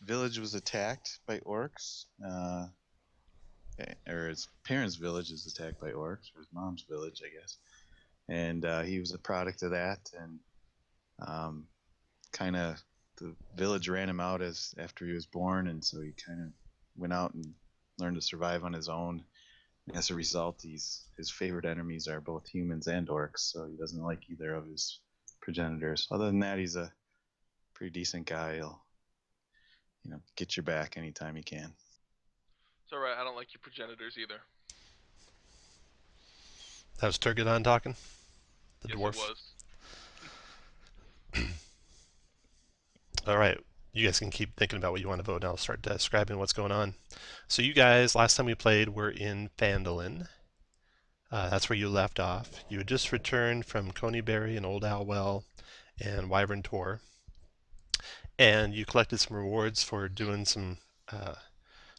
village was attacked by orcs. Or his parents' village was attacked by orcs, or his mom's village, I guess. And he was a product of that, and kind of the village ran him out after he was born, and so he kind of went out and learned to survive on his own. And as a result, his favorite enemies are both humans and orcs, so he doesn't like either of his progenitors. Other than that, he's a pretty decent guy. He'll, get your back anytime he can. It's alright, I don't like your progenitors either. That was Turgadon talking? The yes, dwarf? It was. Alright, you guys can keep thinking about what you want to vote, and I'll start describing what's going on. So you guys, last time we played, were in Phandelver. That's where you left off. You had just returned from Coneyberry and Old Owlwell and Wyvern Tor. And you collected some rewards for doing some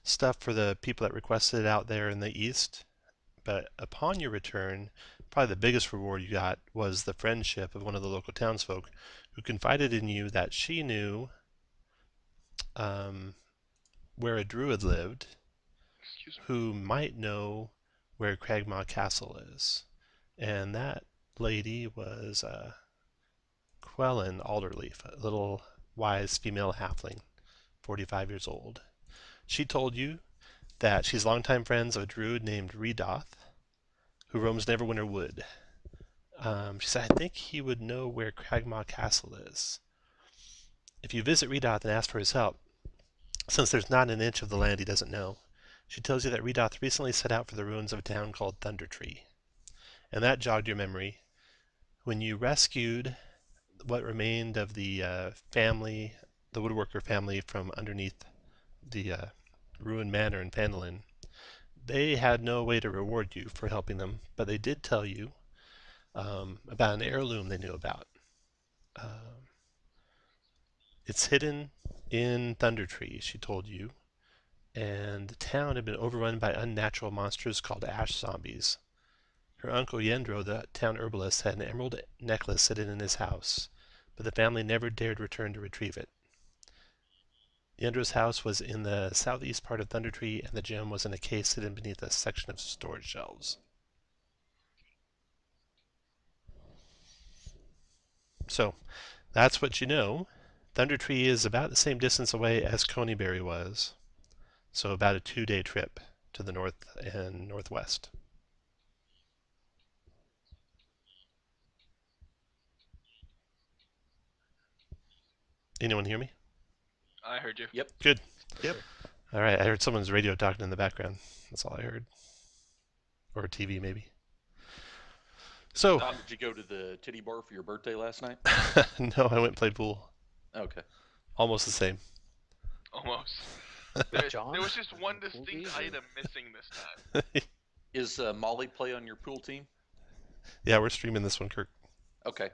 stuff for the people that requested it out there in the east. But upon your return, probably the biggest reward you got was the friendship of one of the local townsfolk who confided in you that she knew where a druid lived who might know where Cragmaw Castle is. And that lady was Quellen Alderleaf, a little wise female halfling, 45 years old. She told you that she's longtime friends of a druid named Redoth, who roams Neverwinter Wood. She said, I think he would know where Cragmaw Castle is. If you visit Redoth and ask for his help, since there's not an inch of the land he doesn't know, she tells you that Redoth recently set out for the ruins of a town called Thundertree. And that jogged your memory. When you rescued what remained of the family, the woodworker family, from underneath the ruined manor in Phandalin, they had no way to reward you for helping them, but they did tell you about an heirloom they knew about. It's hidden in Thundertree, she told you, and the town had been overrun by unnatural monsters called ash zombies. Her uncle Yendro, the town herbalist, had an emerald necklace hidden in his house, but the family never dared return to retrieve it. Yendro's house was in the southeast part of Thundertree, and the gem was in a case hidden beneath a section of storage shelves. So, that's what you know. Thundertree is about the same distance away as Coneyberry was, so about a 2-day trip to the north and northwest. Anyone hear me? I heard you. Yep. Good. Yep. All right, I heard someone's radio talking in the background. That's all I heard. Or TV, maybe. So, Tom, did you go to the titty bar for your birthday last night? no, I went and played pool. Okay. Almost the same. Almost. There John? was just one distinct item missing this time. Is Molly play on your pool team? Yeah, we're streaming this one, Kirk. Okay.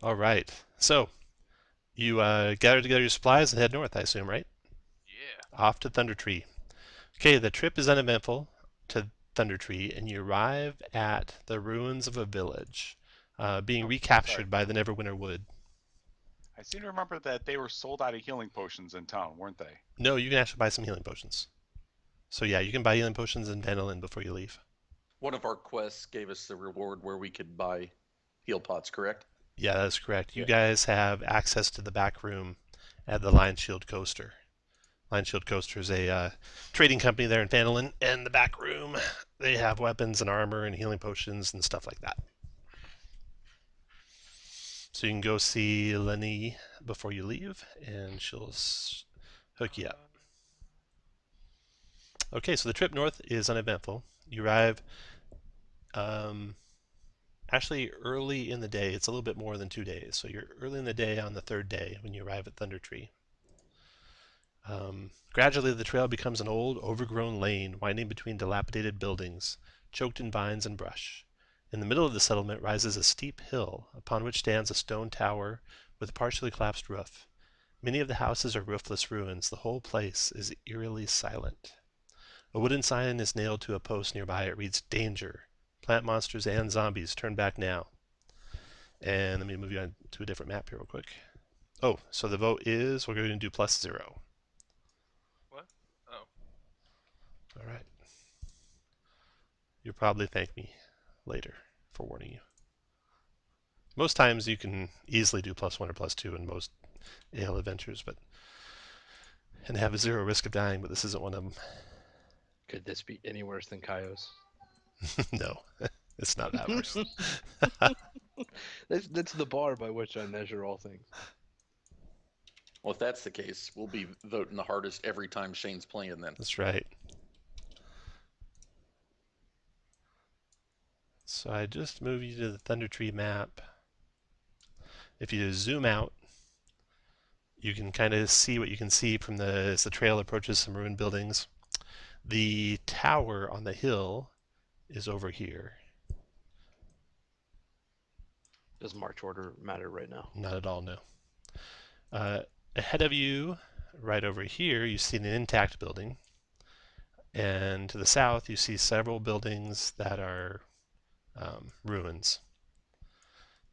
All right. So, you gather together your supplies and head north, I assume, right? Yeah. Off to Thundertree. Okay, the trip is uneventful to Thundertree, and you arrive at the ruins of a village, being recaptured by the Neverwinter Wood. I seem to remember that they were sold out of healing potions in town, weren't they? No, you can actually buy some healing potions. So yeah, you can buy healing potions in Phandalin before you leave. One of our quests gave us the reward where we could buy heal pots, correct? Yeah, that's correct. You Yeah. guys have access to the back room at the Lion Shield Coaster. Lion Shield Coaster is a trading company there in Phandalin, and the back room, they have weapons and armor and healing potions and stuff like that. So you can go see Lenny before you leave, and she'll hook you up. Okay, so the trip north is uneventful. You arrive actually early in the day. It's a little bit more than 2 days. So you're early in the day on the 3rd day when you arrive at Thundertree. Gradually, the trail becomes an old, overgrown lane winding between dilapidated buildings, choked in vines and brush. In the middle of the settlement rises a steep hill, upon which stands a stone tower with a partially collapsed roof. Many of the houses are roofless ruins. The whole place is eerily silent. A wooden sign is nailed to a post nearby. It reads, "Danger. Plant monsters and zombies. Turn back now." And let me move you on to a different map here real quick. Oh, so the vote is we're going to do +0. What? Oh. All right. You'll probably thank me later for warning you. Most times you can easily do +1 or +2 in most AL adventures, and have a 0 risk of dying, but this isn't one of them. Could this be any worse than Kaios? No, it's not that worse. That's the bar by which I measure all things. Well, if that's the case, we'll be voting the hardest every time Shane's playing then. That's right. So I just moved you to the Thundertree map. If you zoom out, you can kind of see what you can see from as the trail approaches some ruined buildings. The tower on the hill is over here. Does march order matter right now? Not at all, no. Ahead of you, right over here, you see an intact building. And to the south, you see several buildings that are ruins.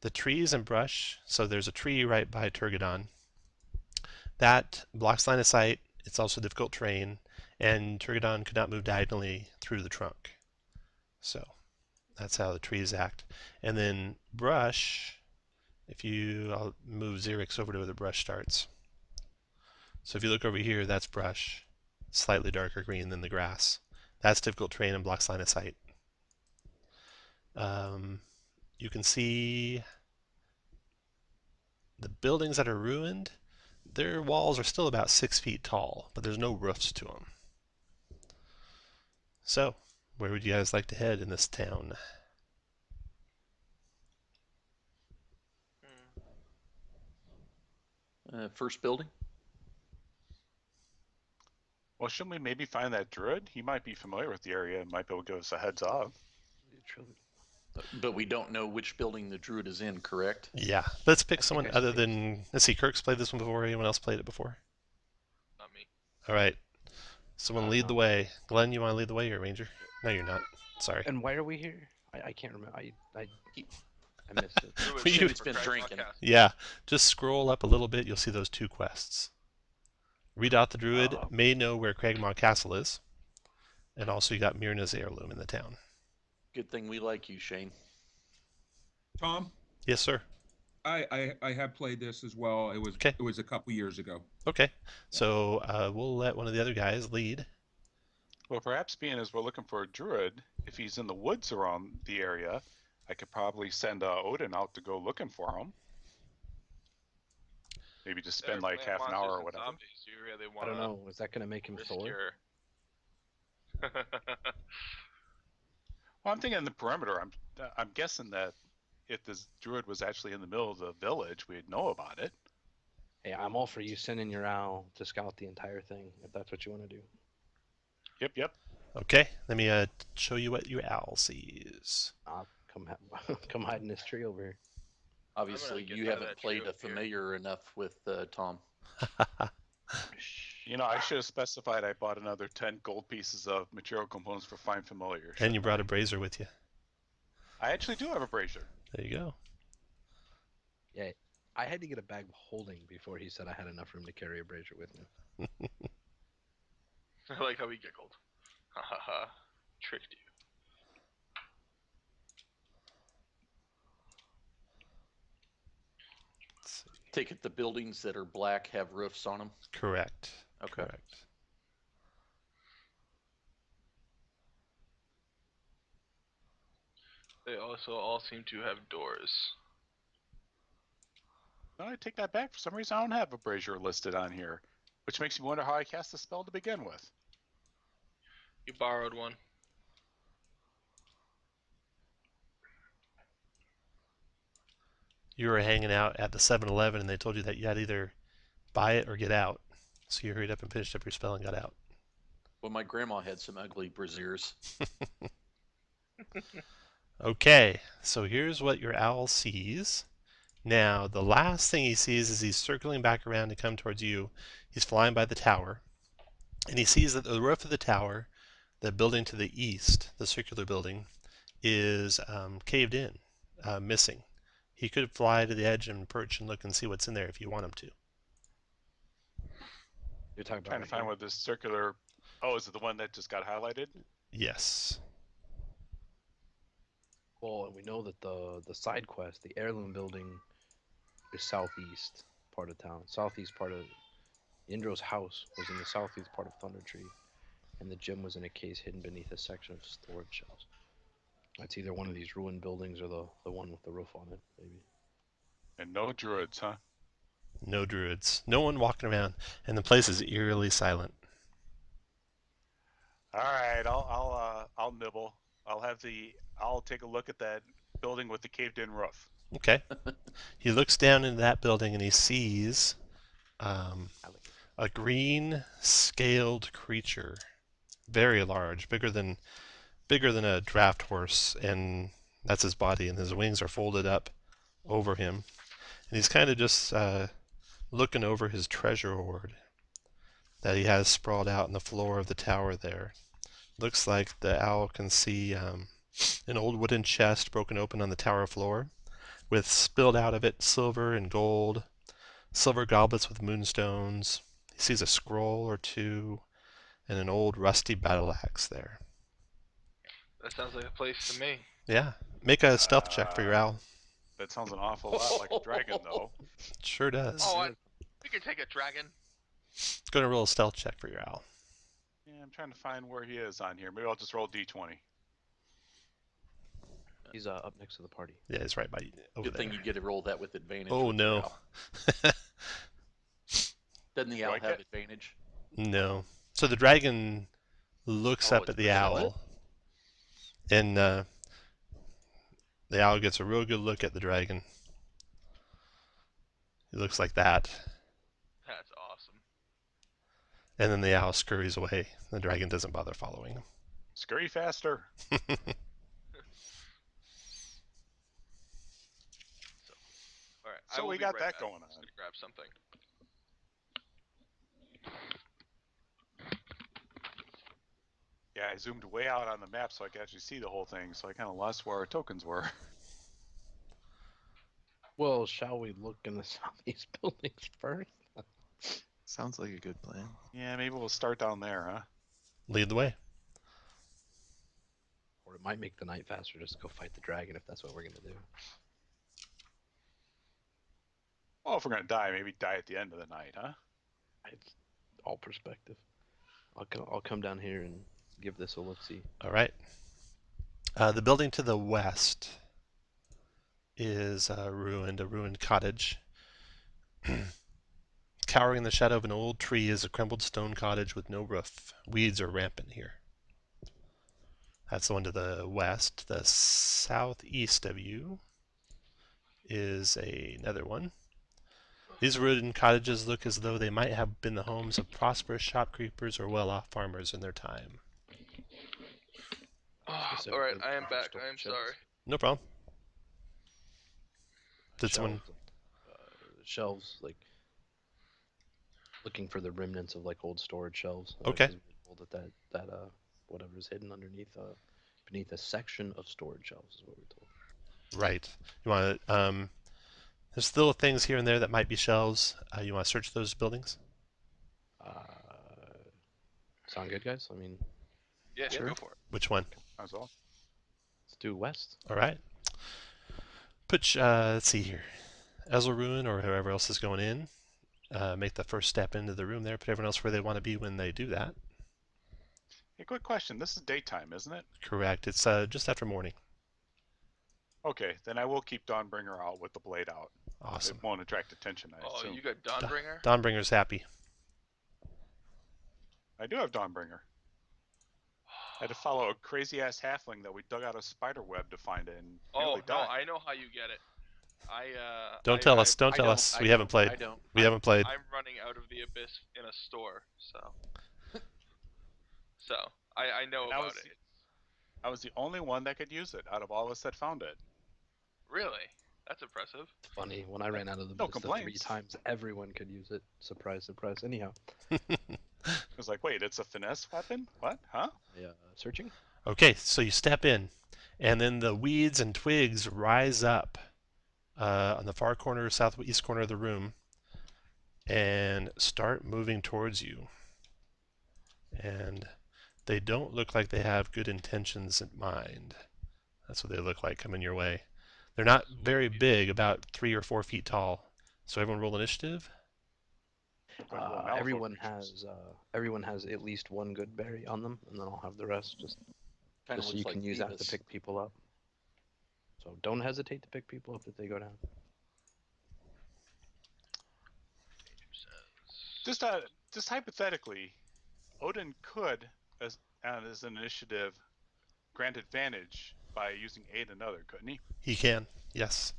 The trees and brush, so there's a tree right by Turgadon. That blocks line of sight. It's also difficult terrain, and Turgadon could not move diagonally through the trunk. So that's how the trees act. And then brush, I'll move Xerix over to where the brush starts. So if you look over here, that's brush, slightly darker green than the grass. That's difficult terrain and blocks line of sight. You can see the buildings that are ruined. Their walls are still about 6 feet tall, but there's no roofs to them. So, where would you guys like to head in this town? First building? Well, shouldn't we maybe find that druid? He might be familiar with the area and might be able to give us a heads up. But we don't know which building the druid is in, correct? Yeah, let's pick I someone think I other see. than, let's see, Kirk's played this one before. Anyone else played it before? Not me. All right. Someone lead the way. Glenn, you want to lead the way, or Ranger? No, you're not. Sorry. And why are we here? I can't remember. I missed it. Druid You- City It's for been Cragmaw drinking. Castle. Yeah, just scroll up a little bit. You'll see those 2 quests. Read out the druid, may know where Cragmaw Castle is. And also you got Myrna's heirloom in the town. Good thing we like you, Shane. Tom, Yes, sir. I have played this as well. It was Okay. It was a couple years ago. Okay, so we'll let one of the other guys lead. Well, perhaps being as we're looking for a druid, if he's in the woods around the area, I could probably send Odin out to go looking for him. Maybe just spend Better like plant half an hour or monsters and whatever. zombies. You really I want don't know. Is that going to make him risk Thor? your... Well, I'm thinking the perimeter. I'm guessing that if this druid was actually in the middle of the village, we'd know about it. Hey, I'm all for you sending your owl to scout the entire thing, if that's what you want to do. Yep. Okay, let me show you what your owl sees. Come hide in this tree over here. Obviously, get you out of haven't that played trio a here. familiar enough with Tom. You know, I should have specified I bought another 10 gold pieces of material components for Find Familiar. And you shouldn't brought a brazier with you. I actually do have a brazier. There you go. Yeah, I had to get a bag of holding before he said I had enough room to carry a brazier with me. I like how he giggled. Ha ha ha. Tricked you. Let's see. Take it the buildings that are black have roofs on them. Correct. Okay. Correct. They also all seem to have doors. No, I take that back. For some reason, I don't have a brazier listed on here, which makes me wonder how I cast the spell to begin with. You borrowed one. You were hanging out at the 7-Eleven and they told you that you had to either buy it or get out. So you hurried up and finished up your spell and got out. Well, my grandma had some ugly braziers. Okay, so here's what your owl sees. Now, the last thing he sees is he's circling back around to come towards you. He's flying by the tower, and he sees that the roof of the tower, the building to the east, the circular building, is caved in, missing. He could fly to the edge and perch and look and see what's in there if you want him to. You're talking about Trying to right find here? where this circular. Oh, is it the one that just got highlighted? Yes. Well, and we know that the side quest, the heirloom building, is southeast part of town. Southeast part of Indro's house was in the southeast part of Thundertree, and the gym was in a case hidden beneath a section of storage shelves. That's either one of these ruined buildings or the one with the roof on it, maybe. And no druids, huh? No druids. No one walking around, and the place is eerily silent. All right, I'll nibble. I'll take a look at that building with the caved-in roof. Okay. He looks down into that building and he sees a green scaled creature, very large, bigger than a draft horse, and that's his body, and his wings are folded up over him, and he's kind of just looking over his treasure hoard that he has sprawled out on the floor of the tower there. Looks like the owl can see an old wooden chest broken open on the tower floor, with spilled out of it silver and gold, silver goblets with moonstones. He sees a scroll or two, and an old rusty battle axe there. That sounds like a place to me. Yeah. Make a stealth check for your owl. That sounds an awful lot like a dragon, though. It sure does. Oh, we can take a dragon. Go to roll a stealth check for your owl. Yeah, I'm trying to find where he is on here. Maybe I'll just roll d20. He's up next to the party. Yeah, he's right by you. Over Good there. thing you get to roll that with advantage. Oh, with the no. owl. Doesn't the Do owl I have get- advantage? No. So the dragon looks Oh, up it's at the pretty owl, solid. and the owl gets a real good look at the dragon. He looks like that, That's awesome. and then the owl scurries away. The dragon doesn't bother following him. Scurry faster. All right. So I will we be got right that back. going I'm just on. gonna grab something. Yeah, I zoomed way out on the map so I could actually see the whole thing, so I kind of lost where our tokens were. Well, shall we look in the southeast buildings first? Sounds like a good plan. Yeah, maybe we'll start down there, huh? Lead the way. Or it might make the night faster just to go fight the dragon if that's what we're gonna do. Well, if we're gonna die, maybe die at the end of the night, huh? It's all perspective. I'll come down here and give this a look-see. All right. The building to the west is a ruined cottage. Cowering in the shadow of an old tree is a crumbled stone cottage with no roof. Weeds are rampant here. That's the one to the west. The southeast of you is another one. These ruined cottages look as though they might have been the homes of prosperous shopkeepers or well-off farmers in their time. Oh, all Specifically right, I am for back. storage I am shelves. sorry. No problem. Did someone... Shelves, like looking for the remnants of like old storage shelves. Okay. 'Cause we were told that whatever is hidden underneath beneath a section of storage shelves is what we're told. Right. You want to... there's still things here and there that might be shelves. You want to search those buildings? Sound good, guys? I mean, Yeah, Sure. go for it. Which one? That's all. let's do west. All right. Let's see here. Ezelruin or whoever else is going in, make the first step into the room there. Put everyone else where they want to be when they do that. Hey, quick question. This is daytime, isn't it? Correct. It's just after morning. Okay, then I will keep Dawnbringer out with the blade out. Awesome. It won't attract attention, I Oh, assume. you got Dawnbringer? Dawnbringer's happy. I do have Dawnbringer. I had to follow a crazy-ass halfling that we dug out a spider web to find it and Oh nearly no, died. I know how you get it. Don't tell us. Don't tell us. We haven't played. I don't. We haven't played. I'm running out of the abyss in a store, so I know And I about was- it. I was the only one that could use it out of all of us that found it. Really? That's impressive. It's funny when I ran out of the No bits the 3 complaints. times, everyone could use it. Surprise, surprise. Anyhow, It was like, wait, it's a finesse weapon? What? Huh? searching. Okay, so you step in, and then the weeds and twigs rise up on the far corner, southeast corner of the room, and start moving towards you. And they don't look like they have good intentions in mind. That's what they look like coming your way. They're not very big, about 3 or 4 feet tall. So everyone roll initiative. Everyone has at least one good berry on them, and then I'll have the rest just Kind of so looks you like can use that to Beavis. pick people up. So don't hesitate to pick people up if they go down. Just hypothetically, Odin could, as an initiative, grant advantage by using aid another, couldn't he? He can, yes.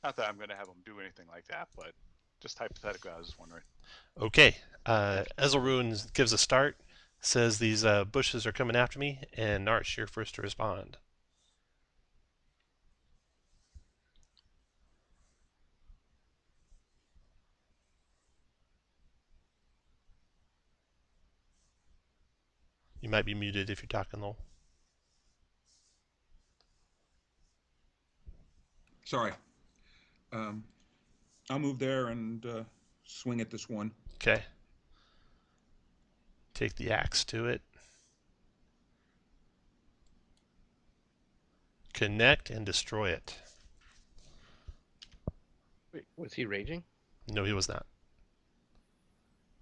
Not that I'm going to have him do anything like that, but just hypothetically, I was just wondering. Okay, Ezelrune gives a start, says these bushes are coming after me, and Narsh, you're first to respond. You might be muted if you're talking, Lowell. Sorry. I'll move there and swing at this one. Okay. Take the axe to it. Connect and destroy it. Wait, was he raging? No, he was not.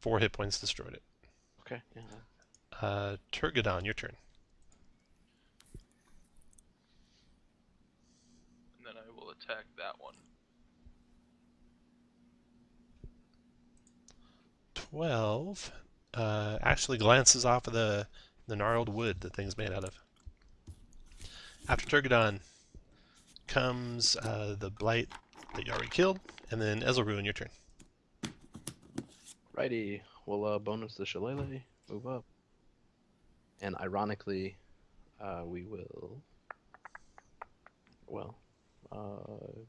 4 hit points destroyed it. Okay, yeah. Turgadon, your turn. And then I will attack that one. 12 actually glances off of the gnarled wood the thing's made out of. After Turgadon comes the blight that you already killed, and then Ezelrune, your turn. Righty, we'll bonus the shillelagh, move up. And ironically, we will... Well, can't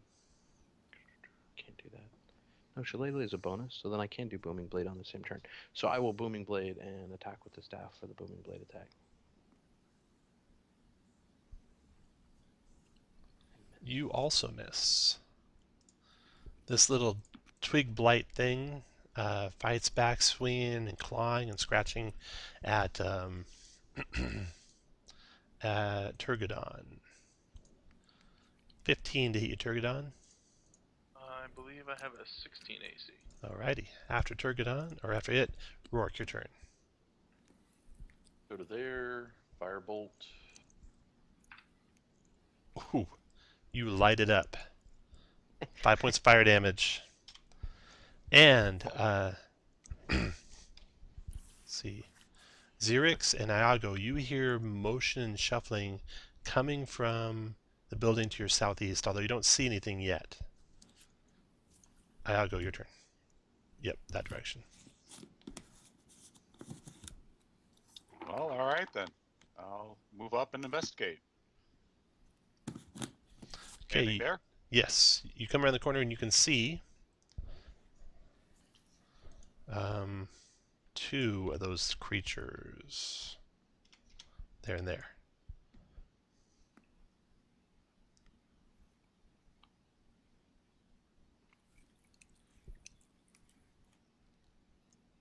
do that. No, shillelagh is a bonus, so then I can do booming blade on the same turn. So I will booming blade and attack with the staff for the booming blade attack. You also miss. This little twig blight thing fights back, swinging and clawing and scratching at at Turgadon. 15 to hit you, Turgadon. I believe I have a 16 AC. Alrighty. After Turgadon, or after it, Rourke, your turn. Go to there. Firebolt. Ooh, you light it up. 5 points of fire damage. And, let's see. Xerix and Iago, you hear motion and shuffling coming from the building to your southeast, although you don't see anything yet. Iago, your turn. Yep, that direction. Well, all right then. I'll move up and investigate. Okay. Anything there? Yes, you come around the corner and you can see 2 of those creatures. There and there.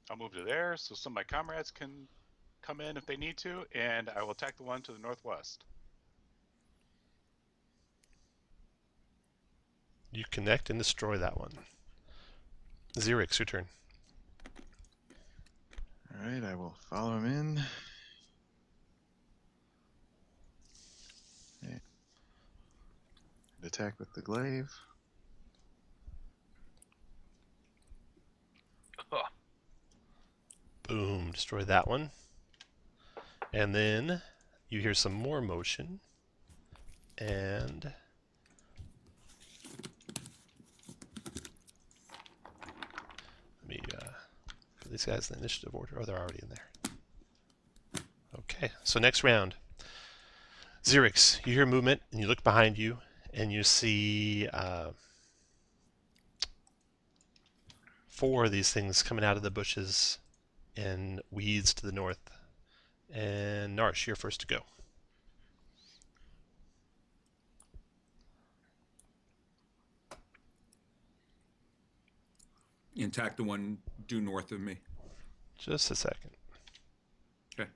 I'll move to there so some of my comrades can come in if they need to, and I will attack the one to the northwest. You connect and destroy that one. Xerix, your turn. All right, I will follow him in. Okay. And attack with the glaive. Boom, destroy that one. And then you hear some more motion. And let me put these guys in the initiative order. Oh, they're already in there. Okay, so next round. Xerix, you hear movement, and you look behind you, and you see 4 of these things coming out of the bushes and weeds to the north. And Narsh, you're first to go. Attack the one due north of me. Just a second. Okay.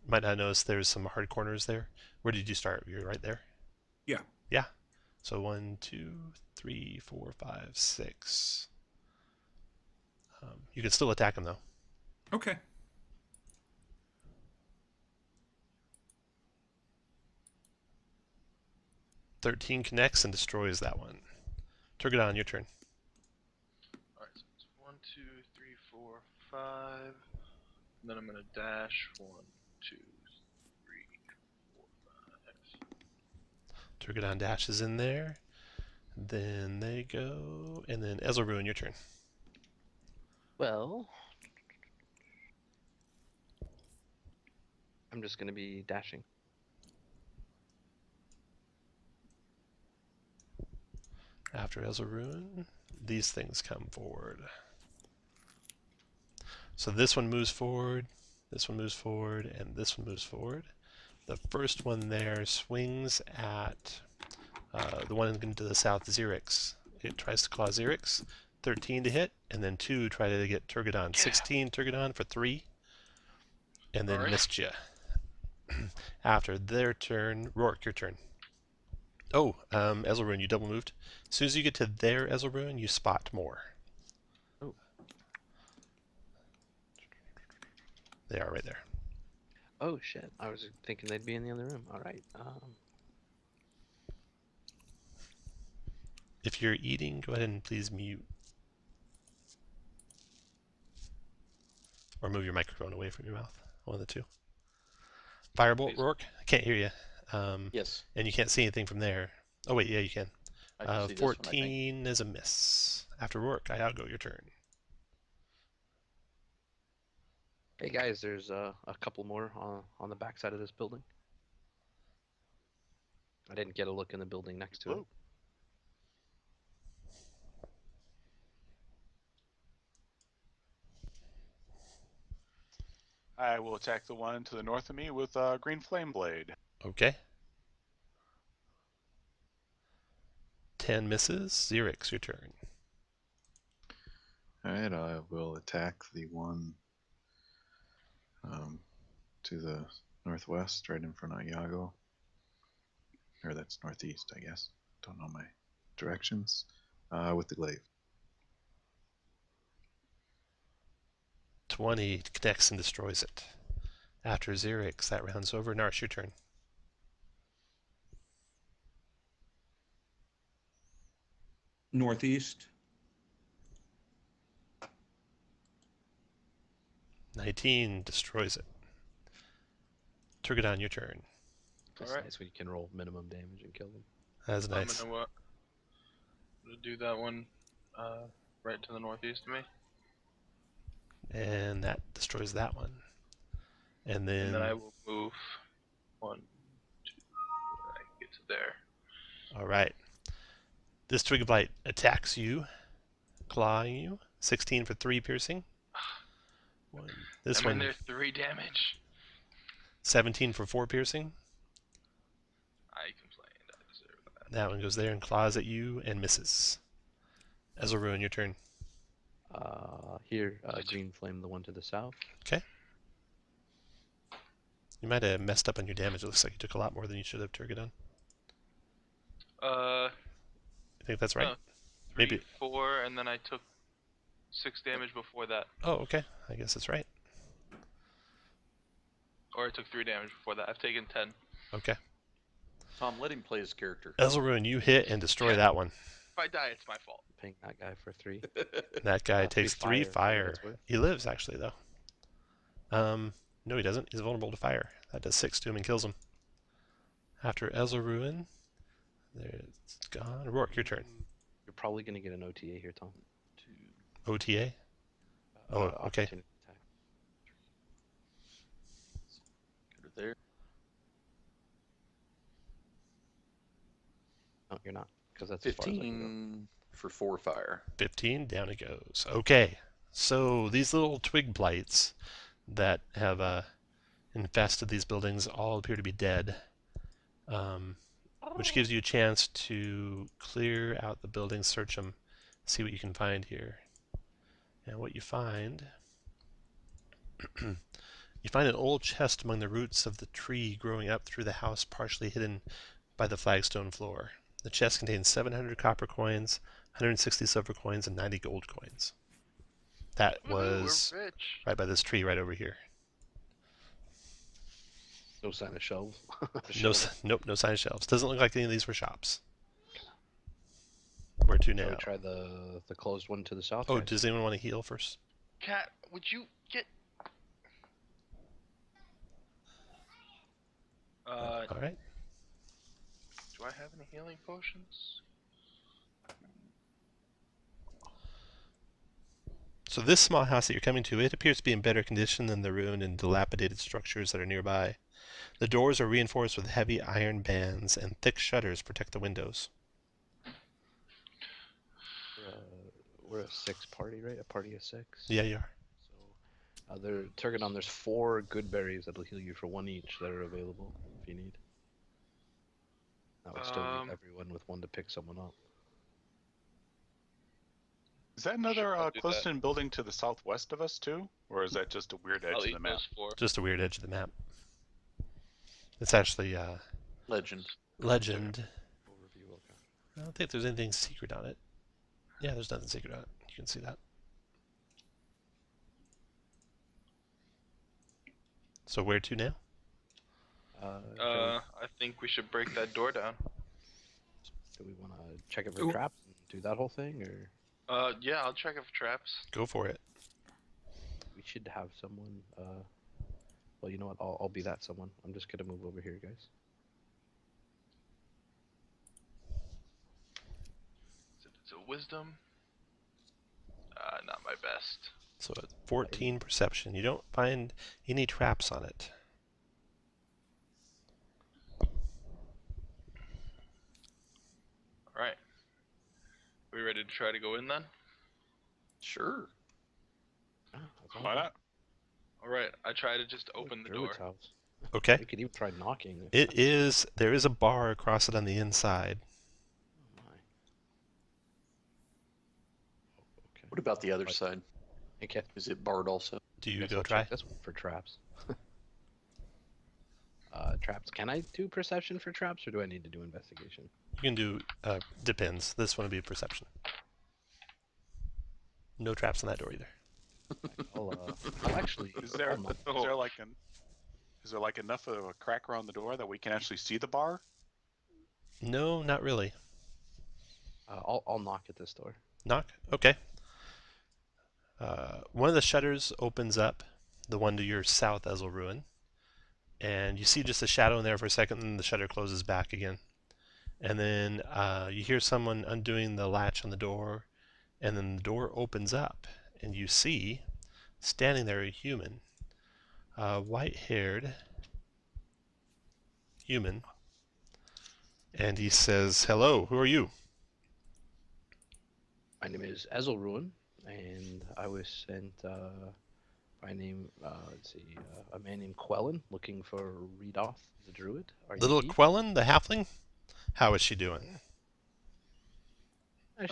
Might not notice there's some hard corners there. Where did you start? You're right there? Yeah. Yeah. So 1, 2, 3, 4, 5, 6. You can still attack him though. Okay. "13 connects and destroys that one. Turgadon, your turn. Alright, so it's 1, 2, 3, 4, 5. And then I'm gonna dash 1, 2, 3, 4, 5. Turgadon dashes in there. Then they go, and then Ezelruin, your turn. Well, I'm just gonna be dashing. After Ezelruin, these things come forward. So this one moves forward, this one moves forward, and this one moves forward. The first one there swings at the one to the south, Xerix. It tries to claw Xerix. 13 to hit, and then 2 try to get Turgadon. 16 Turgadon for 3, and then missed you. After their turn, Rourke, your turn. Oh, Ezelruin, you double moved. As soon as you get to their Ezelruin, you spot more. Oh. They are right there. Oh shit! I was thinking they'd be in the other room. All right. If you're eating, go ahead and please mute. Or move your microphone away from your mouth. One of the two. Firebolt, Please. Rourke? I can't hear you. Yes. And you can't see anything from there. Oh wait, yeah, you can. I can see this one, I think. 14 is a miss. After Rourke, I outgo your turn. Hey guys, there's a couple more on the back side of this building. I didn't get a look in the building next to it. Whoa. I will attack the one to the north of me with green flame blade. Okay. 10 misses. Xerix, your turn. Alright, I will attack the one to the northwest, right in front of Iago. Or that's northeast, I guess. Don't know my directions. With the glaive. 20 connects and destroys it. After Xerix, that round's over. Narsh, your turn. Northeast. 19 destroys it. Turgadon, your turn. It's Alright. nice when you can roll minimum damage and kill them. That's nice. I'm gonna do that one right to the northeast of me. And that destroys that one. And then, And then I will move 1, 2, I can get to there. alright. This Twig of Blight attacks you, clawing you. 16 for 3 piercing. This I'm one, in there 3 damage. 17 for 4 piercing. I complained. I deserve that. That one goes there and claws at you and misses. Ezelruin, your turn. Here, green flame, the one to the south. Okay. You might have messed up on your damage. It looks like you took a lot more than you should have, Turgadon. I think that's right. No, 3, Maybe. 4, and then I took 6 damage before that. Oh, okay. I guess that's right. Or I took 3 damage before that. I've taken 10. Okay. Tom, let him play his character. Ezelruin, you hit and destroy Yeah. that one. If I die, it's my fault. Ping that guy for 3. That guy 3 takes 3 fire, fire. that's worth. He lives, actually, though. No, he doesn't. He's vulnerable to fire. That does 6 to him and kills him. After Ezelruin, there it's gone. Rourke, your turn. You're probably gonna get an OTA here, Tom. OTA? Oh, okay. Opportunity attack. Go to there. No, you're not, because that's as far as I can go. 15 for 4 fire. 15, down it goes. Okay, so these little twig blights that have infested these buildings all appear to be dead, which gives you a chance to clear out the buildings, search them, see what you can find here. And what you find, you find an old chest among the roots of the tree growing up through the house, partially hidden by the flagstone floor. The chest contains 700 copper coins, 160 silver coins, and 90 gold coins. That was We're rich. right by this tree right over here. No sign of shelves. Nope, no sign of shelves. Doesn't look like any of these were shops. Where to Shall now? we try the closed one to the south? Oh, guys? does anyone want to heal first? Cat, would you get? All right. Do I have any healing potions? So this small house that you're coming to, it appears to be in better condition than the ruined and dilapidated structures that are nearby. The doors are reinforced with heavy iron bands, and thick shutters protect the windows. We're a 6 party, right? A party of 6. Yeah, you are. So, Turgadon, there's 4 good berries that'll heal you for 1 each that are available if you need. That would still leave everyone with 1 to pick someone up. Is that another Sure, I'll do that. Cliston building to the southwest of us too, or is that just a weird edge I'll of eat the map? those 4. Just a weird edge of the map. It's actually Legend. legend. Overview, okay. I don't think there's anything secret on it. Yeah, there's nothing secret on it. You can see that. So where to now? I think we should break that door down. Do we want to check it for Ooh. traps and do that whole thing, or Yeah, I'll check it for traps. Go for it. we should have someone? Well, you know what? I'll be that someone. I'm just gonna move over here, guys. It's a wisdom. Not my best. So at 14 perception, you don't find any traps on it. Alright. We ready to try to go in then? Sure. Ah, that's Why all. not? Alright, I try to just open the door. Druid's house. Okay. We could even try knocking. There is a bar across it on the inside. Oh my. Oh, okay. What about the other Right. side? Okay. Is it barred also? Do you Guess go I'll try? check this one for traps. Traps. Can I do perception for traps, or do I need to do investigation? You can do, depends. This one would be perception. No traps on that door either. I'll actually. Is there I'll knock. is there like enough of a crack around the door that we can actually see the bar? No, not really. I'll knock at this door. Knock? Okay. One of the shutters opens up, the one to your south, Ezel Ruin. And you see just a shadow in there for a second, and the shutter closes back again. And then you hear someone undoing the latch on the door, and then the door opens up, and you see, standing there, a human. White-haired human. And he says, "Hello, who are you?" My name is Ezelruin, and I was sent by name. Let's see, a man named Quellen, looking for Redoth the Druid. Are you Little he? Quellen, the halfling? How is she doing?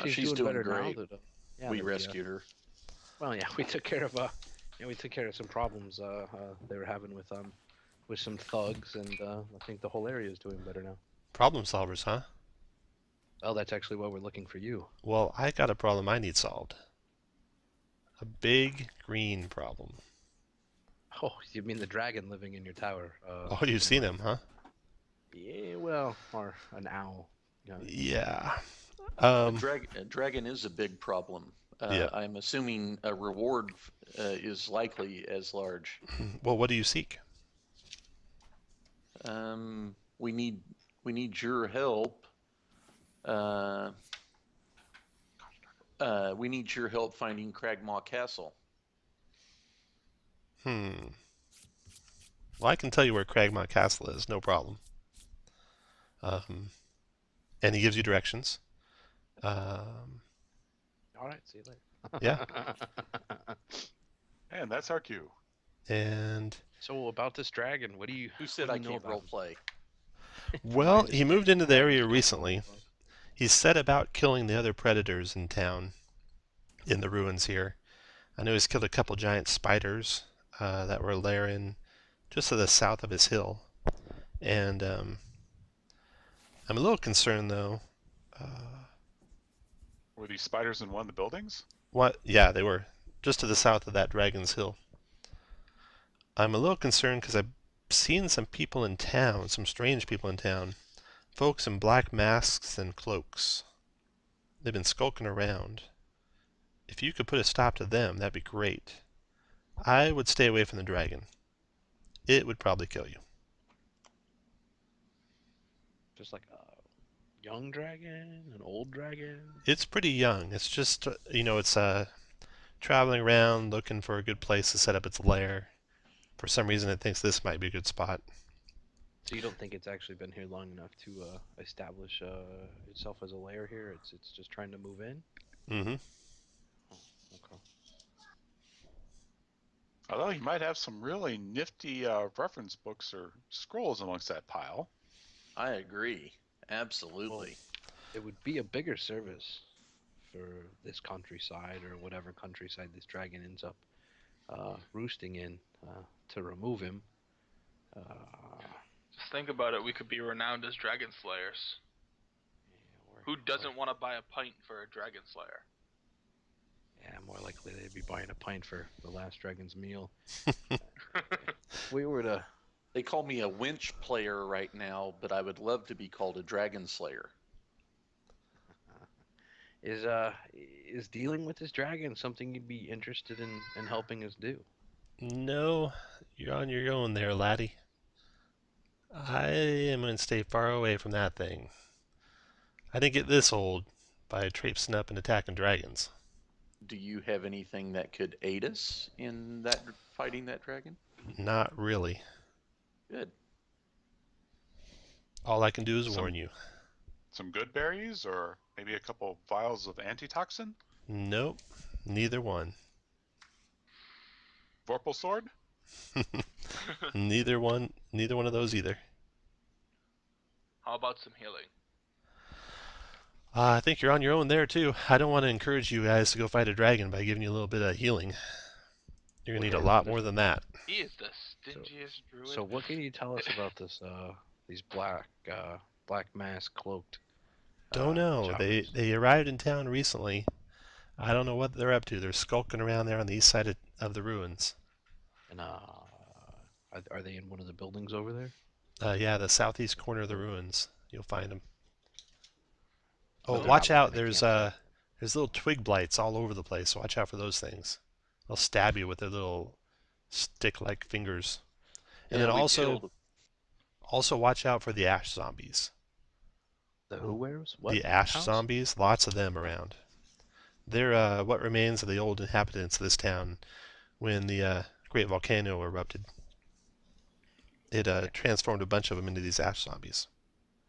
She's doing better great. now. That, yeah, We that rescued her. Well, yeah, we took care of some problems they were having with some thugs, and I think the whole area is doing better now. Problem solvers, huh? Well, that's actually why we're looking for you. Well, I got a problem I need solved. A big green problem. Oh, you mean the dragon living in your tower? Oh, you've seen him, huh? Yeah, well, or an owl. Yeah. A dragon is a big problem. Yeah. I'm assuming a reward is likely as large. Well, what do you seek? We need your help. We need your help finding Cragmaw Castle. Well, I can tell you where Cragmaw Castle is, no problem. And he gives you directions. All right, see you later. Yeah. And that's our cue. And, So about this dragon, what do you? Who said what I do you know can't about role him? play? well, he moved into the area recently. He's set about killing the other predators in town. in the ruins here. I know he's killed a couple giant spiders that were lairing just to the south of his hill. And I'm a little concerned, though. Were these spiders in one of the buildings? What? Yeah, they were just to the south of that Dragon's Hill. I'm a little concerned because I've seen some people in town, some strange people in town, folks in black masks and cloaks. They've been skulking around. If you could put a stop to them, that'd be great. I would stay away from the dragon. It would probably kill you. Just like a young dragon, an old dragon. It's pretty young. It's just, it's traveling around looking for a good place to set up its lair. For some reason, it thinks this might be a good spot. So you don't think it's actually been here long enough to establish itself as a lair here? It's just trying to move in? Mm-hmm. Oh, okay. Although he might have some really nifty reference books or scrolls amongst that pile. I agree. Absolutely. It would be a bigger service for this countryside or whatever countryside this dragon ends up roosting in to remove him. Just think about it. We could be renowned as dragon slayers. Who doesn't want to buy a pint for a dragon slayer? Yeah, more likely they'd be buying a pint for the last dragon's meal. We were to. They call me a winch player right now, but I would love to be called a dragon slayer. Is dealing with this dragon something you'd be interested in helping us do? No, you're on your own there, laddie. I am going to stay far away from that thing. I didn't get this old by traipsing up and attacking dragons. Do you have anything that could aid us in that fighting that dragon? Not really. Good. All I can do is warn you. Some good berries, or maybe a couple vials of antitoxin? Nope, neither one. Vorpal sword? Neither one of those either. How about some healing? I think you're on your own there too. I don't want to encourage you guys to go fight a dragon by giving you a little bit of healing. You're gonna need a lot more than that. He is the stingiest druid. So what can you tell us about this? These black mask cloaked. Don't know. choppers? They arrived in town recently. I don't know what they're up to. They're skulking around there on the east side of the ruins. And are they in one of the buildings over there? Yeah, the southeast corner of the ruins. You'll find them. So Oh, they're watch not out! within a There's campsite. there's little twig blights all over the place. Watch out for those things. They'll stab you with their little stick-like fingers. And Yeah, then we also killed- watch out for the ash zombies. The who wears what? The ash House? zombies, lots of them around. They're what remains of the old inhabitants of this town when the great volcano erupted. It transformed a bunch of them into these ash zombies.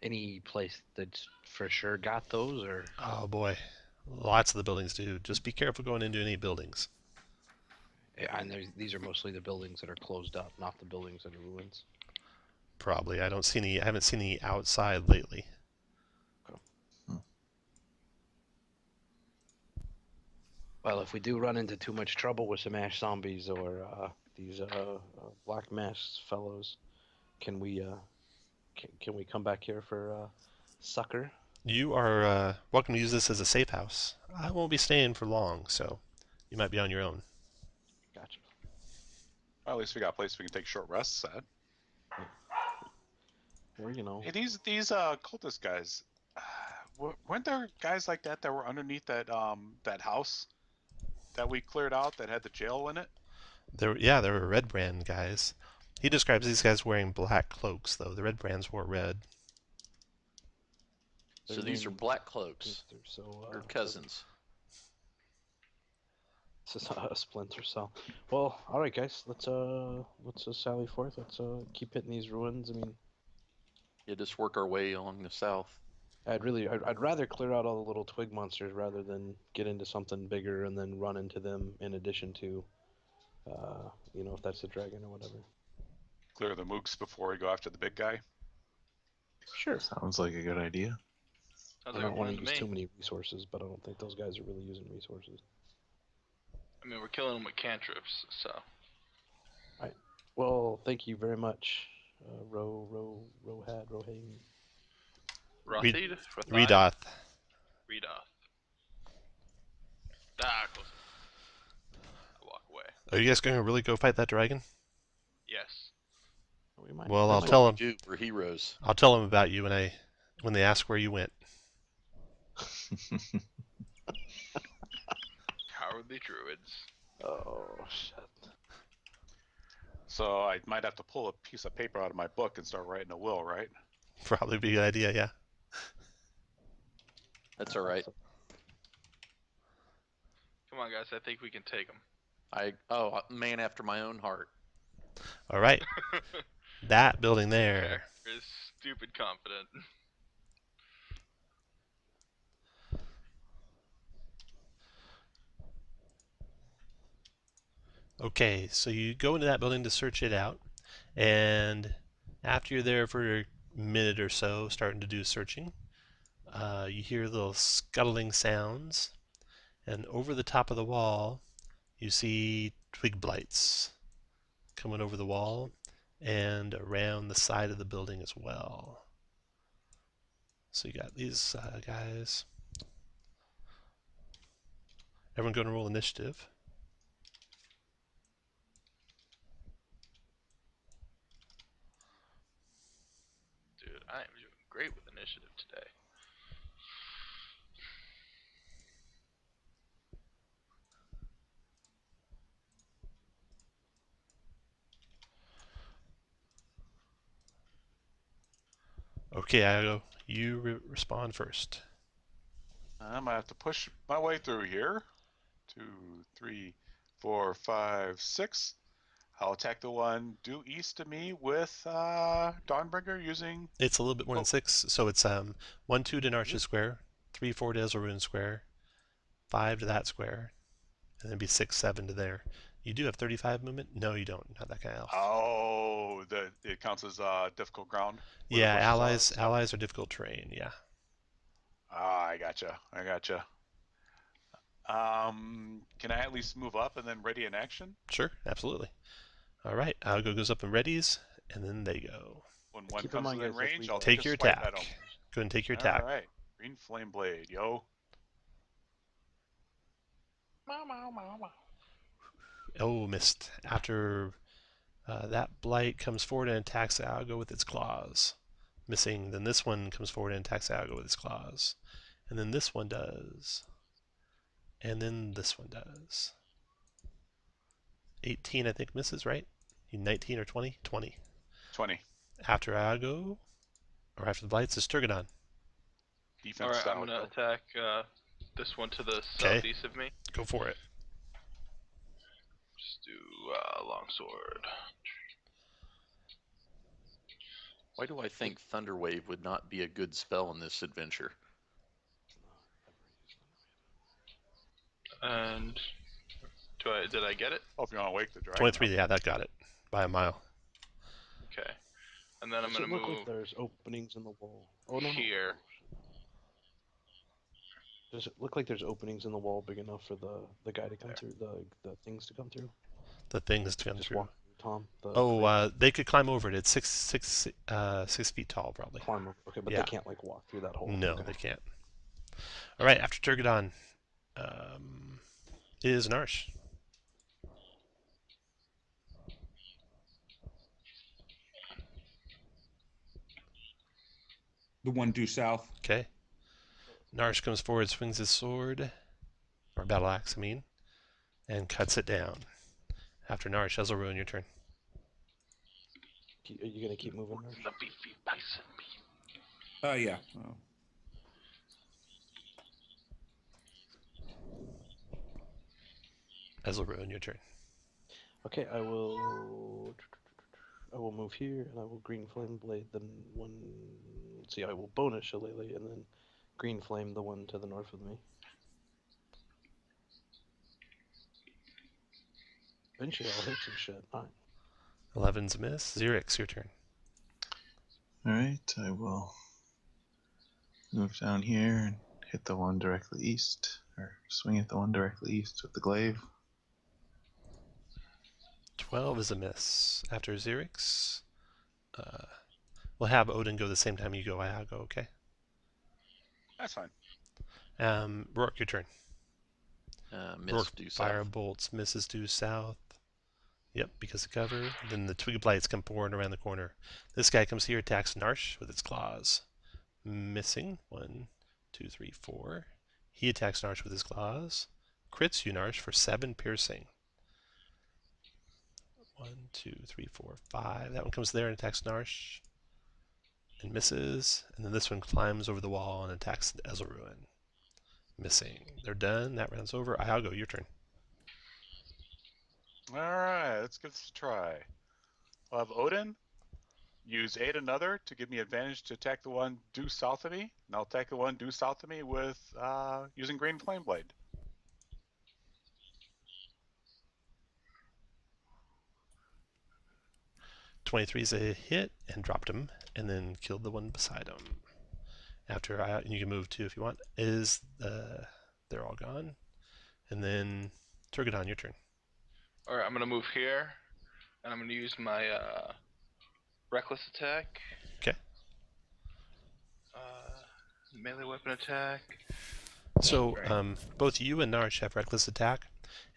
Any place that's for sure got those, or Oh boy, lots of the buildings do. Just be careful going into any buildings. yeah, and these are mostly the buildings that are closed up, not the buildings that are ruins. Probably. I haven't seen any outside lately. Well, if we do run into too much trouble with some ash zombies or these black masked fellows, can we come back here for succor? You are welcome to use this as a safe house. I won't be staying for long, so you might be on your own. Gotcha. Well, at least we got a place we can take short rests at. Or Hey, these cultist guys, weren't there guys like that were underneath that that house that we cleared out that had the jail in it? There were red brand guys. He describes these guys wearing black cloaks, though. The red brands wore red. So these are black cloaks. They're so Or cousins. This is a splinter cell. Well, all right, guys. Let's sally forth. Let's keep hitting these ruins. I mean, Yeah, just work our way along the south. I'd rather clear out all the little twig monsters rather than get into something bigger and then run into them in addition to, if that's a dragon or whatever. Clear the mooks before we go after the big guy. Sure. Sounds like a good idea. Sounds I like a don't want plan to to use me. too many resources, but I don't think those guys are really using resources. I mean, we're killing them with cantrips, so. Well, thank you very much, Rohad. Rothid? Redoth. Redoth. Ah, close enough. I walk away. Are you guys going to really go fight that dragon? Yes. We might. Well, we I'll might- tell We them. do. We're heroes. I'll tell them about you when they ask where you went. Cowardly druids. Oh shit. So I might have to pull a piece of paper out of my book and start writing a will, right? Probably be a good idea, yeah. That's all right. Come on, guys. I think we can take them. Man after my own heart. All right. That building there. Is stupid confident. Okay, so you go into that building to search it out, and after you're there for a minute or so, starting to do searching, you hear little scuttling sounds, and over the top of the wall, you see twig blights coming over the wall and around the side of the building as well. So you got these guys. Everyone going to roll initiative. Dude, I am doing great with initiative today. Okay, Iago, you respond first. I'm gonna have to push my way through here. 2, 3, 4, 5, 6. I'll attack the one due east of me with Dawnbringer using. It's a little bit more than 6, so it's 1, 2 to Narch's square, 3, 4 to Ezelrune square, 5 to that square, and then be 6, 7 to there. You do have 35 movement? No, you don't. Not that kind of elf. Oh, it counts as difficult ground. where the Yeah, bushes are and stuff? allies are difficult terrain. Yeah. Ah, I gotcha. Can I at least move up and then ready in action? Sure, absolutely. All right, Iago goes up in readies, and then they go. When one Keep in comes mind, within guys, if range, we I'll Take take your a swipe attack. at 'em. Go and take your attack. All right, green flame blade, yo. Oh, missed. After that blight comes forward and attacks Iago with its claws. Missing. Then this one comes forward and attacks Iago with its claws. And then this one does. And then this one does. 18, I think, misses, right? You 19 or 20? 20. 20. After Iago, or after the blights, is Turgadon. Defense Alright, style. I'm gonna attack this one to the Okay. southeast of me. Go for it. Just do longsword. Why do I think Thunderwave would not be a good spell in this adventure? And did I get it? Oh, if you want to wake the dragon. 23, up. yeah, that got it. By a mile. Okay. And then I'm Does gonna it look move like there's openings in the wall? Oh no. here. Does it look like there's openings in the wall big enough for the guy to come through? The things to come through? The things to come Just through. walk through, Tom. They could climb over it. It's 6 feet tall, probably. Climb up. Okay, but Yeah. they can't like walk through that hole. No, Okay. they can't. All right, after Turgadon, is Narsh. The one due south. Okay. Narsh comes forward, swings his sword, or battle axe, I mean, and cuts it down. After Narsh, Ezelrune, your turn. Are you gonna keep moving? Nurse? The beefy bison beef. Oh, yeah. Oh. Ezelrune, your turn. Okay, I will move here, and I will green flame blade the one. Let's see, I will bonus Shillelagh, and then green flame the one to the north of me. Eventually, I'll hit some shit. Alright. 11's a miss. Xerix, your turn. All right, I will move down here and hit the one directly east, or swing at the one directly east with the glaive. 12 is a miss. After Xerix, we'll have Odin go the same time you go, Iago, okay? That's fine. Rourke, your turn. Miss Rourke due fire south. bolts, misses due south. Yep, because of cover. Then the twig blights come pouring around the corner. This guy comes here, attacks Narsh with its claws. Missing. 1, 2, 3, 4. He attacks Narsh with his claws. Crits you, Narsh, for 7 piercing. 1, 2, 3, 4, 5. That one comes there and attacks Narsh. And misses. And then this one climbs over the wall and attacks Ezelruin. Missing. They're done. That round's over. Iago, your turn. All right, let's give this a try. I'll have Odin use aid another to give me advantage to attack the one due south of me, and I'll attack the one due south of me with using Green Flame Blade. .23's a hit and dropped him, and then killed the one beside him. After you can move too if you want. They're all gone, and then Turgadon, your turn. All right, I'm gonna move here, and I'm gonna use my reckless attack. Okay. Melee weapon attack. So both you and Narsh have reckless attack,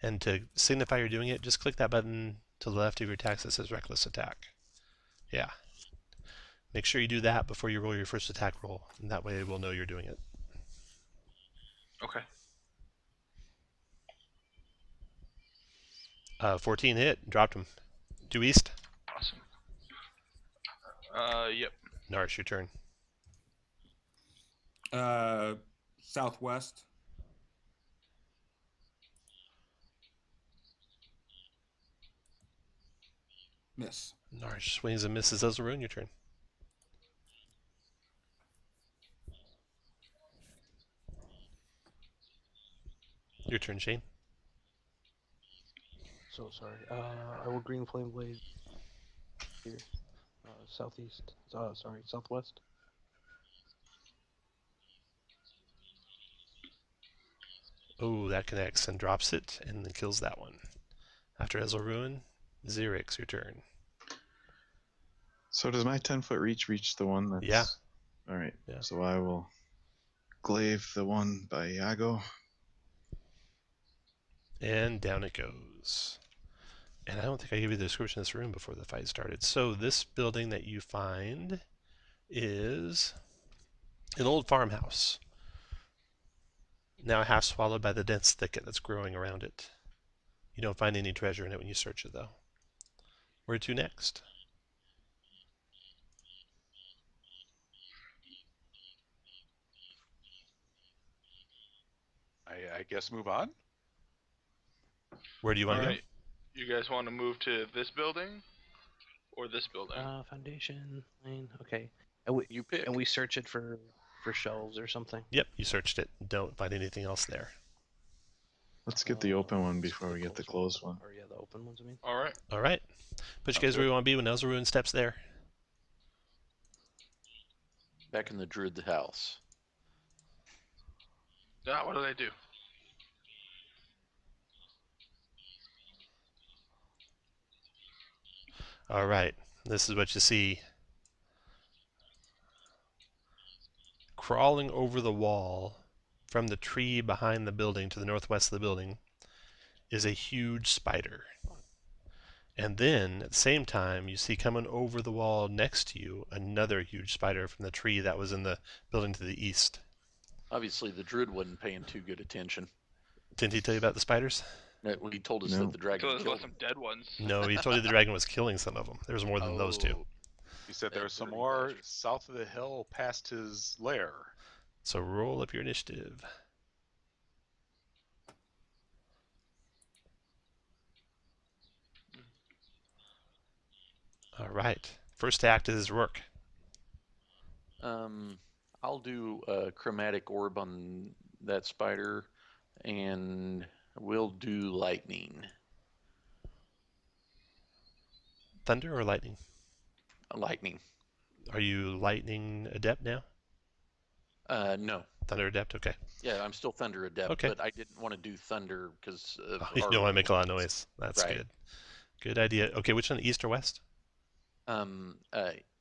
and to signify you're doing it, just click that button to the left of your attacks that says reckless attack. Yeah. Make sure you do that before you roll your first attack roll, and that way we'll know you're doing it. Okay. 14 hit, dropped him. Due east. Awesome. Yep. Narsh, your turn. Southwest. Miss. Narsh swings and misses. Ezelruin, your turn. Your turn, Shane. So sorry. I will Green Flame Blade here. Southeast. Sorry, southwest. Oh, that connects and drops it, and then kills that one. After Ezelruin, Xerix, your turn. So does my 10-foot reach the one that's... Yeah. All right. Yeah. So I will glaive the one by Iago. And down it goes. And I don't think I gave you the description of this room before the fight started. So this building that you find is an old farmhouse. Now half swallowed by the dense thicket that's growing around it. You don't find any treasure in it when you search it, though. Where to next? I guess move on. Where do you want to go? Alright. You guys want to move to this building or this building? Foundation lane. Okay. And You pick. we search it for shelves or something. Yep, you searched it. Don't find anything else there. Let's get the open one Let's before we get the closed closed one. Or yeah, the open ones. I mean. All right. All right. Put you guys where you want to be when Ezelruin steps there. Back in the druid house. Yeah. What do they do? All right. This is what you see. Crawling over the wall from the tree behind the building to the northwest of the building is a huge spider. And then, at the same time, you see coming over the wall next to you another huge spider from the tree that was in the building to the east. Obviously, the druid wasn't paying too good attention. Didn't he tell you about the spiders? He told us No. that the dragon Kill us killed with some dead ones. No, he told you the dragon was killing some of them. There was more than those two. He said there That was some dirty more bastard. south of the hill past his lair. So roll up your initiative. All right. First act is Rourke. I'll do a chromatic orb on that spider, and we'll do lightning. Thunder or lightning? Lightning. Are you lightning adept now? No. Thunder adept? Okay. Yeah, I'm still thunder adept, Okay. but I didn't want to do thunder because of You don't want to make a lot of noise. That's Right. good. Good idea. Okay, which one, east or west?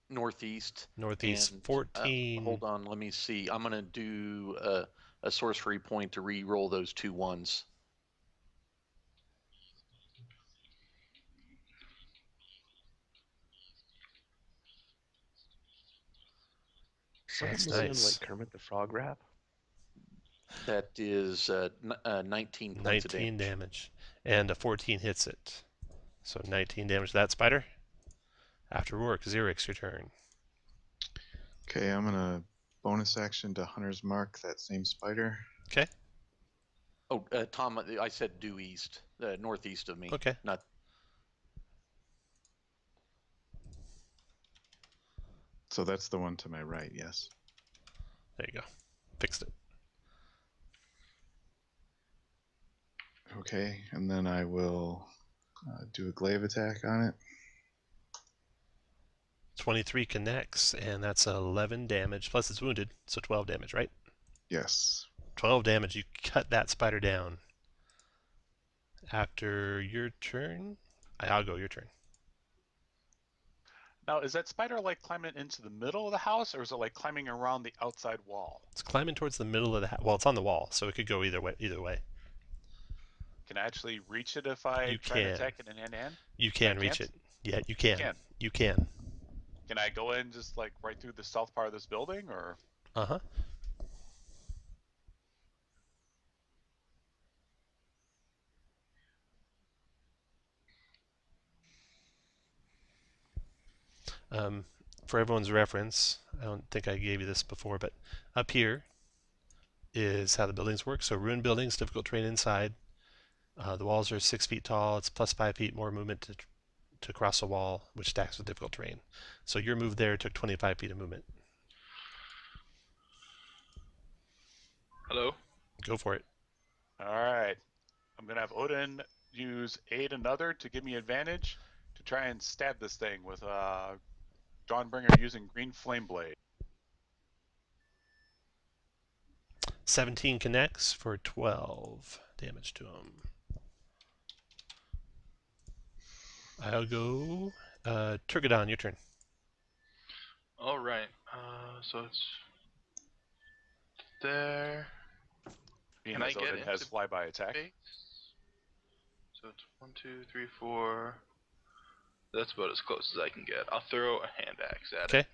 Northeast. Northeast. And 14. hold on, let me see. I'm gonna do a sorcery point to re-roll those 2 1s. Someone That's listen to nice. like Kermit the Frog rap. That is 19 points of 19 damage. damage. And a 14 hits it. So 19 damage to that spider. After work, Xerix, your turn. Okay, I'm gonna bonus action to Hunter's Mark that same spider. Okay. Oh, Tom, I said due east, northeast of me. Okay. Not. So that's the one to my right, yes. There you go. Fixed it. Okay, and then I will do a glaive attack on it. 23 connects, and that's 11 damage. Plus it's wounded, so 12 damage, right? Yes. 12 damage. You cut that spider down. After your turn, I'll go your turn. Now, is that spider like climbing into the middle of the house, or is it like climbing around the outside wall? It's climbing towards the middle of the house. Well, it's on the wall, so it could go either way. Can I actually reach it if I try to attack it in hand-to-hand? You can reach it. Yeah, you can. You can. Can I go in just like right through the south part of this building, or? Uh-huh. For everyone's reference, I don't think I gave you this before, but up here is how the buildings work. So ruined buildings, difficult terrain inside. The walls are 6 feet tall. It's plus 5 feet more movement to cross a wall, which stacks with difficult terrain. So your move there took 25 feet of movement. Hello? Go for it. All right. I'm going to have Odin use Aid Another to give me advantage to try and stab this thing with Dawnbringer using Green Flame Blade. 17 connects for 12 damage to him. I'll go Turgadon, your turn. Alright, so it's there. Being Can I as get Odin has into flyby attack. Space? So it's 1, 2, 3, 4. That's about as close as I can get. I'll throw a hand axe at it. Okay.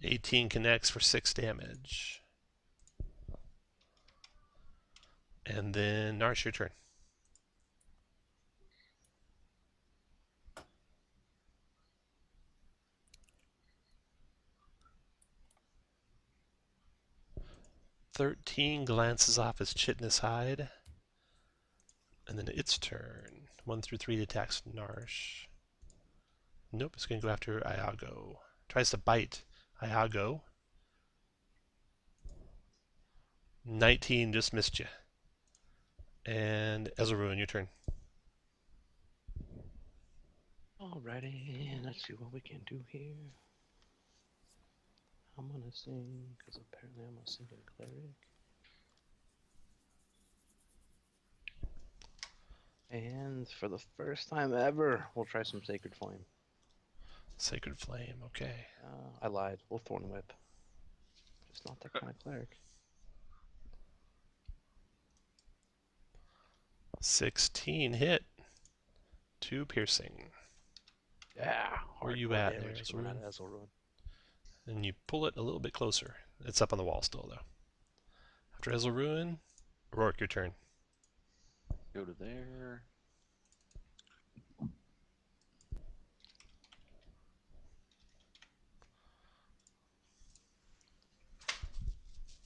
18 connects for 6 damage. And then Narsh, your turn. "13 glances off his chitinous hide. And then its turn. 1 through 3 attacks Narsh. Nope, it's going to go after Iago. Tries to bite Iago. 19 just missed you. And Ezelruin, your turn. Alrighty, let's see what we can do here. I'm gonna sing, because apparently I'm a singing cleric. And for the first time ever, we'll try some Sacred Flame. Sacred Flame, okay. I lied. We'll Thorn Whip. Just not that kind of cleric. 16 hit. 2 piercing. Yeah. Where you hardcore at damage there, coming out Ezelruin? of Ezelruin. And you pull it a little bit closer. It's up on the wall still, though. After Ezelruin, Rourke, your turn. Go to there.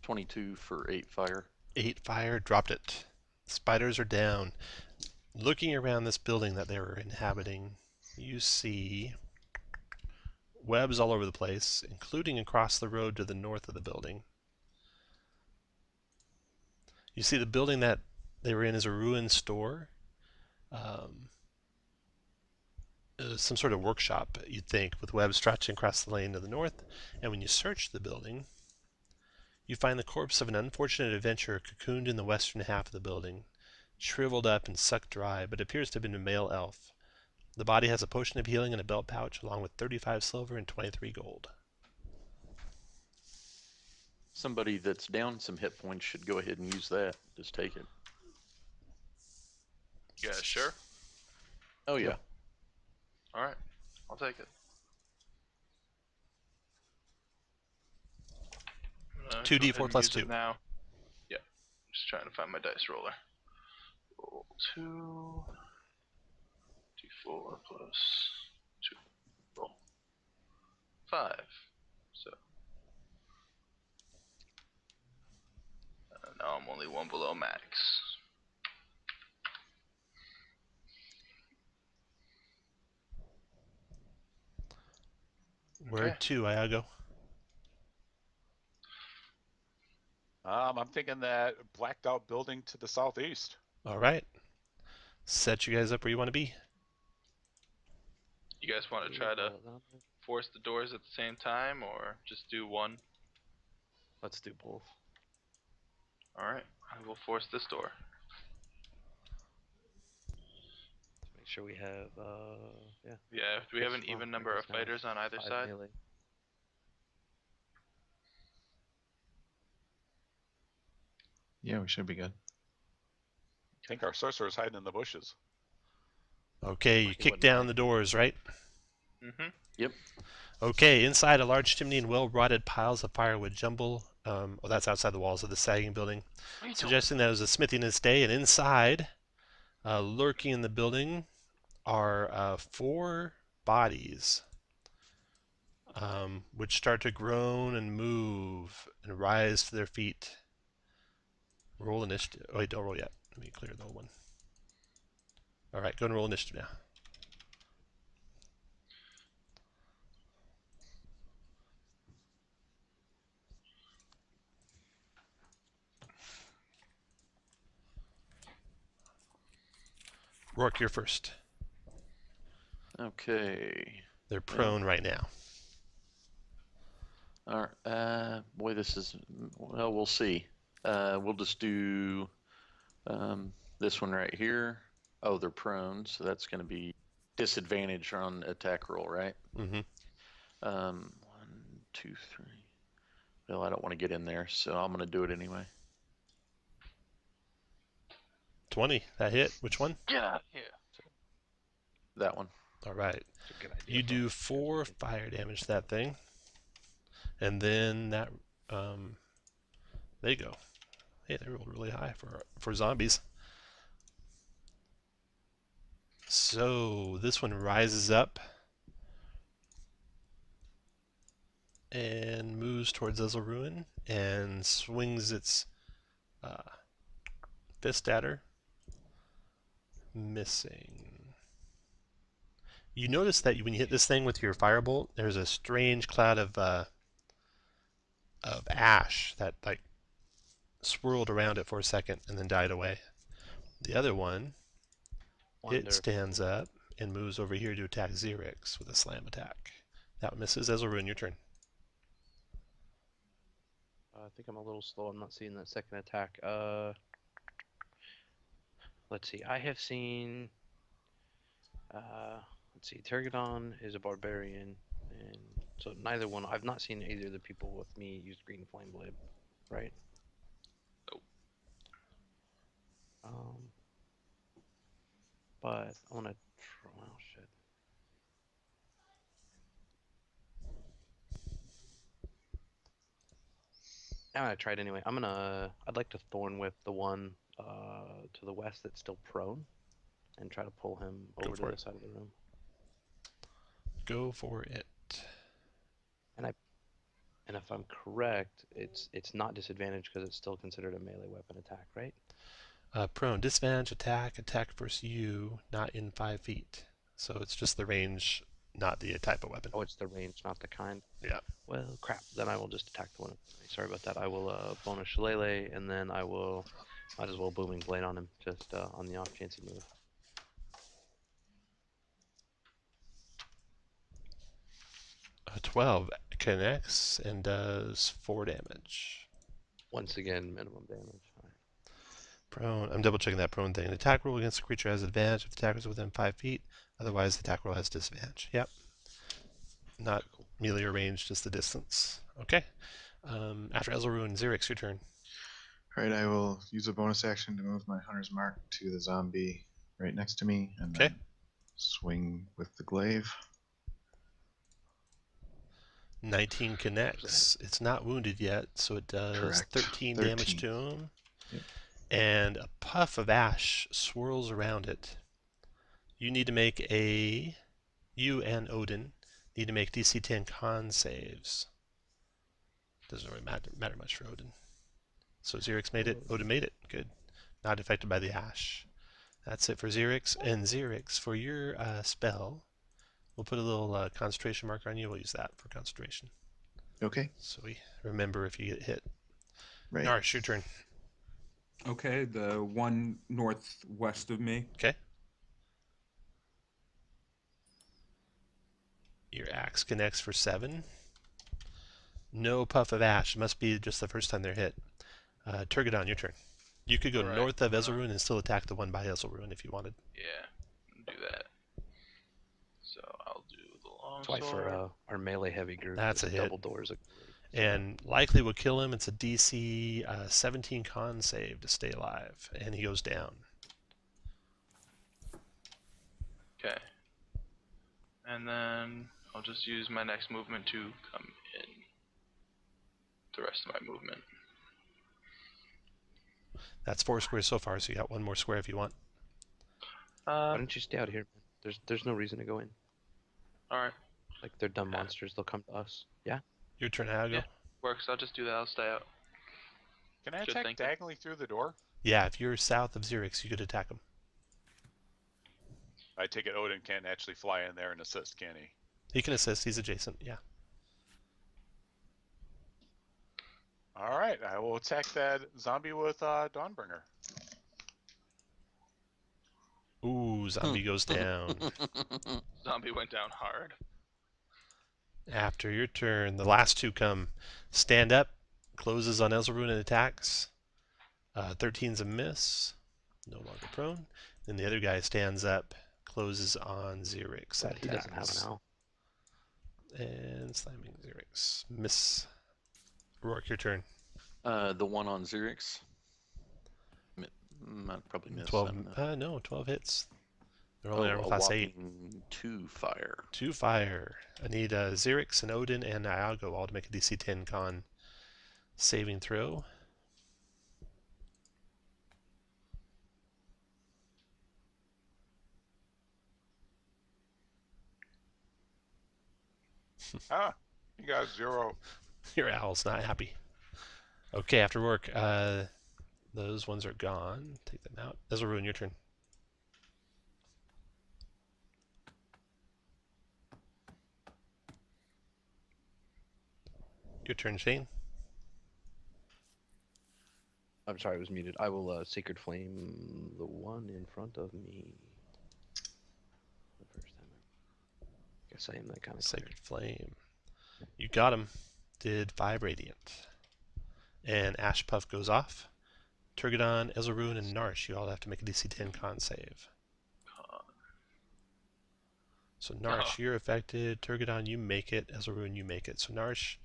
"22 for 8 fire. 8 fire, dropped it. Spiders are down. Looking around this building that they were inhabiting, you see webs all over the place, including across the road to the north of the building. You see the building that they were in is a ruined store. Some sort of workshop, you'd think, with webs stretching across the lane to the north. And when you search the building, you find the corpse of an unfortunate adventurer cocooned in the western half of the building. shriveled up and sucked dry, but appears to have been a male elf. The body has a potion of healing in a belt pouch, along with 35 silver and 23 gold. Somebody that's down some hit points should go ahead and use that. Just take it. You guys sure? Oh yeah. Alright, I'll take it. 2d4 plus 2. Now. Yeah, I'm just trying to find my dice roller. Roll 2. D4 plus 2. Roll 5. So. Now I'm only one below max. Where to, Iago? I'm thinking that blacked out building to the southeast. All right. Set you guys up where you want to be. You guys want to try to force the doors at the same time, or just do one? Let's do both. Alright, I will force this door. Let's make sure we have, yeah. Yeah, do we have an even number of fighters on either side? Melee. Yeah, we should be good. I think our sorcerer's hiding in the bushes. Okay, you kick down the doors, right? Mm-hmm. Yep. Okay, inside a large chimney and well-rotted piles of firewood jumble. That's outside the walls of the sagging building, suggesting that it was a smithy in its day. And inside, lurking in the building, are 4 bodies, which start to groan and move and rise to their feet. Roll initiative. Oh, wait, don't roll yet. Let me clear the old one. All right, go and roll initiative now. Rourke, you're first. Okay. They're prone right now. All right. Boy, this is. Well, we'll see. We'll just do this one right here. Oh, they're prone, so that's going to be disadvantage on attack roll, right? Mm-hmm. 1, 2, 3. Well, I don't want to get in there, so I'm going to do it anyway. 20. That hit. Which one? Get out of here! That one. All right. It's a good idea. You do 4 fire damage to that thing. And then that, they go. Hey, they rolled really high for zombies. So this one rises up and moves towards Ruin and swings its fist at her, missing. You notice that when you hit this thing with your firebolt, there's a strange cloud of ash that like swirled around it for a second and then died away. The other one, it stands up and moves over here to attack Xerix with a slam attack. That misses. Ezelrune, your turn. I think I'm a little slow. I'm not seeing that second attack. Let's see. I have seen. Let's see. Tergadon is a barbarian, and so neither one. I've not seen either of the people with me use green flame blade, right? Nope. But I want to. Oh shit. I'm gonna try it anyway. I'd like to thorn whip the one to the west that's still prone, and try to pull him over to the side of the room. Go for it. And if I'm correct, it's not disadvantaged because it's still considered a melee weapon attack, right? Prone, disadvantage attack versus you, not in 5 feet. So it's just the range, not the type of weapon. Oh, it's the range, not the kind. Yeah. Well, crap. Then I will just attack the one. Sorry about that. I will bonus shillelagh, and then I will might as well booming blade on him, just on the off chance he move. A 12 connects and does 4 damage. Once again, minimum damage. All right. Prone. I'm double checking that prone thing. An attack roll against a creature has advantage if the attacker is within 5 feet. Otherwise, the attack roll has disadvantage. Yep. Not melee or range, just the distance. Okay. After Elzarun, Xerix, your turn. All right, I will use a bonus action to move my hunter's mark to the zombie right next to me, and Okay. then swing with the glaive. 19 connects. It's not wounded yet, so it does Correct. 13 damage to him. Yep. And a puff of ash swirls around it. You need to make you and Odin need to make DC 10 con saves. Doesn't really matter much for Odin. So Xerix made it. Odin made it. Good. Not affected by the ash. That's it for Xerix. And Xerix, for your spell, we'll put a little concentration marker on you. We'll use that for concentration. Okay. So we remember if you get hit. Right. Narish, your turn. Okay, the one northwest of me. Okay. Your axe connects for 7. No puff of ash. It must be just the first time they're hit. Turgadon, your turn. You could go Alright, north of Elzarun and still attack the one by Elzarun if you wanted. Yeah, do that. So I'll do the long That's why sword. for our melee heavy group, That's there's a hit. double doors. And likely will kill him. It's a DC 17 con save to stay alive. And he goes down. Okay. And then I'll just use my next movement to come in. The rest of my movement. That's 4 squares so far, so you got 1 more square if you want. Why don't you stay out here? There's no reason to go in. Alright. Like, they're dumb monsters. They'll come to us. Yeah? Your turn, Iago. Yeah. Works. I'll just do that. I'll stay out. Can I Should attack think diagonally through the door? Yeah, if you're south of Xerix, you could attack him. I take it Odin can't actually fly in there and assist, can he? He can assist. He's adjacent. Yeah. All right, I will attack that zombie with Dawnbringer. Ooh, zombie goes down. Zombie went down hard. After your turn, the last 2 come. Stand up, closes on Elzarun and attacks. 13's a miss. No longer prone. Then the other guy stands up, closes on Xerix and But he doesn't have attacks. an owl. And slamming Xerix. Miss. Rourke, your turn. The one on Xerix. Might probably miss. I 12. don't know. No, 12 hits. They're only armor a class 8. whopping 2 fire. 2 fire. I need Xerix and Odin and Iago all to make a DC 10 con saving throw. Ah, you got 0. Your owl's not happy. Okay, after work, those ones are gone. Take them out. This will ruin your turn. Your turn, Shane. I'm sorry, I was muted. I will Sacred Flame the one in front of me. The first time. Guess I am that kind of Sacred Flame. You got him. Did 5 radiant. And Ash Puff goes off. Turgadon, Elzarun, and Narsh, you all have to make a DC 10 con save. So Narsh, you're affected. Turgadon, you make it. Elzarun, you make it. So Narsh,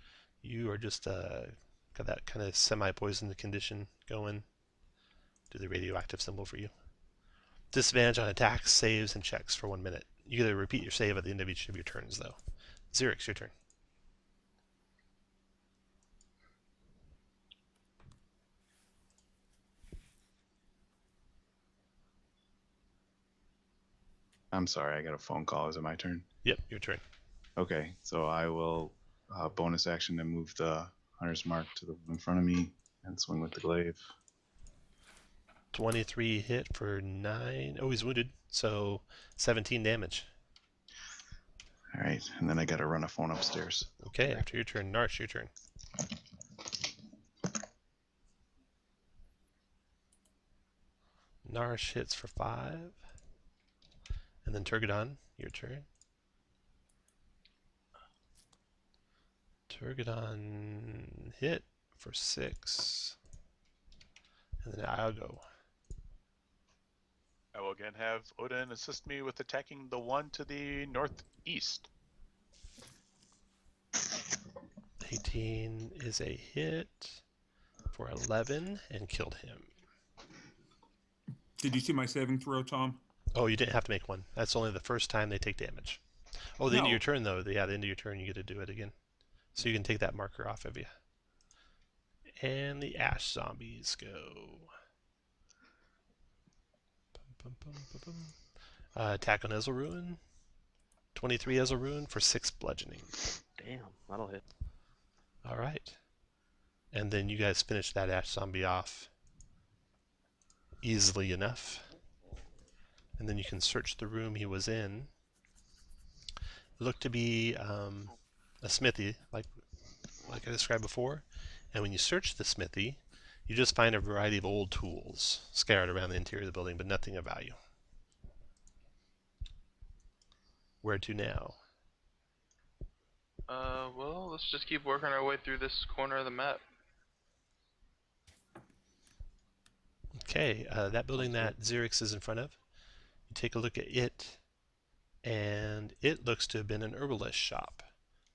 you are just got that kind of semi-poisoned condition going. Do the radioactive symbol for you. Disadvantage on attacks, saves, and checks for 1 minute. You gotta repeat your save at the end of each of your turns, though. Xerix, your turn. I'm sorry, I got a phone call. Is it my turn? Yep, your turn. Okay, so I will bonus action to move the hunter's mark to the one in front of me and swing with the glaive. 23 hit for 9. Oh, he's wounded. So 17 damage. All right, and then I got to run a phone upstairs. Okay, after your turn, Narsh, your turn. Narsh hits for 5. And then Turgadon, your turn. Turgadon hit for 6. And then Iago. I will again have Odin assist me with attacking the one to the northeast. 18 is a hit for 11 and killed him. Did you see my saving throw, Tom? Oh, you didn't have to make one. That's only the first time they take damage. Oh, the end of No. your turn, though. Yeah, the end of your turn, you get to do it again. So you can take that marker off of you. And the ash zombies go. Attack on Ezzelruin. 23 Ezzelruin for 6 bludgeoning. Damn, that'll hit. All right. And then you guys finish that ash zombie off easily enough. And then you can search the room he was in. It looked to be a smithy, like I described before. And when you search the smithy, you just find a variety of old tools scattered around the interior of the building, but nothing of value. Where to now? Well, let's just keep working our way through this corner of the map. Okay, that building that Xerix is in front of, you take a look at it, and it looks to have been an herbalist shop.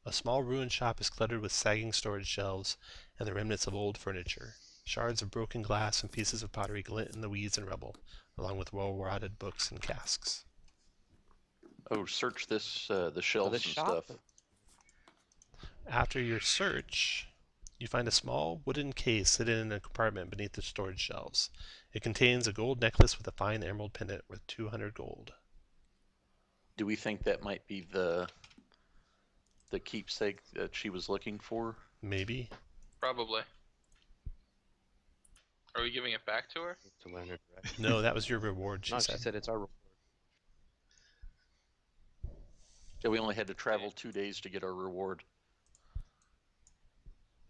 A small ruined shop is cluttered with sagging storage shelves and the remnants of old furniture. Shards of broken glass and pieces of pottery glint in the weeds and rubble, along with well-rotted books and casks. Oh, search this the shelves and shop? stuff. After your search, you find a small wooden case hidden in a compartment beneath the storage shelves. It contains a gold necklace with a fine emerald pendant worth 200 gold. Do we think that might be the keepsake that she was looking for? Maybe. Probably. Are we giving it back to her? To learn her direction. No, that was your reward, she No, said. she said it's our reward. Yeah, we only had to travel 2 days to get our reward.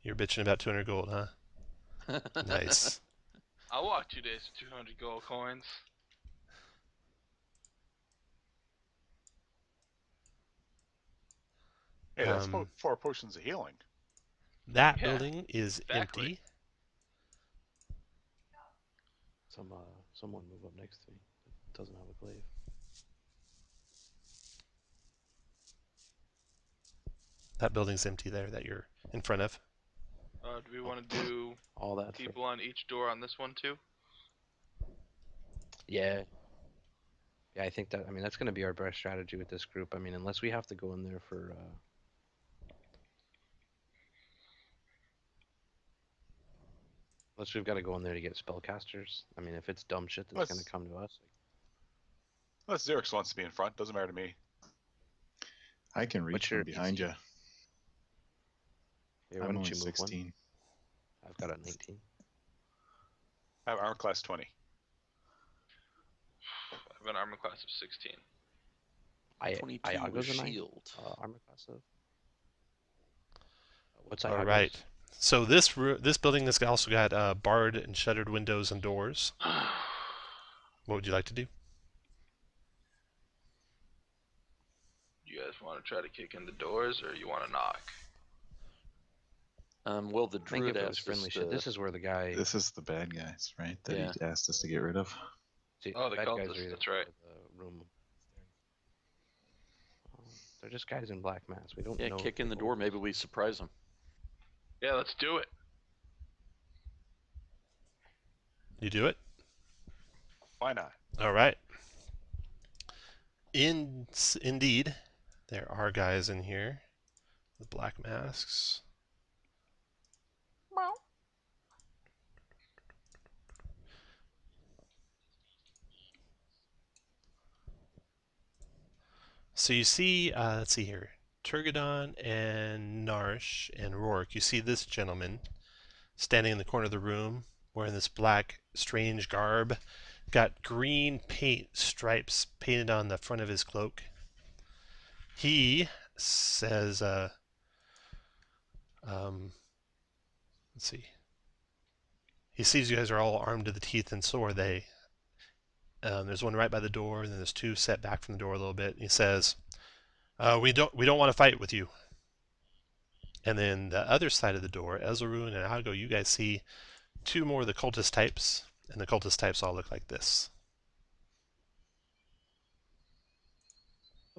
You're bitching about 200 gold, huh? Nice. I'll walk 2 days for 200 gold coins. Hey, that's 4 potions of healing. That Yeah, building is exactly. empty. Someone move up next to me. It doesn't have a glaive. That building's empty there that you're in front of. Do we want to do All that. people on each door on this one too? Yeah. Yeah, I think that. I mean, that's going to be our best strategy with this group. I mean, unless we have to go in there for. Unless we've got to go in there to get spellcasters. I mean, if it's dumb shit that's going to come to us. Unless Xerix wants to be in front, doesn't matter to me. I can reach What's your from behind AC? you. Yeah, why I'm don't only you move 16. one? I've got a 19. I have armor class 20. I have an armor class of 16. 22 Iago's with a 9. shield. Armor class of. What's All Iago's? right. So this building has also got barred and shuttered windows and doors. What would you like to do? You guys want to try to kick in the doors, or you want to knock? Well, the I think if druid it was asked friendly us shit. to... This is where the guy. This is the bad guys, right? That Yeah. he asked us to get rid of. See, Oh, the bad guys cultists, are either that's right. in the room. They're just guys in black masks. We don't Yeah, know. kick in the door. Maybe we surprise them. Yeah, let's do it. You do it? Why not? All right. Indeed, there are guys in here with black masks. So you see, let's see here, Turgadon and Narsh and Rourke. You see this gentleman standing in the corner of the room wearing this black, strange garb. Got green paint stripes painted on the front of his cloak. He says, let's see. He sees you guys are all armed to the teeth and so are they. There's one right by the door, and then there's 2 set back from the door a little bit. He says, "We don't want to fight with you." And then the other side of the door, Ezzelruin and Iago, you guys see 2 more of the cultist types, and the cultist types all look like this.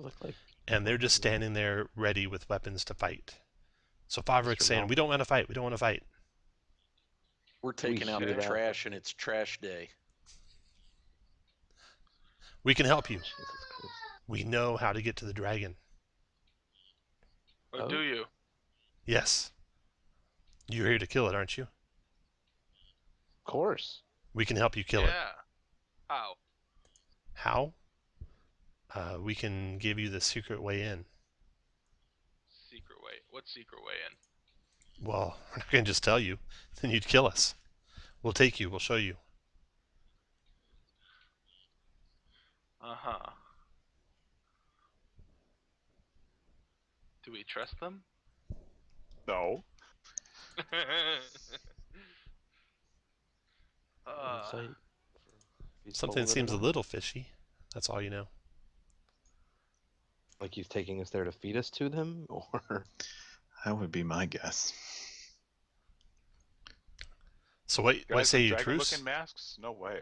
Look like and they're just standing there ready with weapons to fight. So Favrek's saying, Mom. we don't want to fight. We don't want to fight. We're taking out hear the that? trash, and it's trash day. We can help you. Jesus Christ. We know how to get to the dragon. Or Oh. do you? Yes. You're here to kill it, aren't you? Of course. We can help you kill it. Yeah. How? How? We can give you the secret way in. Secret way. What secret way in? Well, we're not going to just tell you. Then you'd kill us. We'll take you. We'll show you. Uh-huh. Do we trust them? No. Insight. Something seems a little fishy. That's all you know. Like he's taking us there to feed us to them, or That would be my guess. So what Guys say in you, dragon truce? looking masks? No way.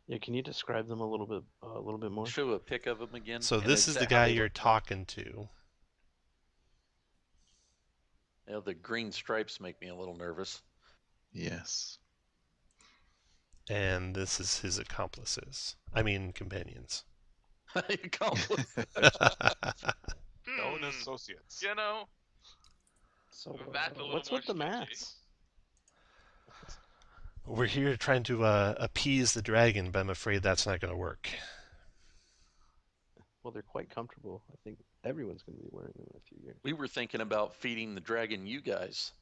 yeah, can you describe them a little bit more? Show a pic of them again. So and this is the exact- how guy they you're look. talking to. You know, the green stripes make me a little nervous. Yes. And this is his accomplices. I mean, companions. Accomplice. Known Hmm, associates. You know, So That's a little what's more with the sketchy. mats? We're here trying to appease the dragon, but I'm afraid that's not going to work. Well, they're quite comfortable. I think everyone's going to be wearing them in a few years. We were thinking about feeding the dragon you guys.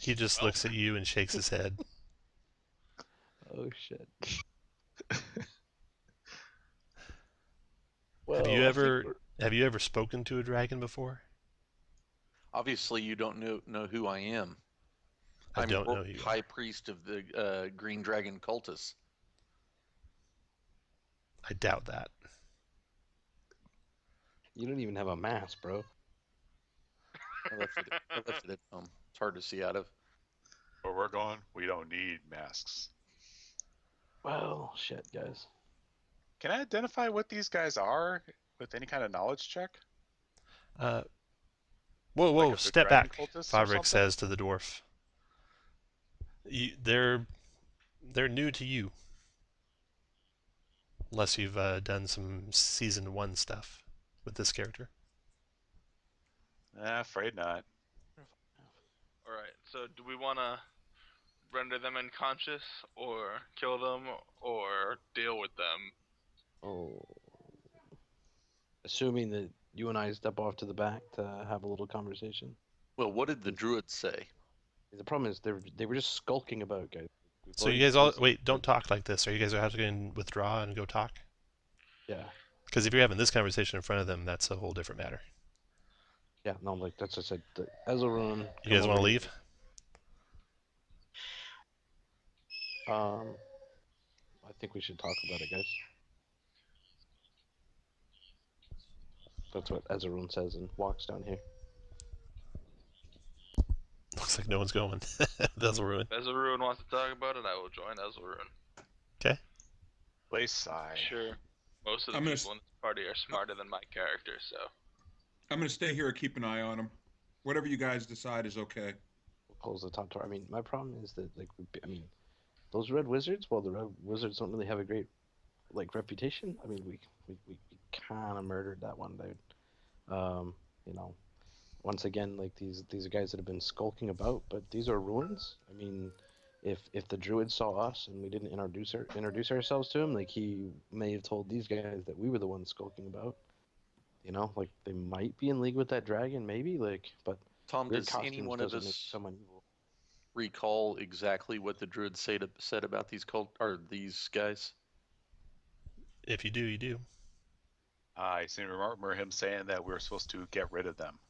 He just looks at you and shakes his head. Oh shit. Well, Have you I think ever we're- have you ever spoken to a dragon before? Obviously, you don't know who I am. I I'm don't know World who you High are. Priest of the Green Dragon cultists. I doubt that. You don't even have a mask, bro. I left it at home. It's hard to see out of. Where we're going, we don't need masks. Well, shit, guys. Can I identify what these guys are with any kind of knowledge check? Whoa, Like if they're step dragon back, cultists or Favrek something? says to the dwarf. They're new to you. Unless you've done some season 1 stuff with this character. Afraid not. alright, so do we want to render them unconscious, or kill them, or deal with them? Oh. Assuming that you and I step off to the back to have a little conversation. Well, what did the druid say? The problem is they were just skulking about, guys. We've So already you guys all seen wait, don't talk like this. Are you guys going to withdraw and go talk? Yeah. Because if you're having this conversation in front of them, that's a whole different matter. Yeah, no, like that's what I said. Ezelrune. You guys want to leave? I think we should talk about it, guys. That's what Ezelrune says and walks down here. Looks like no one's going. That's a ruin. If Ezelrune wants to talk about it, I will join Ezelrune. Place side. Sure. Most of the I'm gonna people in this party are smarter than my character, so. I'm gonna stay here and keep an eye on him. Whatever you guys decide is okay. We'll close the top door. I mean, my problem is that, like, those red wizards. Well, the red wizards don't really have a great, like, reputation. I mean, we kind of murdered that one dude. You know, once again, like these are guys that have been skulking about, but these are ruins. I mean, if the druid saw us and we didn't introduce ourselves to him, like he may have told these guys that we were the ones skulking about. You know, like they might be in league with that dragon, maybe. Like, but Tom, weird does any costumes one of doesn't make us someone evil. recall exactly what the druid said about these these guys? If you do, you do. I seem to remember him saying that we were supposed to get rid of them.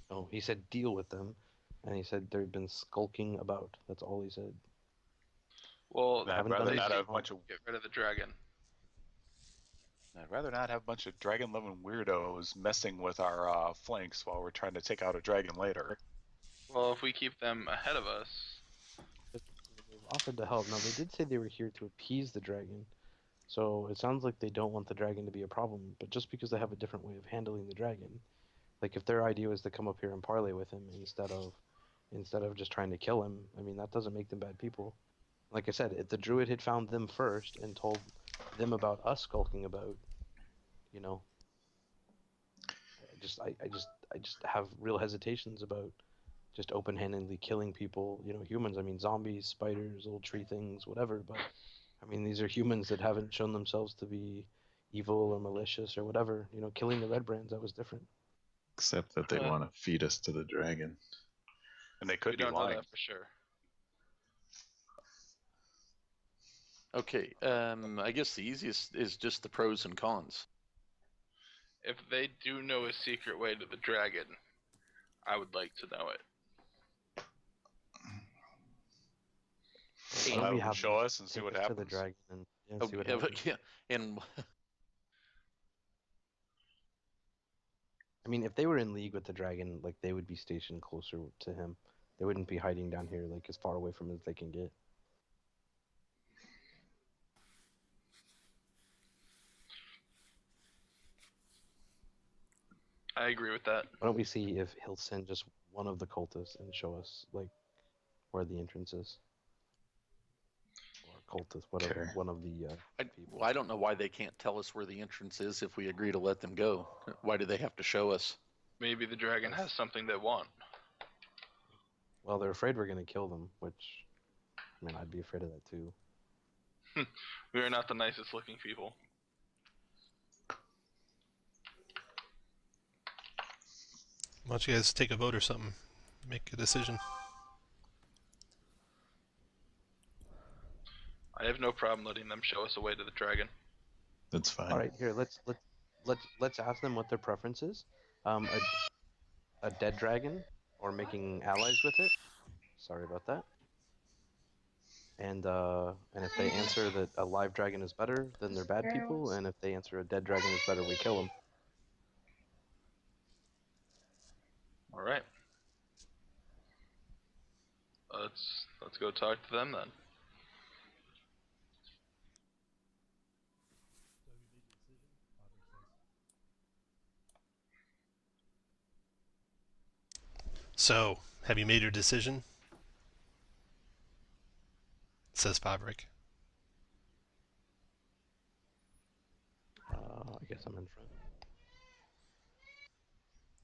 No, he said deal with them, and he said they've been skulking about. That's all he said. Well, I'd haven't rather done not this have a bunch of get rid of the dragon. I'd rather not have a bunch of dragon-loving weirdos messing with our flanks while we're trying to take out a dragon later. Well, if we keep them ahead of us, offered to help. Now, they did say they were here to appease the dragon, so it sounds like they don't want the dragon to be a problem, but just because they have a different way of handling the dragon, like if their idea was to come up here and parley with him instead of just trying to kill him, I mean, that doesn't make them bad people. Like I said, if the druid had found them first and told them about us skulking about, you know, I just have real hesitations about just open-handedly killing people, you know, humans. I mean, zombies, spiders, little tree things, whatever. But I mean, these are humans that haven't shown themselves to be evil or malicious or whatever. You know, killing the red brands, that was different. Except that they want to feed us to the dragon. And they could We be don't know lying. that for sure. Okay, I guess the easiest is just the pros and cons. If they do know a secret way to the dragon, I would like to know it. Why don't we have Show them us and see take what us to the happens. dragon and see what yeah, happens. yeah, and I mean, if they were in league with the dragon, like they would be stationed closer to him. They wouldn't be hiding down here, like as far away from him as they can get. I agree with that. Why don't we see if he'll send just one of the cultists and show us like where the entrance is, or cultist, whatever, Okay. one of the people. well, I don't know why they can't tell us where the entrance is if we agree to let them go. Why do they have to show us? Maybe the dragon has something they want. Well, they're afraid we're gonna kill them, which, I mean, I'd be afraid of that too. We are not the nicest looking people. Why don't you guys take a vote or something? Make a decision. I have no problem letting them show us a way to the dragon. That's fine. All right, here let's ask them what their preference is. A dead dragon or making allies with it. Sorry about that. And if they answer that a live dragon is better, then they're bad people. And if they answer a dead dragon is better, we kill them. All right. Let's go talk to them then. So, have you made your decision? Says Fabric. I guess I'm in front.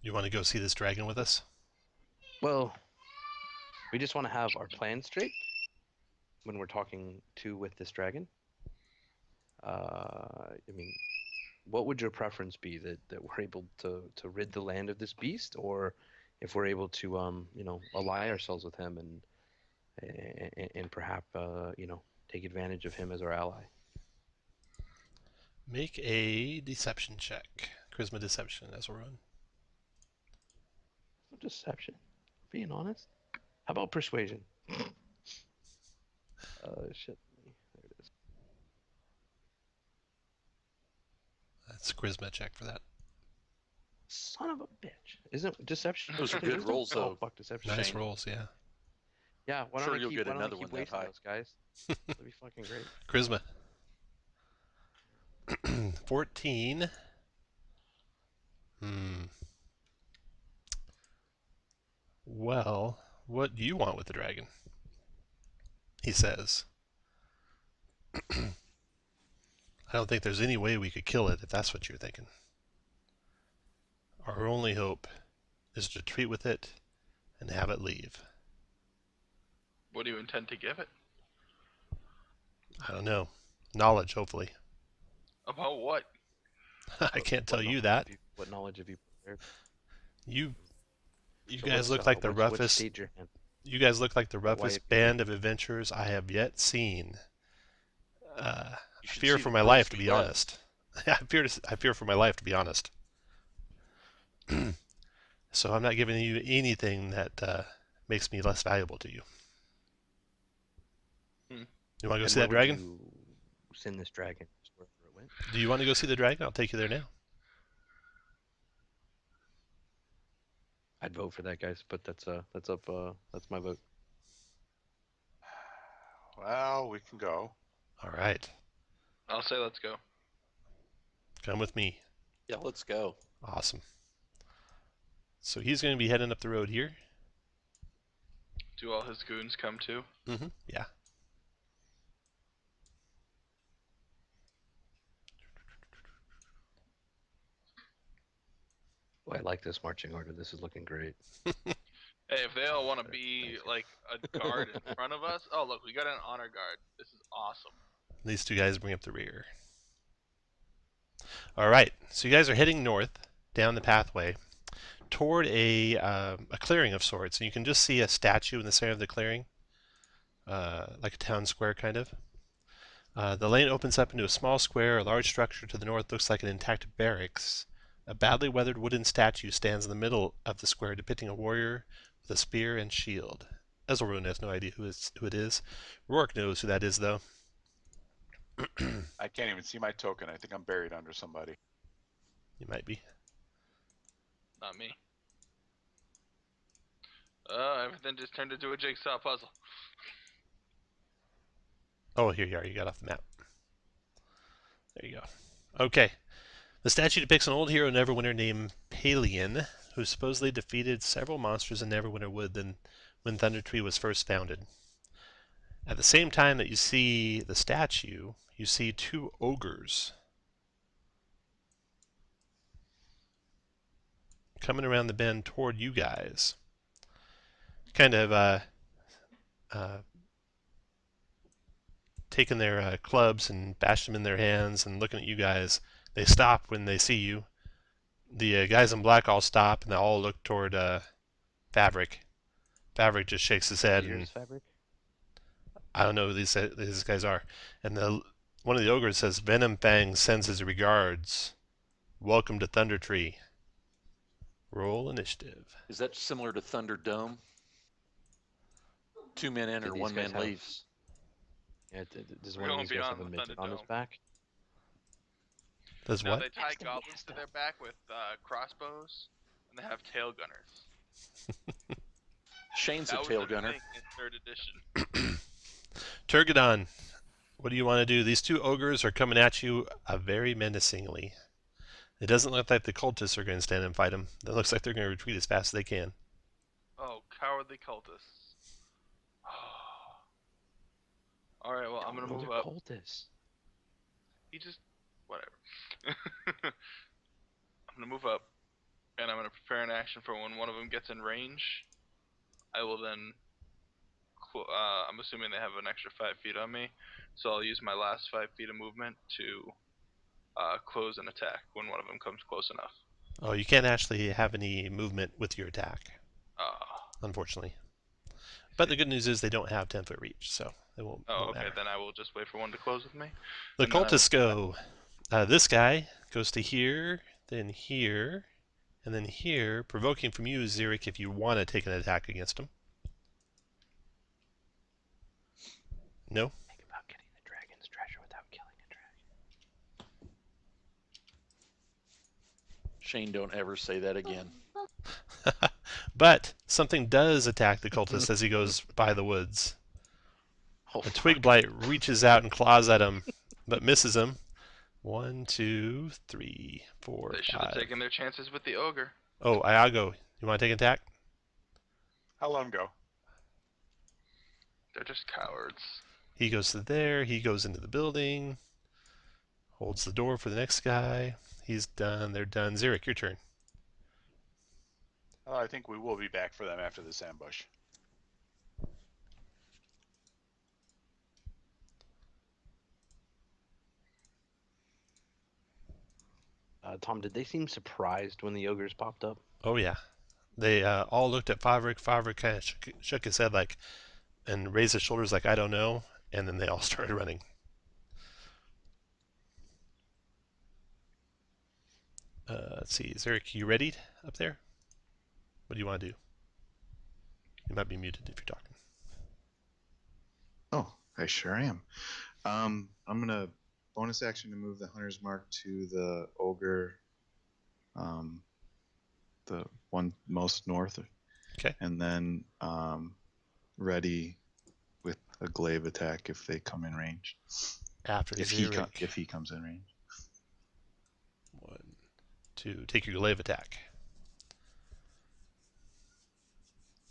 You want to go see this dragon with us? Well, we just want to have our plan straight when we're talking with this dragon. I mean, what would your preference be? That we're able to rid the land of this beast, or if we're able to you know, ally ourselves with him and perhaps you know, take advantage of him as our ally? Make a deception check. Charisma deception as a run. No deception. Being honest. How about persuasion? Shit. There it is. That's a charisma check for that. Son of a bitch. Isn't deception? Those are good rolls, Oh, though. fuck deception. Nice Shane. rolls, yeah. Yeah, why don't Sure I you'll keep, get why don't I another keep one that wasting high. those, guys? That'd be fucking great. Charisma. 14. Well, what do you want with the dragon? He says. I don't think there's any way we could kill it if that's what you're thinking. Our only hope is to treat with it and have it leave. What do you intend to give it? I don't know. Knowledge, hopefully. About what? I can't tell you that. What knowledge have you prepared? You So guys what's, look like the which roughest. stage you're in? You guys look like the Why roughest have you- band of adventurers I have yet seen. I You should fear see for the my groups life, to we be left. honest. I fear for my life, to be honest. So I'm not giving you anything that makes me less valuable to you. You want to go And see where that dragon? would you send this dragon? Just wherever it went? Do you want to go see the dragon? I'll take you there now. I'd vote for that, guys, but that's my vote. Well, we can go. All right. I'll say let's go. Come with me. Yeah, let's go. Awesome. So he's going to be heading up the road here. Do all his goons come too? Mm-hmm. Yeah. Oh, I like this marching order. This is looking great. Hey, if they all want to be like a guard in front of us, oh look, we got an honor guard. This is awesome. These two guys bring up the rear. All right. So you guys are heading north down the pathway toward a clearing of sorts, and you can just see a statue in the center of the clearing, like a town square kind of. The lane opens up into a small square. A large structure to the north looks like an intact barracks. A badly weathered wooden statue stands in the middle of the square, depicting a warrior with a spear and shield. Ezelrune has no idea who it is. Rourke knows who that is, though. I can't even see my token. I think I'm buried under somebody. You might be. Not me. Everything just turned into a jigsaw puzzle. Oh, here you are. You got off the map. There you go. Okay. The statue depicts an old hero Neverwinter named Palian, who supposedly defeated several monsters in Neverwinter Wood when Thundertree was first founded. At the same time that you see the statue, you see two ogres coming around the bend toward you guys. Kind of taking their clubs and bash them in their hands and looking at you guys. They stop when they see you. The guys in black all stop and they all look toward Fabric. Fabric just shakes his head and Fabric? I don't know who these guys are. And one of the ogres says, Venom Fang sends his regards. Welcome to Thundertree. Roll initiative. Is that similar to Thunderdome? 2 men enter, 1 man leaves. Yeah, does We're one of going these guys have a beyond the midget on his Thunderdome. back? Does No, what? they tie goblins to their back with crossbows, and they have tail gunners. Shane's That a was tail a gunner. thing in 3rd edition. Turgadon, what do you want to do? These two ogres are coming at you very menacingly. It doesn't look like the cultists are going to stand and fight them. It looks like they're going to retreat as fast as they can. Oh, cowardly cultists. Alright, well, I'm going to move up. Cultists. He just... whatever. I'm going to move up, and I'm going to prepare an action for when one of them gets in range. I will then... I'm assuming they have an extra 5 feet on me, so I'll use my last 5 feet of movement to close an attack when one of them comes close enough. Oh, you can't actually have any movement with your attack, Ah. unfortunately. But the good news is they don't have 10-foot reach, so it won't, Oh, won't okay, matter. then I will just wait for one to close with me. The And cultists go. This guy goes to here, then here, and then here, provoking from you, Xeric, if you want to take an attack against him. No? Think about getting the dragon's treasure without killing a dragon. Shane, don't ever say that again. But something does attack the cultist as he goes by the woods. Oh, A twig blight reaches out and claws at him, but misses him. 1, 2, 3, 4, They should have 5. taken their chances with the ogre. Oh, Iago, you want to take an attack? I'll let him go. They're just cowards. He goes to there. He goes into the building. Holds the door for the next guy. He's done. They're done. Xeric, your turn. I think we will be back for them after this ambush. Tom, did they seem surprised when the ogres popped up? Oh, yeah. They all looked at Favrik. Favrik kind of shook his head like, and raised his shoulders like, I don't know. And then they all started running. Let's see. Xeric, you ready up there? What do you want to do? You might be muted if you're talking. Oh, I sure am. I'm going to bonus action to move the Hunter's Mark to the ogre, the one most north. Okay. And then ready with a glaive attack if they come in range. After If Xeric. if he comes in range. 1, 2. Take your glaive attack.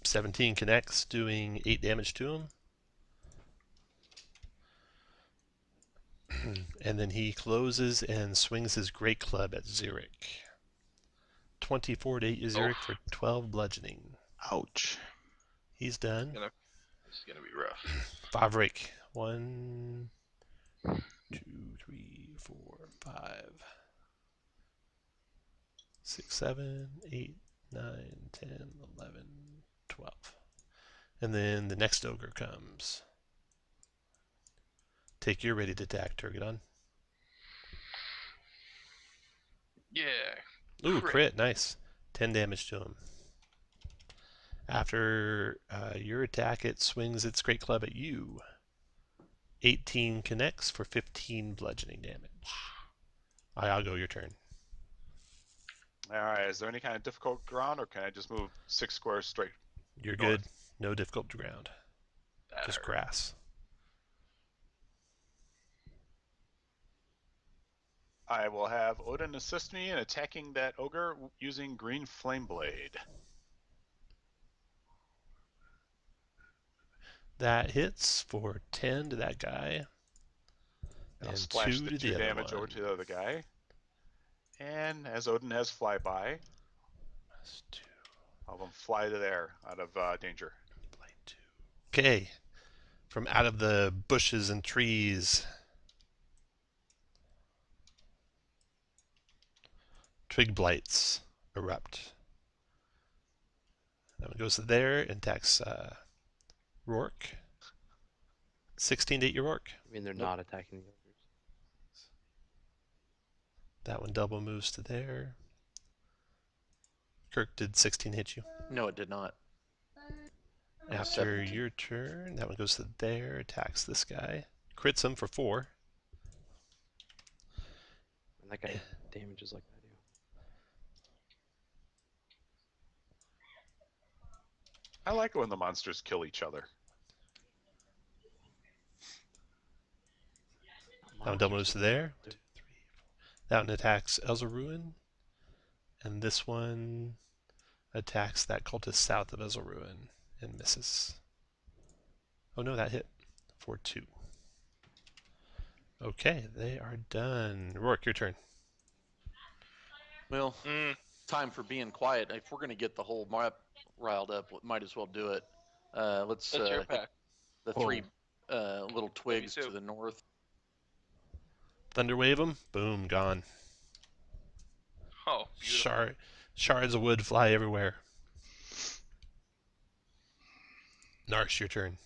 17 connects, doing 8 damage to him. And then he closes and swings his great club at Xeric. 24 to 8 Xeric for 12 bludgeoning. Ouch. He's done. This is gonna be rough. 5 rake. 1, 2, 3, 4, 5, 6, 7, 8, 9, 10, 11, 12. And then the next ogre comes. Take your ready to attack, Turgadon. Yeah. Ooh, crit, nice. 10 damage to him. After your attack, it swings its great club at you. 18 connects for 15 bludgeoning damage. I'll go, your turn. All right. Is there any kind of difficult ground, or can I just move 6 squares straight? You're North. good. No difficult ground. That Just hurt. grass. I will have Odin assist me in attacking that ogre using Green Flame Blade. That hits for 10 to that guy. I'll And splash 2 the to 2 the other damage one. over to the other guy. And as Odin has flyby, Plus 2. I'll have him fly to there out of danger. Blight 2. Okay. From out of the bushes and trees, twig blights erupt. That one goes there and attacks Rourke. 16 to 8 your Rourke. I mean, they're not attacking the ogres. That one double moves to there. Kirk, did 16 hit you? No, it did not. After 17. your turn, that one goes to there, attacks this guy. Crits him for 4. And that guy damages like I do. I like it when the monsters kill each other. That one double moves to there. 1, 2, 3, 4. That one attacks Elzeruin. And this one attacks that cultist south of Elzeruin and misses. Oh no, that hit for 2. Okay, they are done. Rourke, your turn. Well, time for being quiet. If we're going to get the whole map riled up, we might as well do it. Let's That's your hit pack. the 3 little twigs too. to the north. Thunderwave them. Boom, gone. Oh, beautiful. Shards of wood fly everywhere. Narsh, your turn.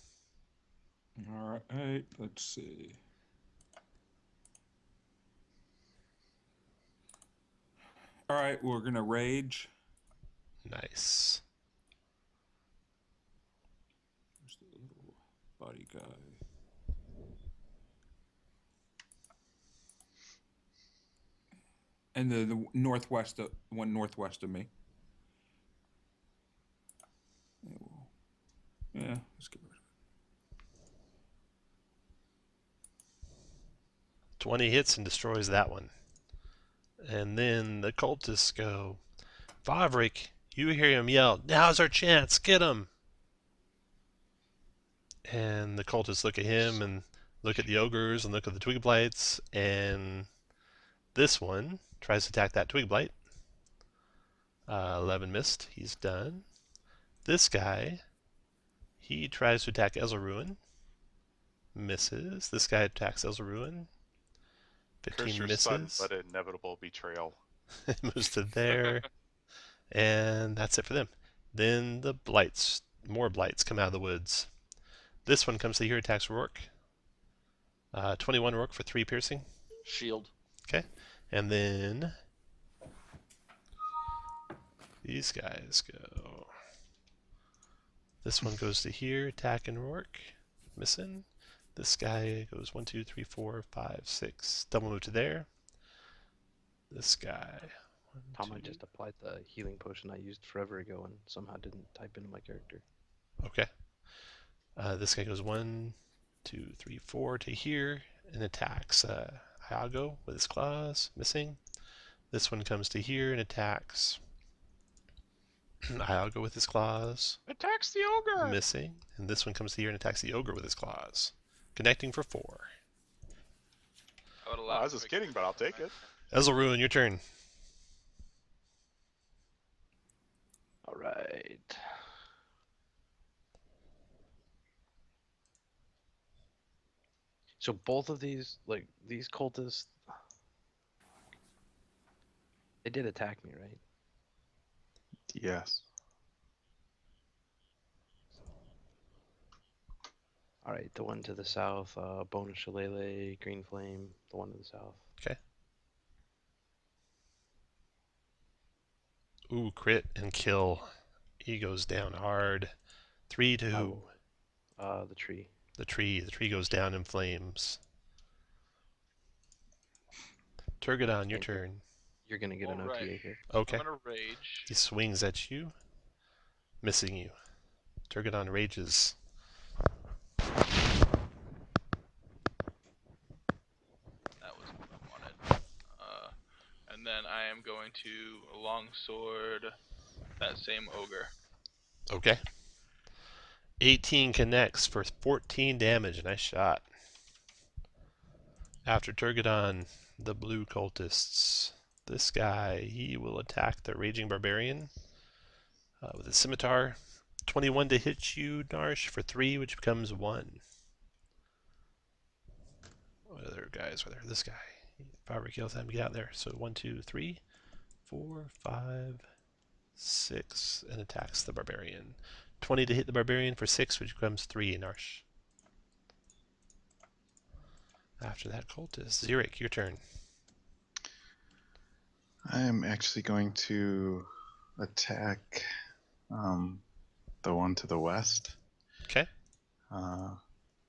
All right, let's see. All right, we're gonna rage. Nice. Where's the little body guy? And the northwest, one northwest of me. Yeah, let's get rid of it. 20 hits and destroys that one. And then the cultists go, Vavrik, you hear him yell, now's our chance, get him! And the cultists look at him and look at the ogres and look at the twig blights, and this one tries to attack that twig blight. 11 missed, he's done. This guy, he tries to attack Elzeruin. Misses. This guy attacks Elzeruin. 15 Curse your misses. son, but inevitable betrayal. Moves to there. And that's it for them. Then the blights, more blights come out of the woods. This one comes to here, attacks Rourke. 21 Rourke for 3 piercing. Shield. Okay. And then these guys go. This one goes to here, attacking Rourke. Missing. This guy goes 1, 2, 3, 4, 5, 6. Double move to there. This guy. 1, Tom, I 2. just applied the healing potion I used forever ago and somehow didn't type into my character. Okay. This guy goes 1, 2, 3, 4 to here and attacks Iago with his claws, missing. This one comes to here and attacks Iago with his claws, Attacks the ogre. missing. And this one comes to here and attacks the ogre with his claws, connecting for 4. I would Oh, allow I was just kidding, but I'll take it. Ezelruin, your turn. All right. So both of these, like these cultists, they did attack me, right? Yes. All right, the one to the south, Bonus Shillelagh, Green Flame, the one to the south. Okay. Ooh, crit and kill. He goes down hard. 3 to who? The tree. The tree. The tree goes down in flames. Turgadon, your And turn. You're gonna get an Alright. OTA here. Okay. I'm gonna rage. He swings at you, missing you. Turgadon rages. That was what I wanted. And then I am going to longsword that same ogre. Okay. 18 connects for 14 damage. Nice shot. After Turgadon, the blue cultists. This guy, he will attack the Raging Barbarian with a scimitar. 21 to hit you, Narsh, for 3, which becomes 1. What other guys are there? This guy. Power kills him. Get out there. So 1, 2, 3, 4, 5, 6, and attacks the Barbarian. 20 to hit the Barbarian for 6, which becomes 3, Narsh. After that, cultist. Xeric, your turn. I am actually going to attack the one to the west. Okay.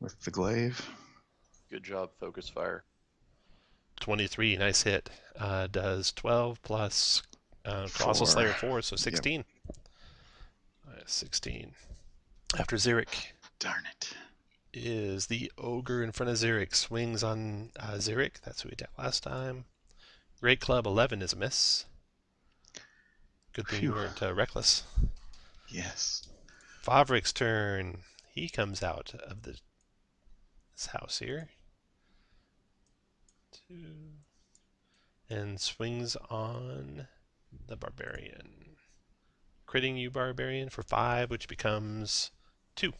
With the glaive. Good job, focus fire. 23, nice hit. Does 12 plus Colossal 4. Slayer 4, so 16. Yep. 16. After Xeric Darn it. is the ogre in front of Xeric. Swings on Xeric. That's who we attacked last time. Great Club 11 is a miss. Good thing you Phew. weren't reckless. Yes. Favric's turn. He comes out of this house here. 2. And swings on the Barbarian. Critting you, Barbarian, for 5, which becomes 2.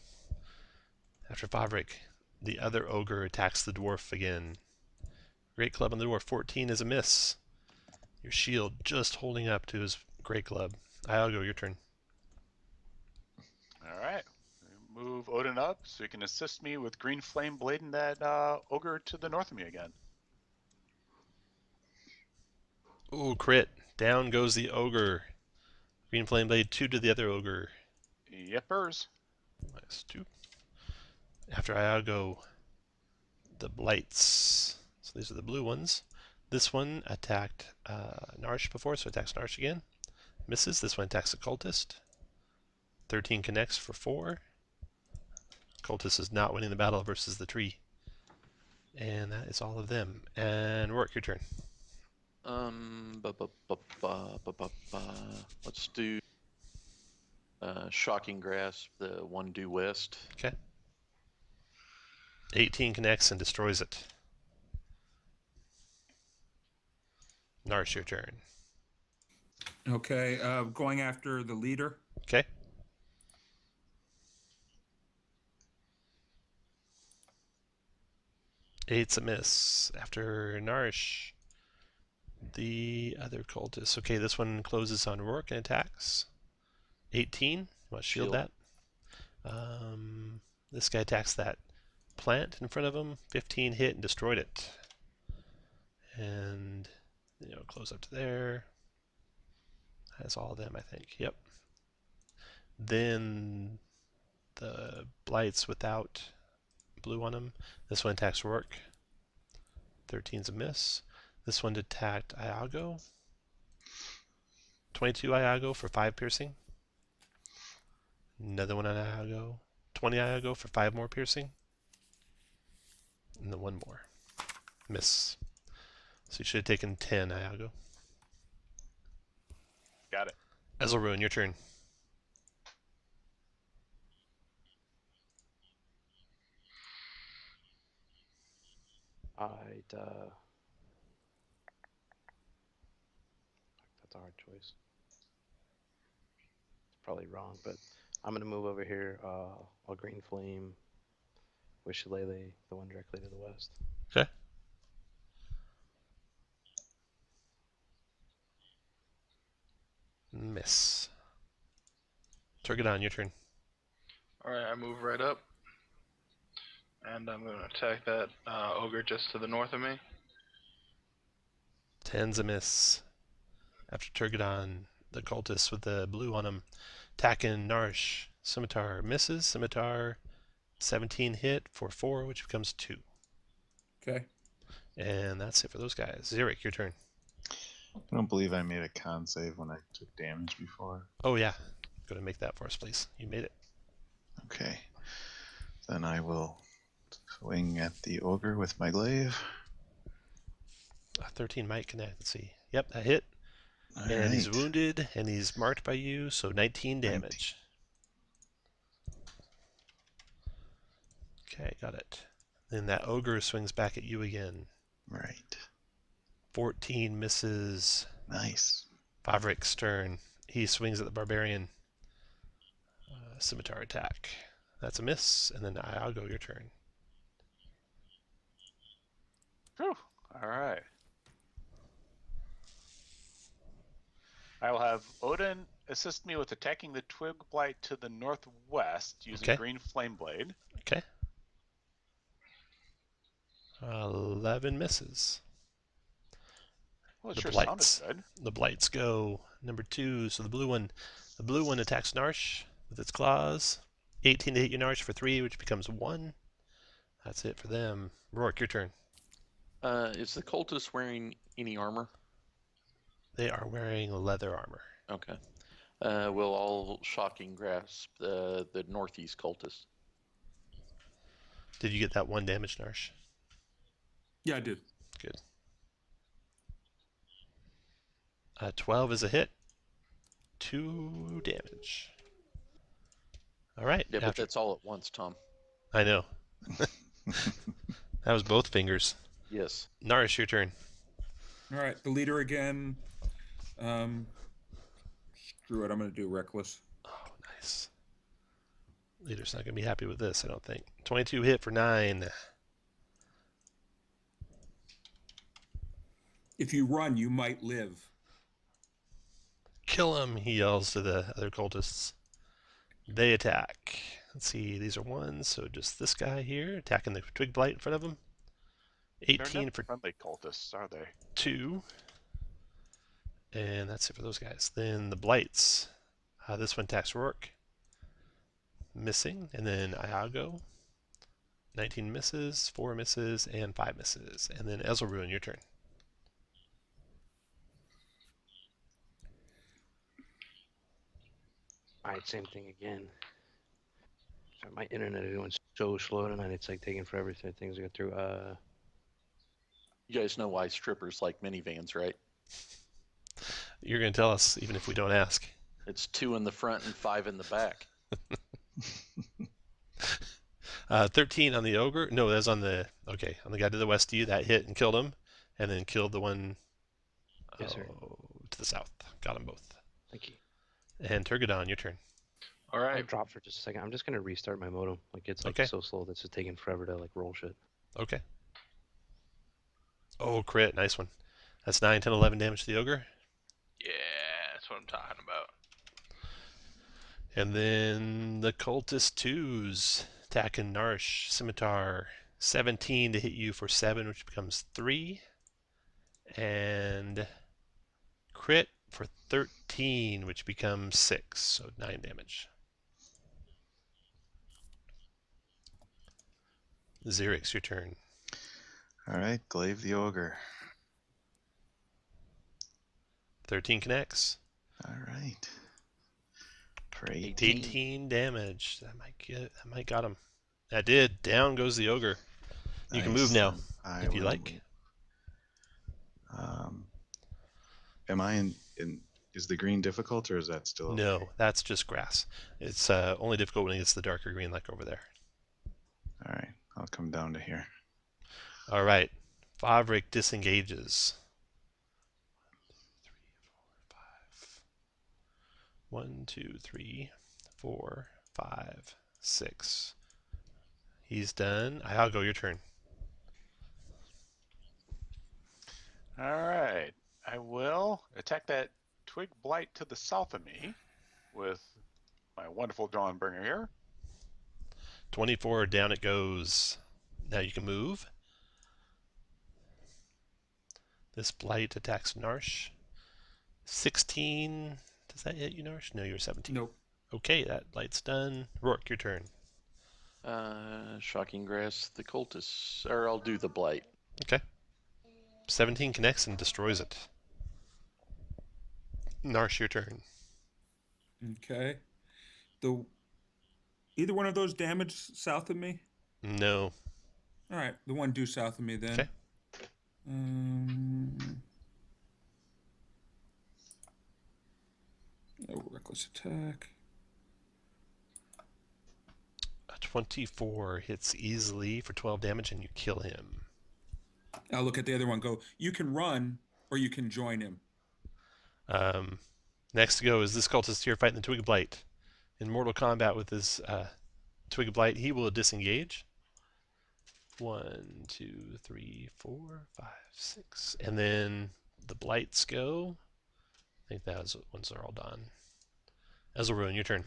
After Favric, the other ogre attacks the dwarf again. Great Club on the dwarf. 14 is a miss. Your shield just holding up to his Great Club. Iago, your turn. All right. Move Odin up so he can assist me with green flame blading that ogre to the north of me again. Ooh, crit. Down goes the ogre. Green Flame Blade 2 to the other ogre. Yepers. Minus 2. After Iago, the blights. So these are the blue ones. This one attacked Narsh before, so attacks Narsh again. Misses. This one attacks the cultist. 13 connects for 4. Cultist is not winning the battle versus the tree. And that is all of them. And Rourke, your turn. Let's do Shocking Grasp, the one due west. Okay. 18 connects and destroys it. Narsh, your turn. Okay, going after the leader. Okay. Eight's a miss. After Narsh, the other cultist. Okay, this one closes on Rourke and attacks. 18. Want to shield that? This guy attacks that plant in front of him. 15 hit and destroyed it. And close up to there. That's all of them, I think. Yep. Then the blights without blue on them. This one attacks Rourke. 13's a miss. This one attacked Iago. 22 Iago for 5 piercing. Another one on Iago. 20 Iago for 5 more piercing. and then one more. Miss. So you should have taken 10, Iago. Got it. Ezelruin, your turn. I'd that's a hard choice. It's probably wrong, but I'm gonna move over here. I'll green flame with Shillelagh, the one directly to the west. Okay. Miss. Turgadon, your turn. Alright, I move right up. And I'm going to attack that ogre just to the north of me. 10's a miss. After Turgadon, the cultist with the blue on him, attacking Narsh. Scimitar misses. Scimitar 17 hit for 4, which becomes 2. Okay. And that's it for those guys. Xeric, your turn. I don't believe I made a con save when I took damage before. Oh, yeah. Go to make that for us, please. You made it. Okay. Then I will swing at the ogre with my glaive. 13 might connect. Let's see. Yep, that hit. All And he's right. wounded, and he's marked by you, so 19 damage. Okay, got it. Then that ogre swings back at you again. Right. 14 misses. Nice. Favrik's turn. He swings at the barbarian. Scimitar attack. That's a miss, and then Iago, your turn. Whew. All right. I will have Odin assist me with attacking the twig blight to the northwest using Okay. green flame blade. Okay. 11 misses. Well, it The sure blights. sounded good. The blights go number 2. So the blue one attacks Narsh with its claws. 18 to hit you, Narsh, for 3, which becomes 1. That's it for them. Rourke, your turn. Is the cultist wearing any armor? They are wearing leather armor. Okay. Will all shocking grasp the northeast cultist? Did you get that 1 damage, Narsh? Yeah, I did. Good. 12 is a hit. 2 damage. All right. Yeah, but that's all at once, Tom. I know. That was both fingers. Yes. Narish, your turn. All right, the leader again. Screw it, I'm going to do reckless. Oh, nice. Leader's not going to be happy with this, I don't think. 22 hit for 9. If you run, you might live. Kill him, he yells to the other cultists. They attack. Let's see, these are 1s, so just this guy here attacking the twig blight in front of him. They're 18 not for friendly cultists, are they? 2. And that's it for those guys. Then the blights. This one attacks Rourke. Missing. And then Iago. 19 misses, 4 misses, and 5 misses. And then Ezelruin, your turn. Alright, same thing again. So my internet is going so slow tonight, it's like taking forever for things to go through. You guys know why strippers like minivans, right? You're going to tell us, even if we don't ask. It's 2 in the front and 5 in the back. 13 on the ogre. No, that's on the guy to the west of you. That hit and killed him, and then killed the one Yes, sir. to the south. Got them both. Thank you. And Turgadon, your turn. I'll Alright, drop for just a second. I'm just gonna restart my modem. Like it's like Okay. so slow that's just taking forever to like roll shit. Okay. Oh, crit. Nice one. That's 9, 10, 11 damage to the ogre. yeah, that's what I'm talking about. And then the cultist 2s attacking Narsh. Scimitar 17 to hit you for 7, which becomes 3. And crit for 13, which becomes 6, so 9 damage. Xerix, your turn. All right, glaive the ogre. 13 connects. All right. For 18. 18 damage. That might got him. That did. Down goes the ogre. You can move now, I if you will like. move. Am I in? Is the green difficult, or is that still okay? No, that's just grass. It's only difficult when it gets the darker green, like over there. All right, I'll come down to here. All right. Favrik disengages. 1, 2, 3, 4, 5, 6. He's done. I'll go. Your turn. All right. I will attack that twig blight to the south of me with my wonderful Dawnbringer here. 24, down it goes. Now you can move. This blight attacks Narsh. 16. Does that hit you, Narsh? No, you're 17. Nope. Okay, that blight's done. Rourke, your turn. Shocking Grass, the cultists, or I'll do the blight. Okay. 17 connects and destroys it. Narsh, your turn. Okay. Either one of those damage south of me? No. All right, the one due south of me then. Okay. Reckless attack. A 24 hits easily for 12 damage and you kill him. I'll look at the other one. Go. You can run, or you can join him. Next to go is this cultist here fighting the Twig Blight. In Mortal Kombat with his Twig Blight, he will disengage. 1, 2, 3, 4, 5, 6. And then the Blights go. I think that was once they're all done. Ezelruin, your turn.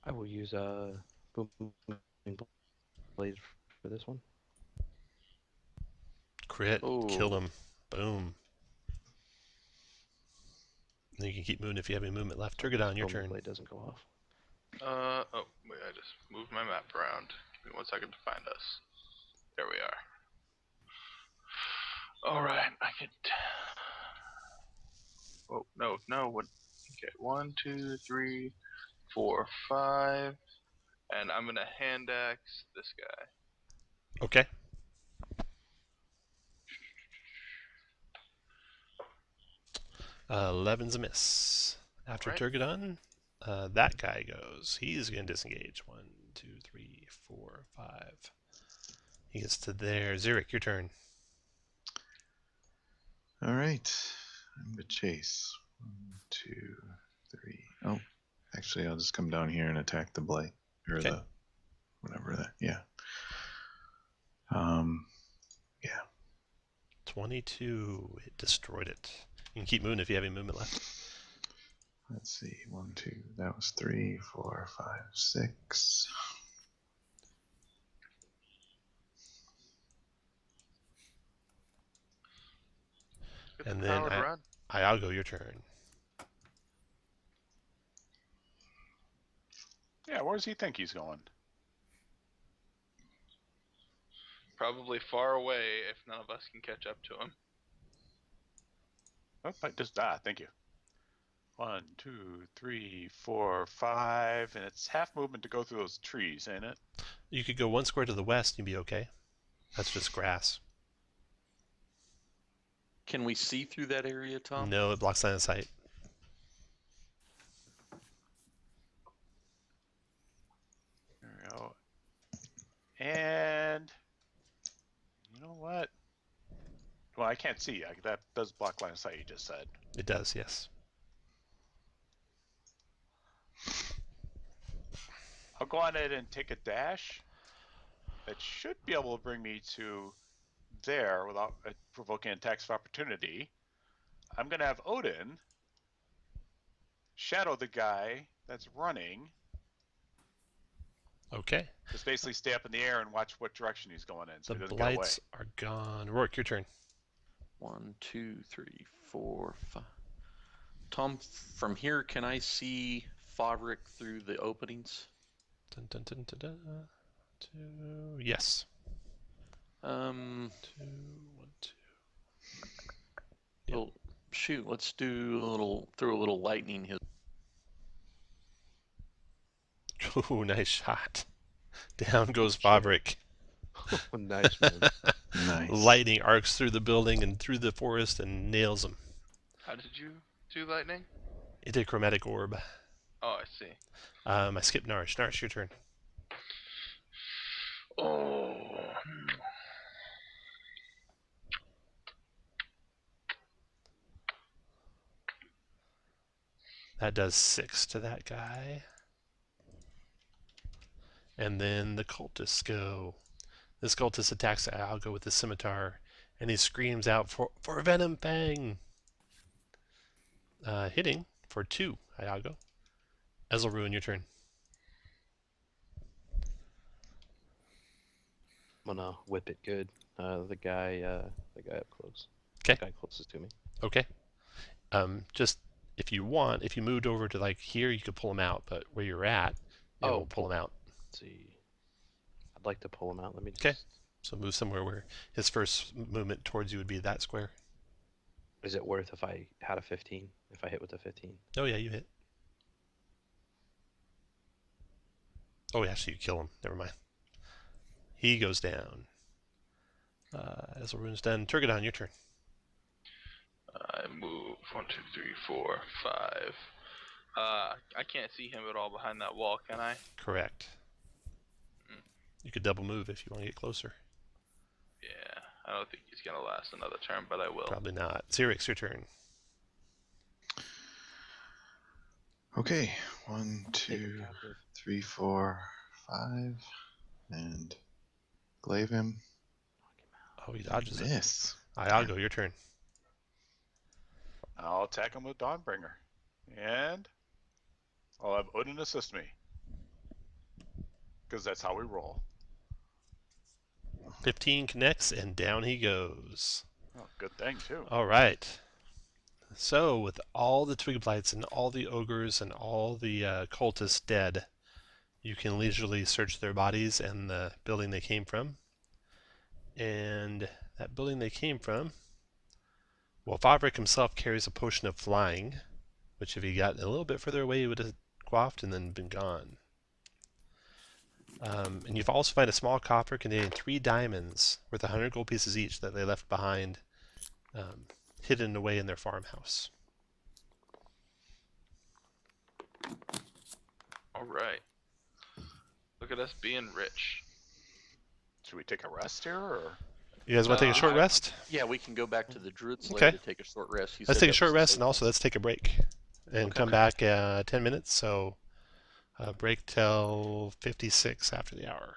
I will use booming blade for this one. Crit, Oh. kill him. Boom. And you can keep moving if you have any movement left. Turgadon, your Booming turn. blade doesn't go off. Oh, wait, I just moved my map around. Give me 1 second to find us. There we are. Alright, I can... Oh, no, what... Okay, 1, 2, 3, 4, 5... And I'm gonna hand axe this guy. Okay. 11's a miss. After Alright. Turgadon, that guy goes. He's going to disengage. 1, 2, 3, 4, 5. He gets to there. Zurich, your turn. All right, I'm gonna chase. 1, 2, 3. Oh, actually, I'll just come down here and attack the blight or Okay. the whatever that. Yeah. Yeah. 22. It destroyed it. You can keep moving if you have any movement left. Let's see. 1, 2. That was 3, 4, 5, 6. Get And the then powered run. I'll go. Your turn. Yeah, where does he think he's going? Probably far away if none of us can catch up to him. Oh, I just thank you. 1, 2, 3, 4, 5, and it's half movement to go through those trees, ain't it? You could go 1 square to the west and you'd be okay. That's just grass. Can we see through that area, Tom? No, it blocks line of sight. There we go. And you know what? Well, I can't see. That does block line of sight. You just said. It does, yes. I'll go on ahead and take a dash. That should be able to bring me to there without provoking attacks of opportunity. I'm going to have Odin shadow the guy that's running. Okay. Just basically stay up in the air and watch what direction he's going in so he The doesn't get away. blights are gone. Rourke, your turn. 1, 2, 3, 4, 5. Tom, from here, can I see Favrik through the openings? Dun, dun, dun, dun, dun. 2. Yes. 2, 1, 2. Yep. Well, shoot, let's do throw a little lightning his. Ooh, nice shot. Down goes Shit. Fabric. Oh, nice, man. Nice. Lightning arcs through the building and through the forest and nails him. How did you do lightning? It did chromatic orb. Oh, I see. I skipped Nourish. Nourish, your turn. Oh. That does 6 to that guy. And then the cultists go. This cultist attacks Algo with the scimitar, and he screams out for Venom Fang. Hitting for 2, Iago. Ezelruin, your turn. I'm gonna whip it good. The guy up close. 'Kay. The guy closest to me. Okay. Just if you want, if you moved over to like here, you could pull him out. But where you're at, it will pull him out. Let's see. I'd like to pull him out. Let me just. 'Kay. So move somewhere where his first movement towards you would be that square. Is it worth if I had a 15? If I hit with a 15? Oh yeah, you hit. Oh, actually, you kill him. Never mind. He goes down. Ezelruin's done. Turgadon, your turn. I move 1, 2, 3, 4, 5. I can't see him at all behind that wall, can I? Correct. You could double move if you want to get closer. Yeah, I don't think he's gonna last another turn, but I will. Probably not. Xerix, your turn. Okay, 1, Take him 2, captive. 3, 4, 5, and glaive him. Oh, he dodges it. Miss. Iago, your turn. I'll attack him with Dawnbringer. And I'll have Odin assist me. Because that's how we roll. 15 connects, and down he goes. Oh, good thing, too. All right. So, with all the twig blights and all the ogres and all the cultists dead, you can leisurely search their bodies and the building they came from. And that building they came from, well, Fabric himself carries a potion of flying, which if he got a little bit further away, he would have quaffed and then been gone. And you've also found a small coffer containing 3 diamonds worth 100 gold pieces each that they left behind, hidden away in their farmhouse. Alright. Look at us being rich. Should we take a rest here, or? You guys want to take a short rest? Yeah, we can go back to the druid slave Okay. to take a short rest. He Let's said take a that short was rest, safe and also place. let's take a break and Okay. come back 10 minutes. So break till 56 after the hour.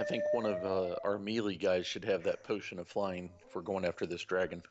I think one of our melee guys should have that potion of flying for going after this dragon.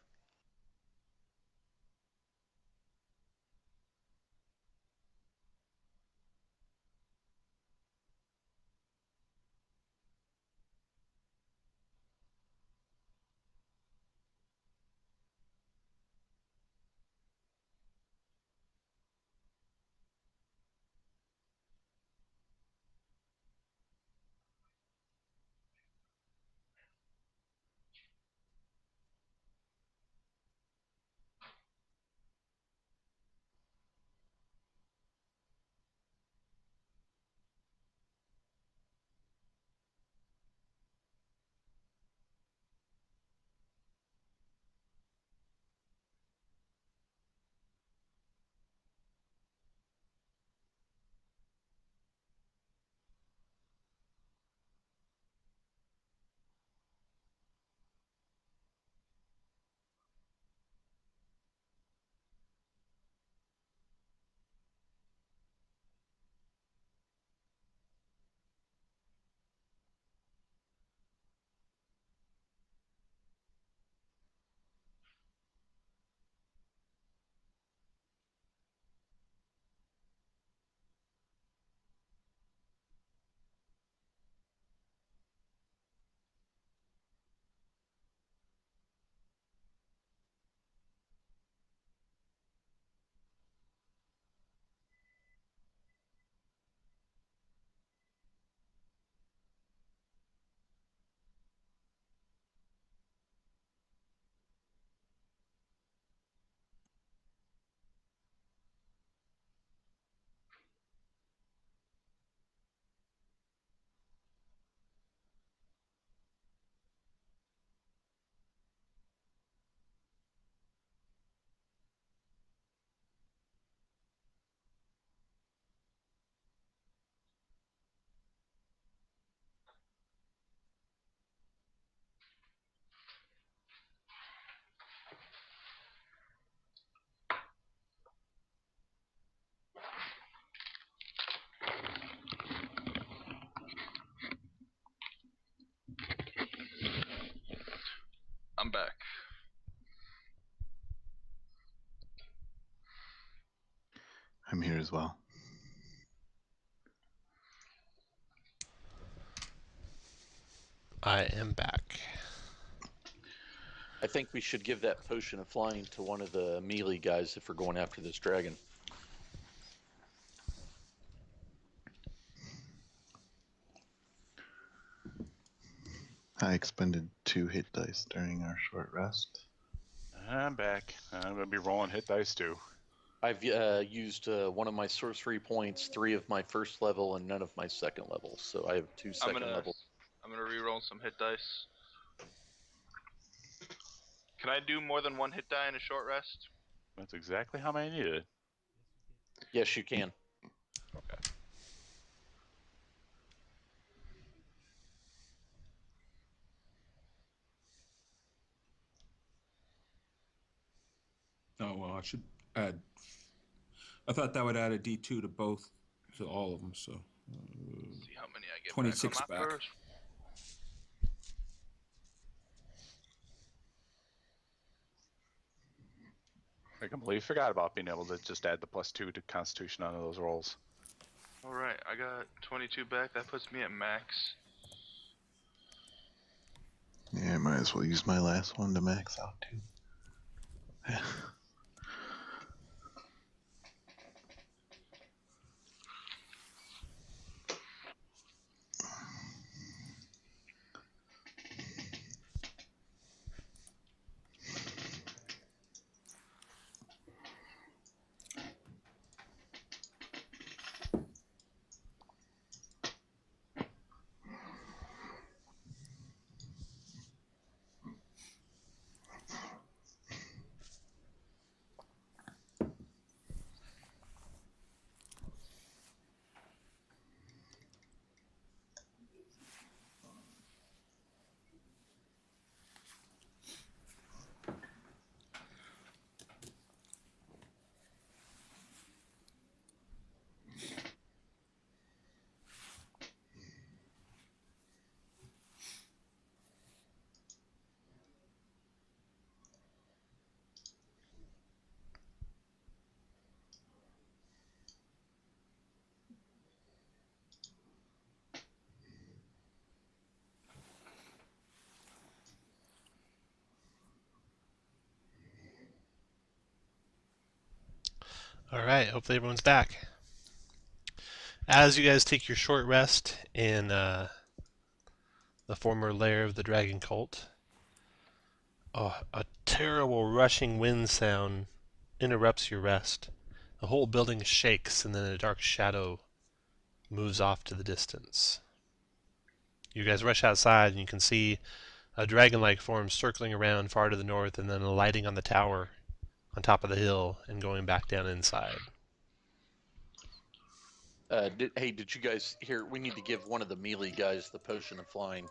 I'm back. I'm here as well. I am back. I think we should give that potion of flying to one of the melee guys if we're going after this dragon. I expended 2 hit dice during our short rest. I'm back. I'm gonna be rolling hit dice too. I've used one of my sorcery points, 3 of my first level, and none of my second level. So I have 2 second level. I'm gonna re-roll some hit dice. Can I do more than 1 hit die in a short rest? That's exactly how many needed. Yes, you can. Okay. Oh well, I should add. I thought that would add a D2 to both, to all of them. So Let's see how many I get 26 back on my back. first. I completely forgot about being able to just add the +2 to Constitution onto those rolls. Alright, I got 22 back. That puts me at max. Yeah, I might as well use my last one to max out too. All right, hopefully everyone's back. As you guys take your short rest in the former lair of the dragon cult, a terrible rushing wind sound interrupts your rest. The whole building shakes, and then a dark shadow moves off to the distance. You guys rush outside, and you can see a dragon-like form circling around far to the north, and then alighting on the tower on top of the hill and going back down inside. Did you guys hear? We need to give one of the melee guys the potion of flying.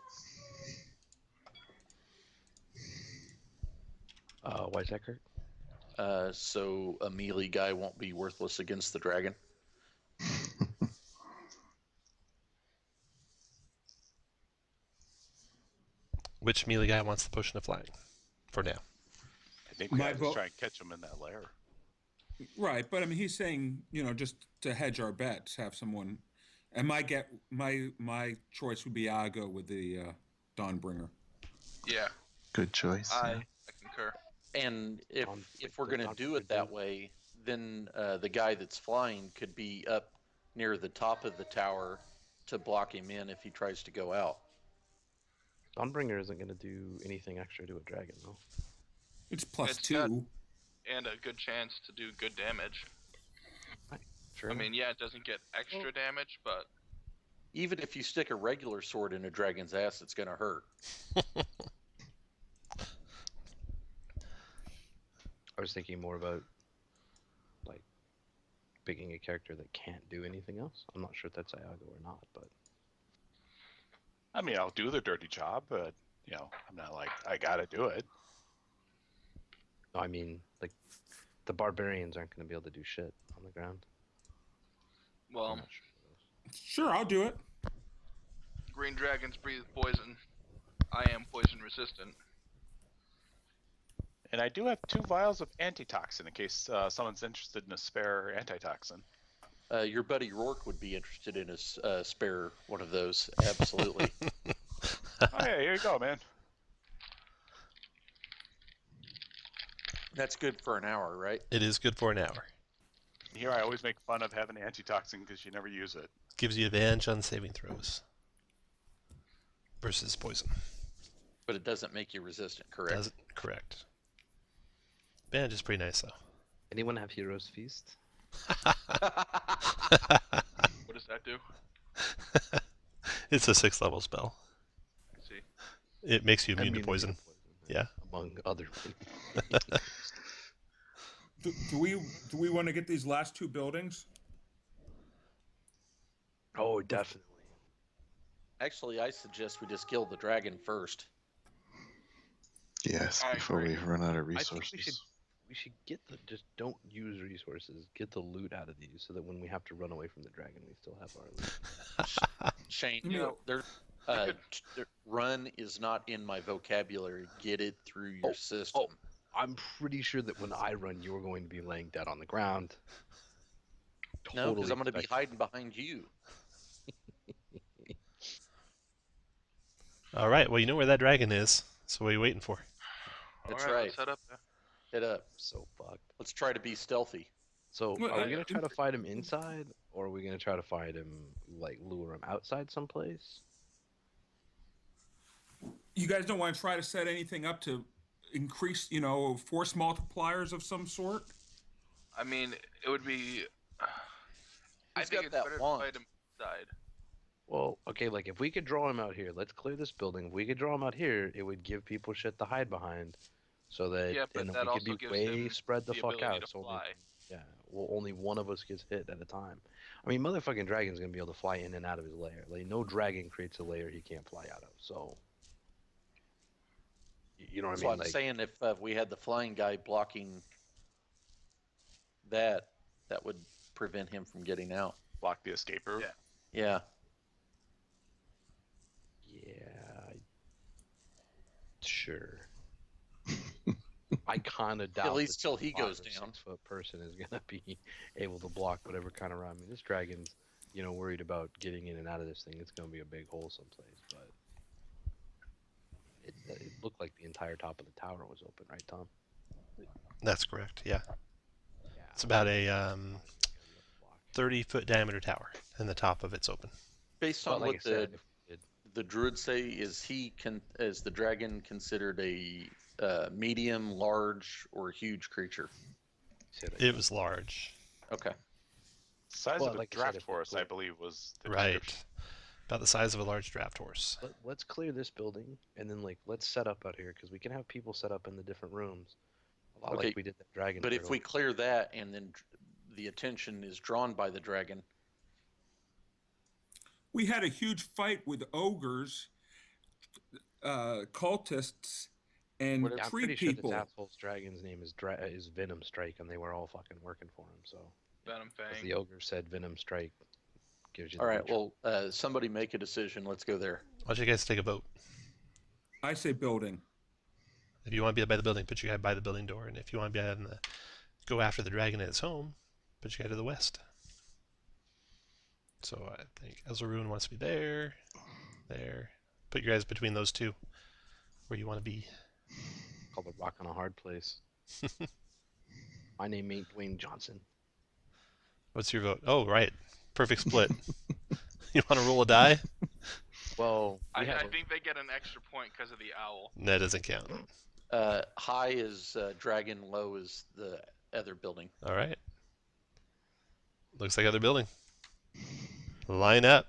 Why is that, Kurt? So a melee guy won't be worthless against the dragon. Which melee guy wants the potion of flying? For now. I think we My gotta just vote- try and catch him in that lair. Right, but I mean, he's saying, just to hedge our bets, have someone. And my choice would be Iago with the Dawnbringer. Yeah, Good choice. I concur. And if we're the going to do it that way, then the guy that's flying could be up near the top of the tower to block him in if he tries to go out. Dawnbringer isn't going to do anything extra to a dragon, though. It's plus It's 2. got- And a good chance to do good damage. Sure. I mean, yeah, it doesn't get extra damage, but Even if you stick a regular sword in a dragon's ass, it's going to hurt. I was thinking more about, like, picking a character that can't do anything else. I'm not sure if that's Iago or not, but I mean, I'll do the dirty job, but I'm not like I gotta do it. no, I mean, like, the barbarians aren't going to be able to do shit on the ground. I'm well, not sure. Sure, I'll do it. green dragons breathe poison. I am poison resistant. And I do have 2 vials of antitoxin in case someone's interested in a spare antitoxin. Your buddy Rourke would be interested in a spare one of those. Absolutely. Oh yeah, here you go, man. That's good for an hour, right? It is good for an hour. Here I always make fun of having antitoxin because you never use it. Gives you advantage on saving throws versus poison. But it doesn't make you resistant, correct? Doesn't correct. Advantage is pretty nice though. Anyone have Heroes Feast? What does that do? It's a 6th level spell. I see. It makes you immune to Immune poison. Yeah. Among other things. Do we want to get these last 2 buildings? Oh, definitely. Actually, I suggest we just kill the dragon first. Yes, I before we agree. run out of I think resources. we should get just don't use resources. Get the loot out of these so that when we have to run away from the dragon, we still have our loot. Shane, Yeah. run is not in my vocabulary. Get it through your system. I'm pretty sure that when I run, you're going to be laying dead on the ground. No, because I'm going to be expect- hiding behind you. All right. Well, you know where that dragon is. So what are you waiting for? That's All right. Let's head up there. Head up. So fucked. Let's try to be stealthy. So Well, are we gonna try to fight him inside, or are we gonna try to fight him, like, lure him outside someplace? You guys don't want to try to set anything up to increase, force multipliers of some sort? I mean, it would be. I He's think got it's that better wand. to fight him inside. Well, okay, like if we could draw him out here, let's clear this building. If we could draw him out here, it would give people shit to hide behind, so that Yeah, but and that we also could be gives way him spread the fuck ability out. to So fly. only one of us gets hit at a time. I mean, motherfucking dragon's gonna be able to fly in and out of his lair. Like, no dragon creates a lair he can't fly out of. So, you know what That's I why mean? I'm Like, saying if we had the flying guy blocking that would prevent him from getting out. Block the escape route. Yeah. Yeah. sure. I kind of doubt. At least that till he a 5 goes or down. 6-foot person is gonna be able to block whatever kind of round. I mean, this dragon's, worried about getting in and out of this thing. It's gonna be a big hole someplace. But it looked like the entire top of the tower was open, right, Tom? That's correct. Yeah. It's about a 30-foot diameter tower, and the top of it's open. Based But on like I what said, if we did, the druid say, is the dragon considered a medium, large, or huge creature? said It was large. Okay. Size Well, of a like I said, draft if we horse, I clear- believe, was the Right. description. About the size of a large draft horse. let's clear this building and then like let's set up out here because we can have people set up in the different rooms, a lot Okay, like we did that dragon. But if turtle. we clear that and then the attention is drawn by the dragon, We had a huge fight with ogres, cultists, and Yeah, I'm tree pretty sure people. this asshole's dragon's name is Venom Strike, and they were all fucking working for him. So Venom as Fang. the ogre said, Venom Strike gives you. all the right. neutral. Well, somebody make a decision. Let's go there. Why don't you guys take a vote? I say building. If you want to be by the building, put your guy by the building door, and if you want to be go after the dragon at its home, put your guy to the west. So I think Ezraoon wants to be there. Put your guys between those two, where you want to be. Called a rock on a hard place. My name ain't Dwayne Johnson. What's your vote? Oh, right. Perfect split. You want to roll a die? Well, I think they get an extra point because of the owl. That doesn't count. High is dragon, low is the other building. All right. Looks like other building. Line up.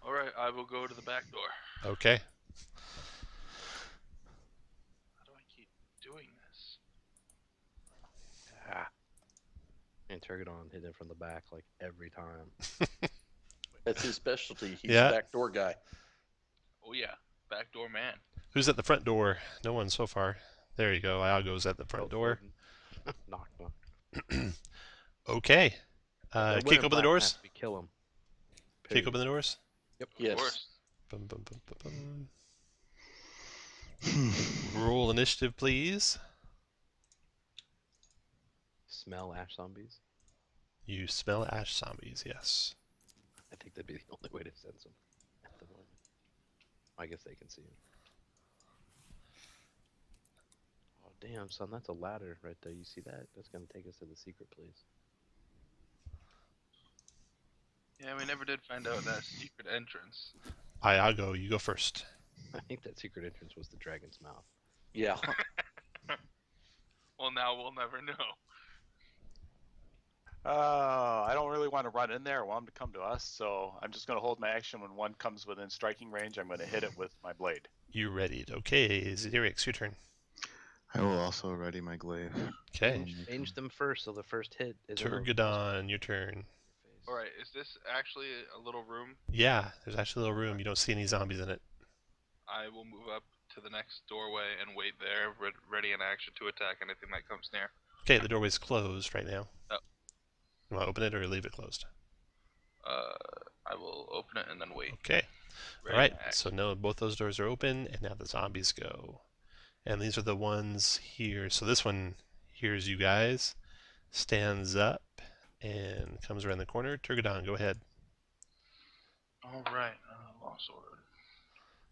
All right, I will go to the back door. Okay. How do I keep doing this? and Turgadon hit it from the back like every time. That's his specialty. He's Yeah. a backdoor guy. Oh yeah, backdoor man. Who's at the front door? No one so far. There you go. Iago's at the front door. Knock, knock. Okay. They're Kick wearing open the black doors. masks, We kill them. Kick open the doors. Of Yes. course. Bum, bum, bum, bum, bum. Roll initiative, please. Smell ash zombies. You smell ash zombies, yes. I think that'd be the only way to sense them at the moment. I guess they can see them. Oh damn, son, that's a ladder right there. You see that? That's gonna take us to the secret place. Yeah, we never did find out that secret entrance. Iago, you go first. I think that secret entrance was the dragon's mouth. Yeah. Well, now we'll never know. I don't really want to run in there. I want them to come to us, so I'm just going to hold my action. When one comes within striking range, I'm going to hit it with my blade. You readied. Okay, Zerix, your turn. I will also ready my glaive. Okay. Change them first, so the first hit is Turgadon, your turn. All right, is this actually a little room? Yeah, there's actually a little room. You don't see any zombies in it. I will move up to the next doorway and wait there, ready in action to attack anything that comes near. Okay, the doorway's closed right now. Oh. You want to open it or leave it closed? I will open it and then wait. Okay. Ready All right. to act. So no, both those doors are open, and now the zombies go. And these are the ones here. So this one hears you guys, stands up, and comes around the corner. Turgadon, go ahead. All right, longsword.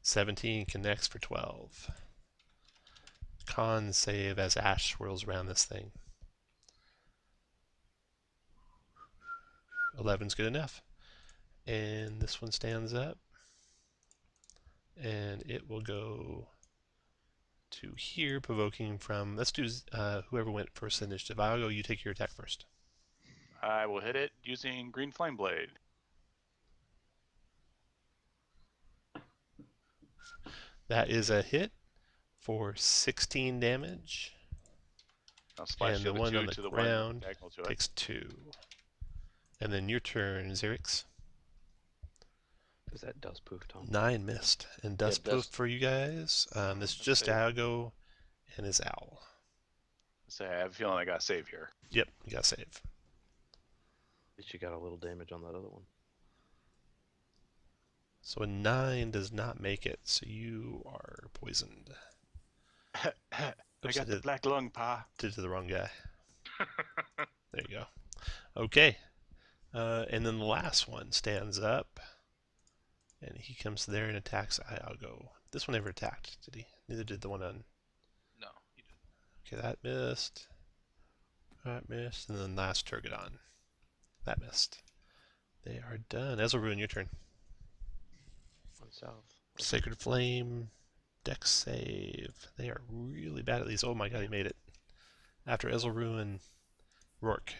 17 connects for 12. Con save as ash swirls around this thing. 11's good enough. And this one stands up. And it will go to here, provoking from... Let's do whoever went first initiative. I'll go, you take your attack first. I will hit it using Green Flame Blade. That is a hit for 16 damage. I'll splash And the the other one two on the to the ground one diagonal to it. Takes 2. And then your turn, Zerix. Is that dust poof, Tom? 9 missed. And dust poof dust. for you guys. It's Let's just see. Iago and his owl. Say, I have a feeling I got a save here. Yep, you got save. At least you got a little damage on that other one. So a 9 does not make it, so you are poisoned. I Oops, got the did, black lung, pa. did it to the wrong guy. There you go. Okay. And then the last one stands up. And he comes there and attacks Iago. This one never attacked, did he? Neither did the one on... No, you didn't. Okay, that missed. That missed. And then last Turgadon. That missed. They are done. Ezra, your turn. One south. Sacred Flame. Dex save. They are really bad at these. Oh my god, he made it. After Ezra and Rourke.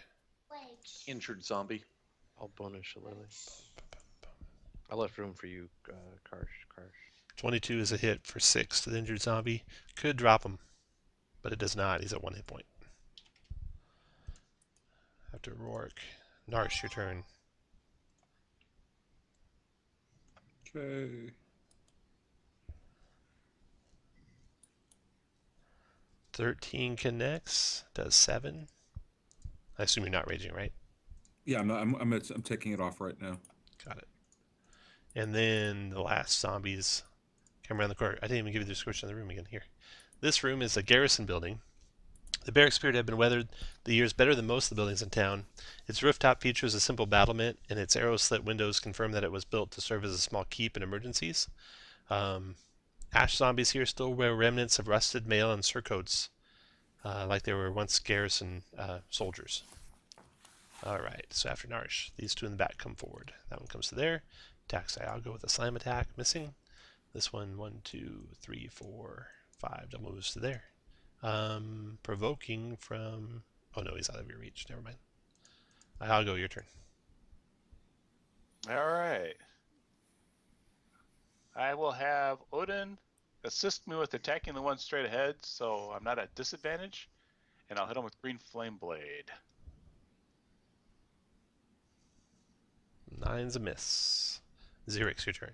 Injured zombie. I'll bonus Shillelagh. I left room for you, Karsh. 22 is a hit for 6 to the injured zombie. Could drop him, but it does not. He's at 1 hit point. After Rourke. Narsh, your turn. Okay. 13 connects. Does 7. I assume you're not raging, right? Yeah, I'm taking it off right now. Got it. And then the last zombies come around the corner. I didn't even give you the description of the room again. Here. This room is a garrison building. The barracks period had been weathered the years better than most of the buildings in town. Its rooftop features a simple battlement, and its arrow-slit windows confirm that it was built to serve as a small keep in emergencies. Ash zombies here still wear remnants of rusted mail and surcoats, like they were once garrison soldiers. Alright, so after Narsh, these two in the back come forward. That one comes to there. Attacks Iago with a slam attack, missing. This one, 1, 2, 3, 4, 5, double moves to there. Provoking from... Oh no, he's out of your reach. Never mind. Iago, your turn. Alright. I will have Odin assist me with attacking the one straight ahead, so I'm not at disadvantage. And I'll hit him with Green Flame Blade. 9's a miss. Xerix, your turn.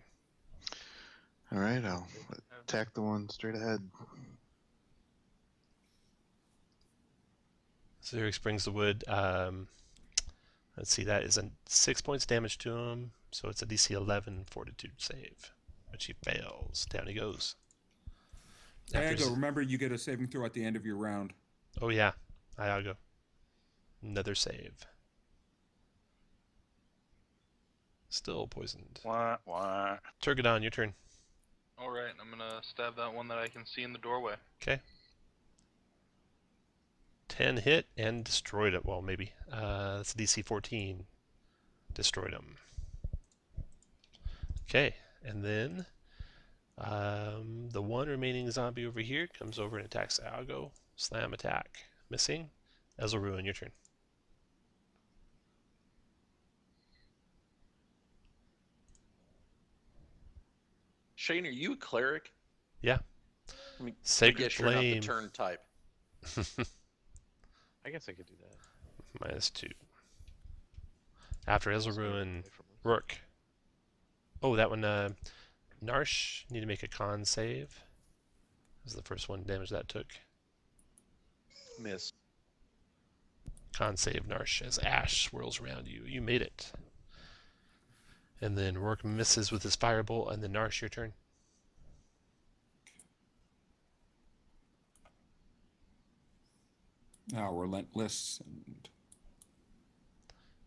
All right, I'll attack the one straight ahead. Xerix brings the wood. Let's see, that is a 6 points damage to him, so it's a DC 11 Fortitude save, which he fails. Down he goes. Iago, remember you get a saving throw at the end of your round. Oh yeah, Iago. Another save. Still poisoned. Wah, wah. Turgadon, your turn. Alright, I'm gonna stab that one that I can see in the doorway. Okay. 10 hit and destroyed it. Well, maybe. That's DC 14. Destroyed him. Okay, and then the one remaining zombie over here comes over and attacks Iago. Slam attack. Missing. Ezra, your turn. Shane, are you a cleric? Yeah. I mean, Sacred I guess you're not the Flame. turn type. I guess I could do that. -2. After Ezra and Away from us. Rourke. Oh, that one. Narsh, need to make a con save. This is the first one damage that took. Miss. Con save, Narsh, as ash swirls around you. You made it. And then Rourke misses with his firebolt, and then Narsh, your turn. Now relentless and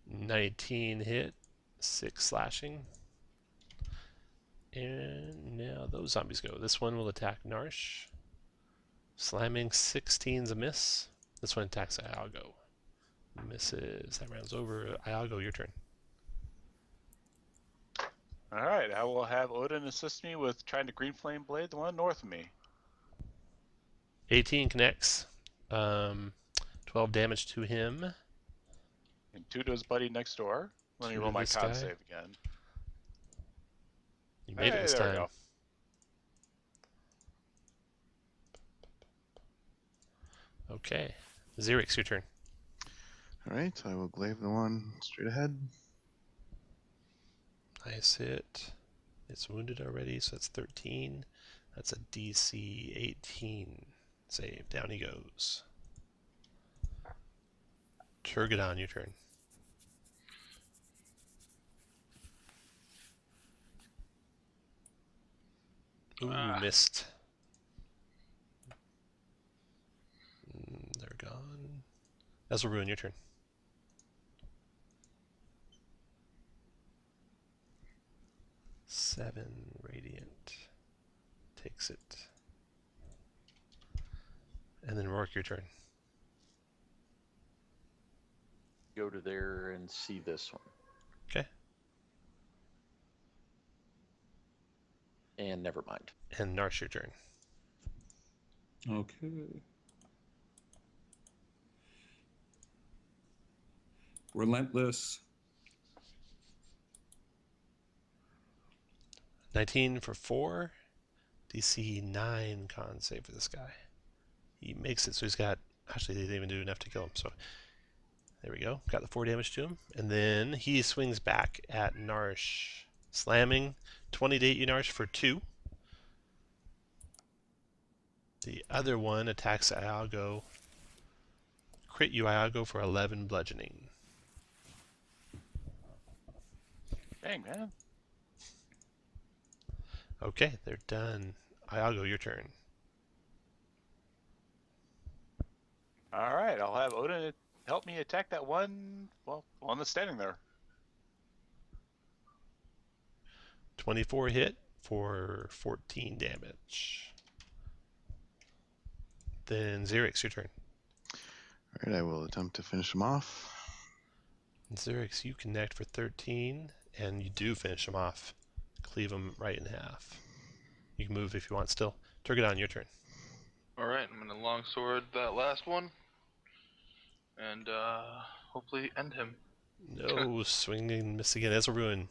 19 hit, 6 slashing. And now those zombies go. This one will attack Narsh. Slamming 16's a miss. This one attacks Iago. Misses. That rounds over. Iago, your turn. Alright, I will have Odin assist me with trying to Green Flame Blade the one north of me. 18 connects. 12 damage to him. And 2 to his buddy next door. Let me 2 roll to my this con guy. save again. You made it this there we time. go. Okay. Xerix, your turn. All right, I will glaive the one straight ahead. Nice hit. It's wounded already, so that's 13. That's a DC 18 save. Down he goes. Turgadon, your turn. Ooh, missed. They're gone. Ezra, your turn. Seven radiant. Takes it. And then Rourke, your turn. go to there and see this one. Okay. And never mind. And Narsh, your turn. Okay. Relentless. 19 for 4. DC 9 con save for this guy. He makes it, so he's got... Actually, they didn't even do enough to kill him, so... There we go. Got the 4 damage to him. And then he swings back at Narsh. Slamming. 20 to 8 you, Narsh, for 2. The other one attacks Iago. Crit you, Iago, for 11 bludgeoning. Dang, man. Okay, they're done. Iago, your turn. All right, I'll have Odin help me attack that one, well, one that's standing there. 24 hit for 14 damage. Then Xerix, your turn. All right, I will attempt to finish him off. Xerix, you connect for 13, and you do finish him off. Cleave him right in half. You can move if you want still. Turgadon, your turn. Alright, I'm gonna longsword that last one. And hopefully end him. No, swinging, miss again. As a ruin.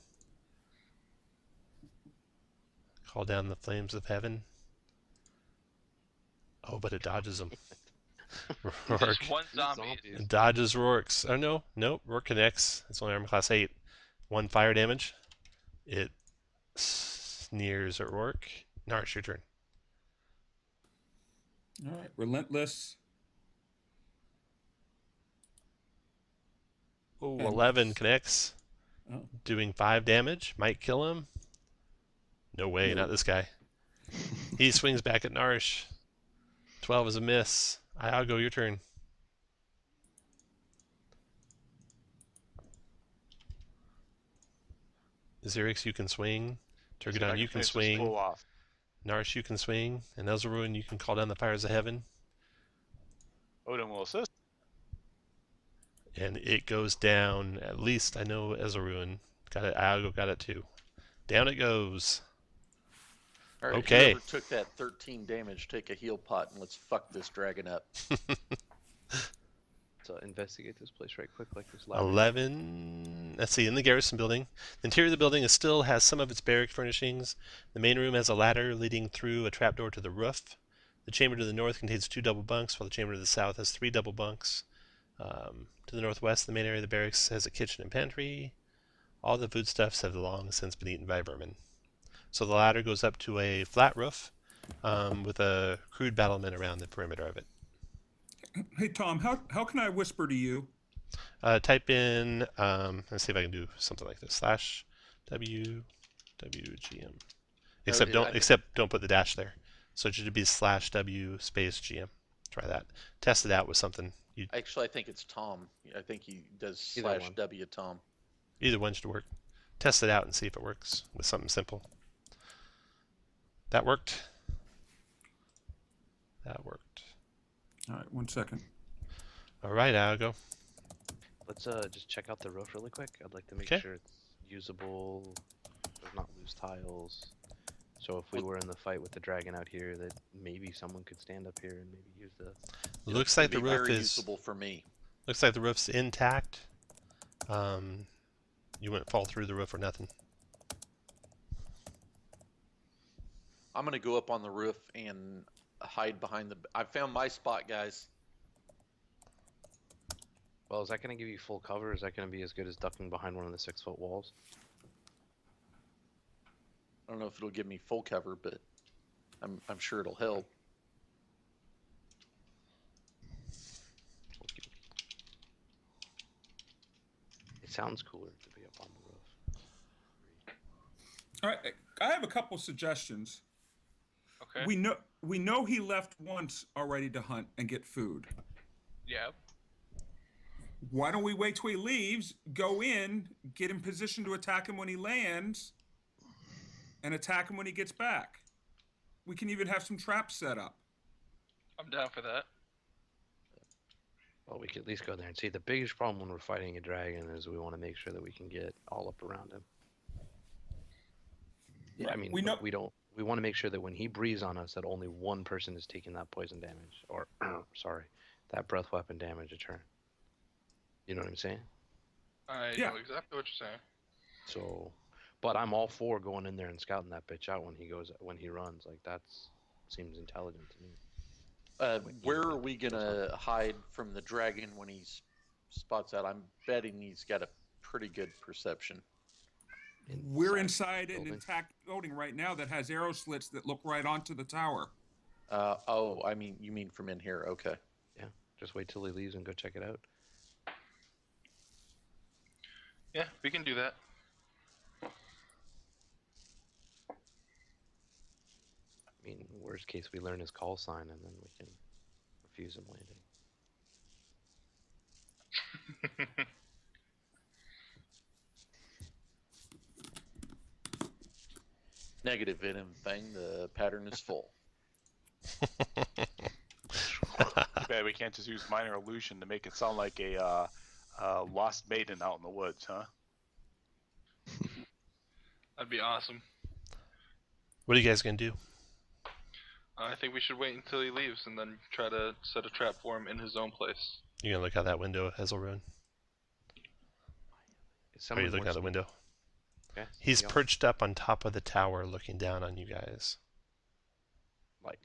Call down the flames of heaven. Oh, but it dodges them. Rourke. Just one zombie. It dodges Rourke's. Oh, no. Nope. Rourke connects. It's only armor class 8. 1 fire damage. It sneers at Rourke. Narsh, your turn. All right. Relentless. Oh, And- 11 connects. Oh. Doing 5 damage. Might kill him. No way, No. not this guy. He swings back at Narsh. 12 is a miss. Iago, your turn. Xerix, you can swing. See if I Turgadon, you can finish this swing. fool off. Narsh, you can swing. And Elzaruin, you can call down the fires of heaven. Odin will assist. And it goes down. At least I know Elzaruin got it. Iago got it too. Down it goes. All right, Okay. Whoever took that 13 damage, take a heal pot and let's fuck this dragon up. Let's investigate this place right quick, like this ladder. 11. Let's see, in the garrison building. The interior of the building still has some of its barrack furnishings. The main room has a ladder leading through a trapdoor to the roof. The chamber to the north contains 2 double bunks, while the chamber to the south has 3 double bunks. To the northwest, the main area of the barracks has a kitchen and pantry. All the foodstuffs have long since been eaten by vermin. So the ladder goes up to a flat roof with a crude battlement around the perimeter of it. Hey, Tom, how can I whisper to you? Type in, let's see if I can do something like this, /WWGM. Except don't put the dash there. So it should be /W space GM. Try that. Test it out with something. Actually, I think it's Tom. I think he does Either one. /W Tom. Either one should work. Test it out and see if it works with something simple. That worked. That worked. All right, 1 second. All right, Iago. Let's just check out the roof really quick. I'd like to make Okay. sure it's usable. There's not loose tiles. So if we were in the fight with the dragon out here, that maybe someone could stand up here and maybe use the. Looks like the It'd be roof very is. usable for me. Looks like the roof's intact. You wouldn't fall through the roof or nothing. I'm gonna go up on the roof and hide behind the. I found my spot, guys. Well, is that going to give you full cover? Is that going to be as good as ducking behind one of the 6-foot walls? I don't know if it'll give me full cover, but I'm sure it'll help. It sounds cooler to be up on the roof. All right, I have a couple suggestions. Okay. We know he left once already to hunt and get food. Yeah. Why don't we wait till he leaves, go in, get in position to attack him when he lands, and attack him when he gets back? We can even have some traps set up. I'm down for that. Well, we could at least go there and see. The biggest problem when we're fighting a dragon is we want to make sure that we can get all up around him. Yeah, I mean, we know. we don't. We want to make sure that when he breathes on us, that only one person is taking that poison damage, or sorry, that breath weapon damage a turn. You know what I'm saying? I Yeah. know exactly what you're saying. So, but I'm all for going in there and scouting that bitch out when he runs. Like seems intelligent to me. Where are we gonna hide from the dragon when he spots out? I'm betting he's got a pretty good perception. We're inside an building. intact building right now that has arrow slits that look right onto the tower. Oh, I mean, you mean from in here? Okay. Yeah, just wait till he leaves and go check it out. Yeah, we can do that. I mean, worst case, we learn his call sign and then we can refuse him landing. Negative venom thing. The pattern is full. Too bad we can't just use minor illusion to make it sound like a lost maiden out in the woods, huh? That'd be awesome. What are you guys gonna do? I think we should wait until he leaves and then try to set a trap for him in his own place. You gonna look out that window, Hazelrune? Are you looking out the window? Okay. He's perched up on top of the tower, looking down on you guys.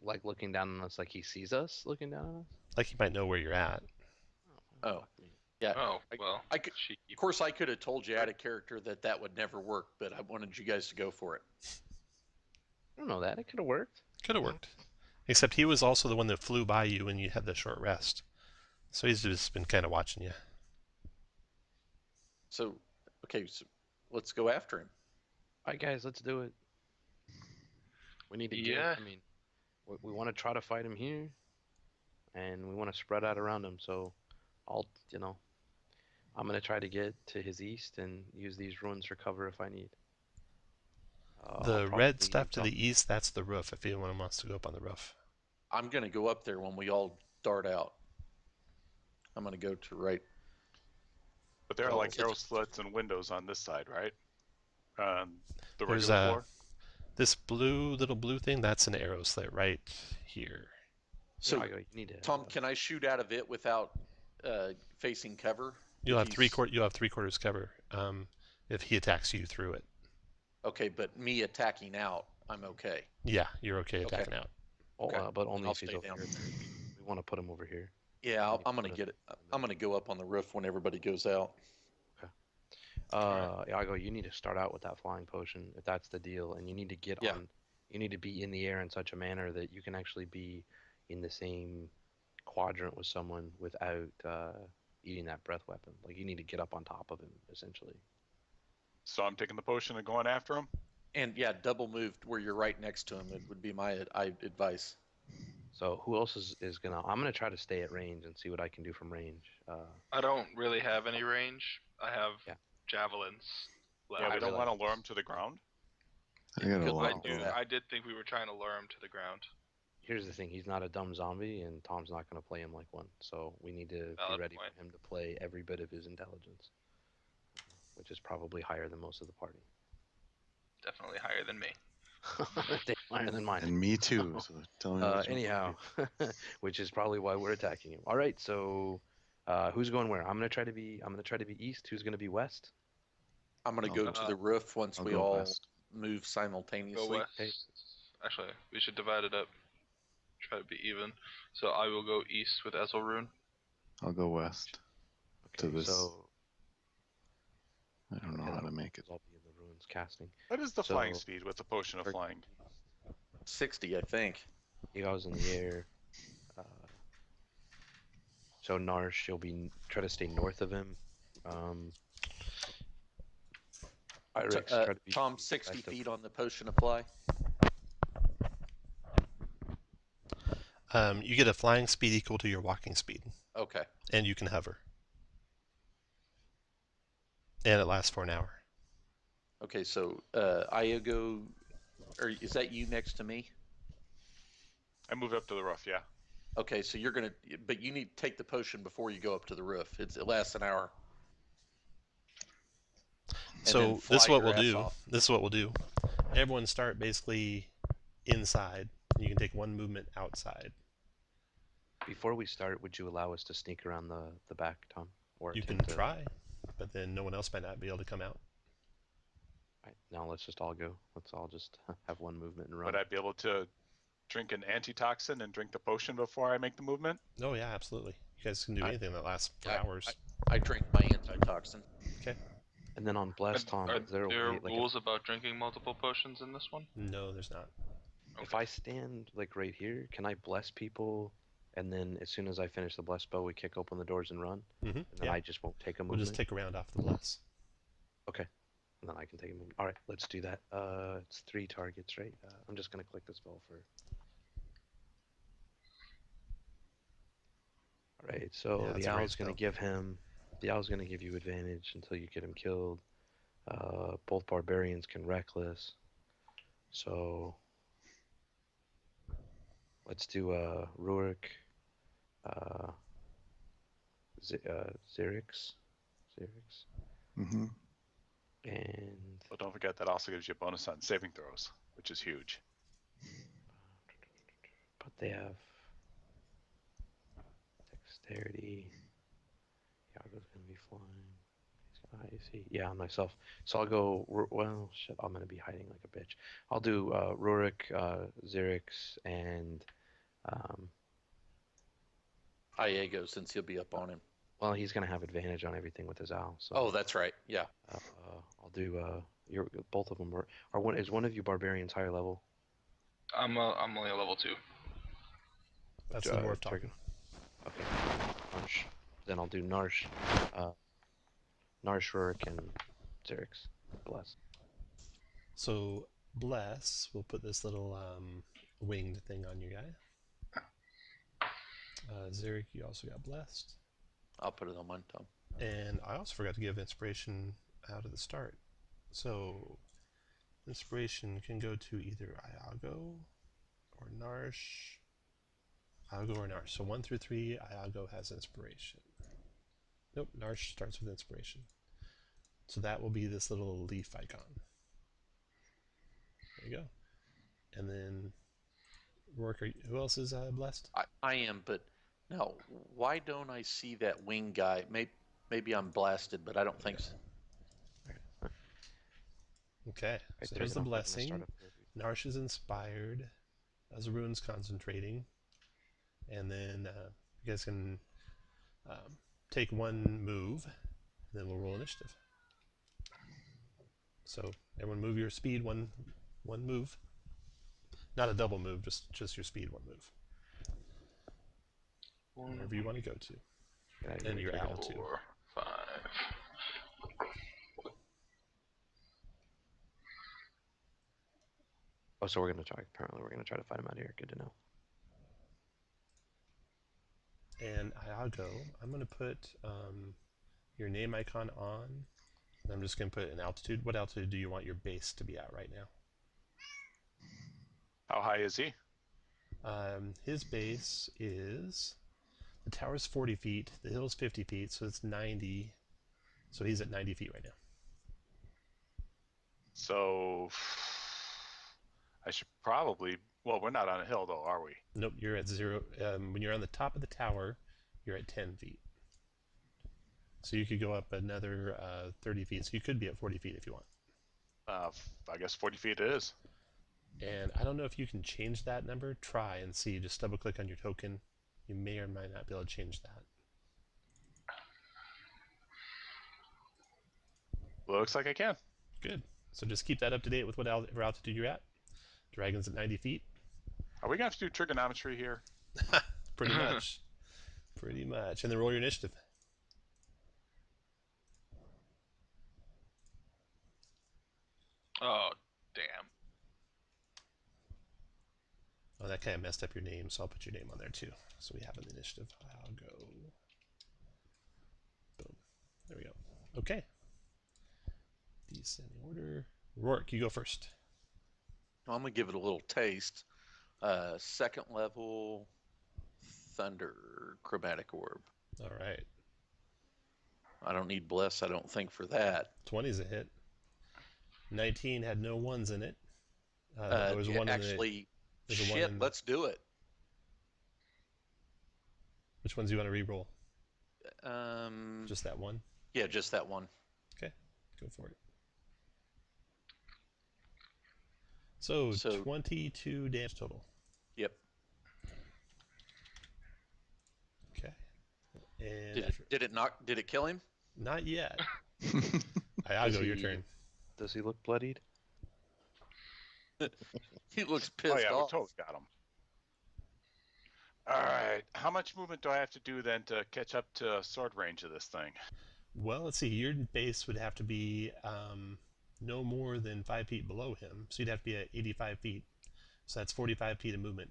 Like looking down on us, like he sees us looking down on us. Like he might know where you're at. Oh, yeah. Oh, well. I could, of course, I could have told you out of character that would never work, but I wanted you guys to go for it. I don't know that. It could have worked. Could have worked. Except he was also the one that flew by you when you had the short rest. So he's just been kind of watching you. So, okay, so let's go after him. All right, guys, let's do it. We need to Yeah. I mean, we want to try to fight him here, and we want to spread out around him. So, I'm going to try to get to his east and use these ruins for cover if I need. The red stuff to the east, that's the roof, if anyone wants to go up on the roof. I'm going to go up there when we all dart out. I'm going to go to right. But there are like arrow slits and windows on this side, right? The regular floor. This little blue thing, that's an arrow slit right here. So, you need to, Tom, can I shoot out of it without facing cover? You'll have You'll have 3/4 cover if he attacks you through it. Okay, but me attacking out, I'm okay. Yeah, you're okay attacking out. But only I'll if he's stay over down. here. We want to put him over here. Yeah, I'm gonna get it. I'm gonna go up on the roof when everybody goes out. Iago, you need to start out with that flying potion if that's the deal, and you need to get on. You need to be in the air in such a manner that you can actually be in the same quadrant with someone without eating that breath weapon. Like you need to get up on top of him, essentially. So I'm taking the potion and going after him. And yeah, double moved where you're right next to him. It would be my advice. So who else is gonna? I'm gonna try to stay at range and see what I can do from range. I don't really have any range. I have javelins. Yeah, we don't want to lure him to the ground. I got a lot. I did think we were trying to lure him to the ground. Here's the thing: he's not a dumb zombie, and Tom's not going to play him like one. So we need to be ready for him to play every bit of his intelligence, which is probably higher than most of the party. Definitely higher than me. Higher than mine. And me too. So tell me. Anyhow, which is probably why we're attacking him. All right, so who's going where? I'm gonna try to be east. Who's gonna be west? I'm gonna go to the roof once we all move simultaneously. Go west. Okay. Actually, we should divide it up. Try to be even. So I will go east with Hazelrune. I'll go west. Okay, to this. So I don't know how to make it. I'll be in the ruins casting. What is the flying speed with the potion of flying? 60, I think. He goes in the air. So Narsh, you'll try to stay north of him. Irix, try to be Tom, 60 feet on the potion of fly. You get a flying speed equal to your walking speed. Okay. And you can hover. And it lasts for an hour. Okay, so Iago, or is that you next to me? I moved up to the roof, yeah. Okay, so you're gonna, but you need to take the potion before you go up to the roof. It lasts an hour. So fly this is what your we'll ass do. off. This is what we'll do. Everyone start basically inside. You can take one movement outside. Before we start, would you allow us to sneak around the back, Tom? Or You can attempt to... try, but then no one else might not be able to come out. Right, now let's just all go. Let's all just have one movement and run. Would I be able to drink an antitoxin and drink the potion before I make the movement? Oh yeah, absolutely. You guys can do anything that lasts for hours. I drink my antitoxin. Okay. And then on Bless, Tom, Are is there a there way, like, rules about drinking multiple potions in this one? No, there's not. if I stand like right here, can I bless people? And then as soon as I finish the bless spell, we kick open the doors and run. Mm-hmm. And then I just won't take a We'll movement. just take a round off the bless. Okay. And then I can take a movement. All right, let's do that. It's 3 targets, right? I'm just gonna click the spell for. All right. So Yeah, the it's a great owl's gonna spell. give him. The owl's gonna give you advantage until you get him killed. Both barbarians can reckless. So let's do Rurik, Xerix, Mm-hmm. and But don't forget that also gives you a bonus on saving throws, which is huge. but they have dexterity. Yago's gonna be flying. He's got high AC. Yeah, myself. So I'll go. Well, shit. I'm gonna be hiding like a bitch. I'll do Rurik, Xerix, and Iago, since he'll be up on him. well, he's gonna have advantage on everything with his owl. So Oh, that's right. Yeah. I'll do. You're both of them are one. Is one of you barbarians higher level? I'm only a level 2. That's the dwarf Turgan. talking. Okay. Narsh. Then I'll do Narsh, Narsh, Rurik, and Xerix. Bless. So bless. We'll put this little winged thing on your guy. Zarek, you also got blessed. I'll put it on mine, Tom. And I also forgot to give inspiration out at the start. So inspiration can go to either Iago or Narsh. Iago or Narsh. So 1 through 3, Iago has inspiration. Nope, Narsh starts with inspiration. So that will be this little leaf icon. There you go. And then Rourke, who else is blessed? I am, but now why don't I see that wing guy? Maybe I'm blasted, but I don't think so. Okay, Right, so there's the Turgan, I'm gonna blessing. start up. Narsh is inspired. Azarun's concentrating. And then you guys can take one move, and then we'll roll initiative. So everyone move your speed one move. Not a double move, just your speed one move. Wherever you want to go to. Yeah, And your owl too. 4, 5. Oh, so we're gonna try. Apparently, we're gonna try to fight him out here. Good to know. And Iago, I'm going to put your name icon on. And I'm just going to put an altitude. What altitude do you want your base to be at right now? How high is he? His base is, the tower's 40 feet, the hill's 50 feet, so it's 90. So he's at 90 feet right now. So I should probably. Well, we're not on a hill though, are we? Nope, you're at 0. When you're on the top of the tower, you're at 10 feet. So you could go up another 30 feet. So you could be at 40 feet if you want. I guess 40 feet it is. And I don't know if you can change that number. Try and see. Just double click on your token. You may or might not be able to change that. Looks like I can. Good. So just keep that up to date with whatever altitude you're at. Dragon's at 90 feet. Are we going to have to do trigonometry here? Pretty much. Pretty much. And then roll your initiative. Oh, damn. Oh, that kind of messed up your name, so I'll put your name on there too. So we have an initiative. I'll go. Boom. There we go. Okay. Descending order. Rourke, you go first. I'm gonna give it a little taste. Second level, Thunder Chromatic Orb. All right. I don't need Bless, I don't think, for that. 20 is a hit. 19 had no ones in it. There was one actually, in the, shit, let's do it. Which ones do you want to re-roll? Um, Just that one? Yeah, just that one. Okay, go for it. So 22 damage total. Yep. Okay. And did it kill him? Not yet. Iago, your turn. Does he look bloodied? He looks pissed Oh yeah, we off. totally got him. All right, how much movement do I have to do then to catch up to sword range of this thing? Well, let's see. Your base would have to be no more than 5 feet below him, so you'd have to be at 85 feet. So that's 45 feet of movement.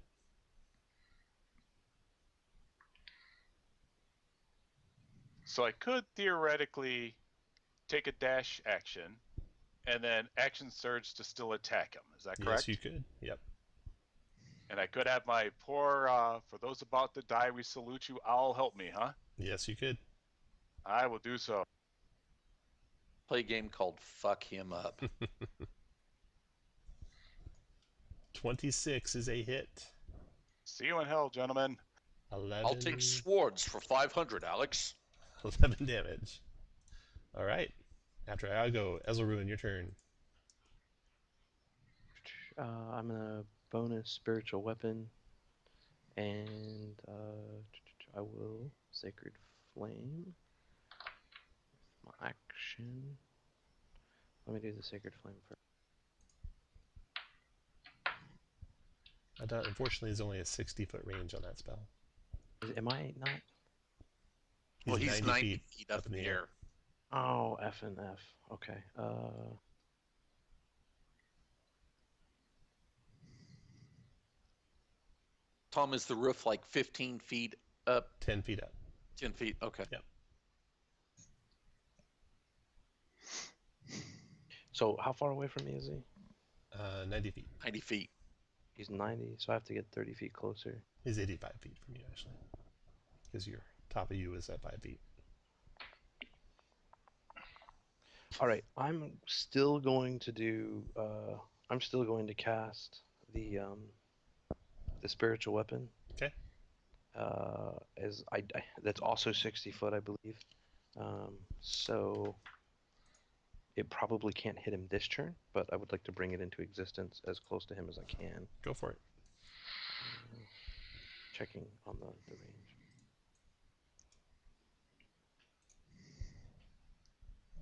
So I could theoretically take a dash action and then action surge to still attack him. Is that correct? Yes, you could. Yep. And I could have my poor, for those about to die, we salute you, owl help me, huh? Yes, you could. I will do so. Play a game called Fuck Him Up. 26 is a hit. See you in hell, gentlemen. 11. I'll take swords for 500, Alex. 11 damage. All right. After Iago, Ezelruin, your turn. I'm gonna bonus spiritual weapon, and I will sacred flame. My action. Let me do the sacred flame first. Unfortunately, there's only a 60-foot range on that spell. Am I not? Well, he's 90 feet up in the air. Oh, F and F. Okay. Tom, is the roof like 15 feet up? 10 feet up. 10 feet, okay. Yep. So how far away from me is he? 90 feet. 90 feet. He's 90, so I have to get 30 feet closer. He's 85 feet from you, actually. Because your top of you is at 5 feet. All right, I'm still going to do. I'm still going to cast the spiritual weapon. Okay. That's also 60 foot, I believe. So it probably can't hit him this turn, but I would like to bring it into existence as close to him as I can. Go for it. Checking on the range.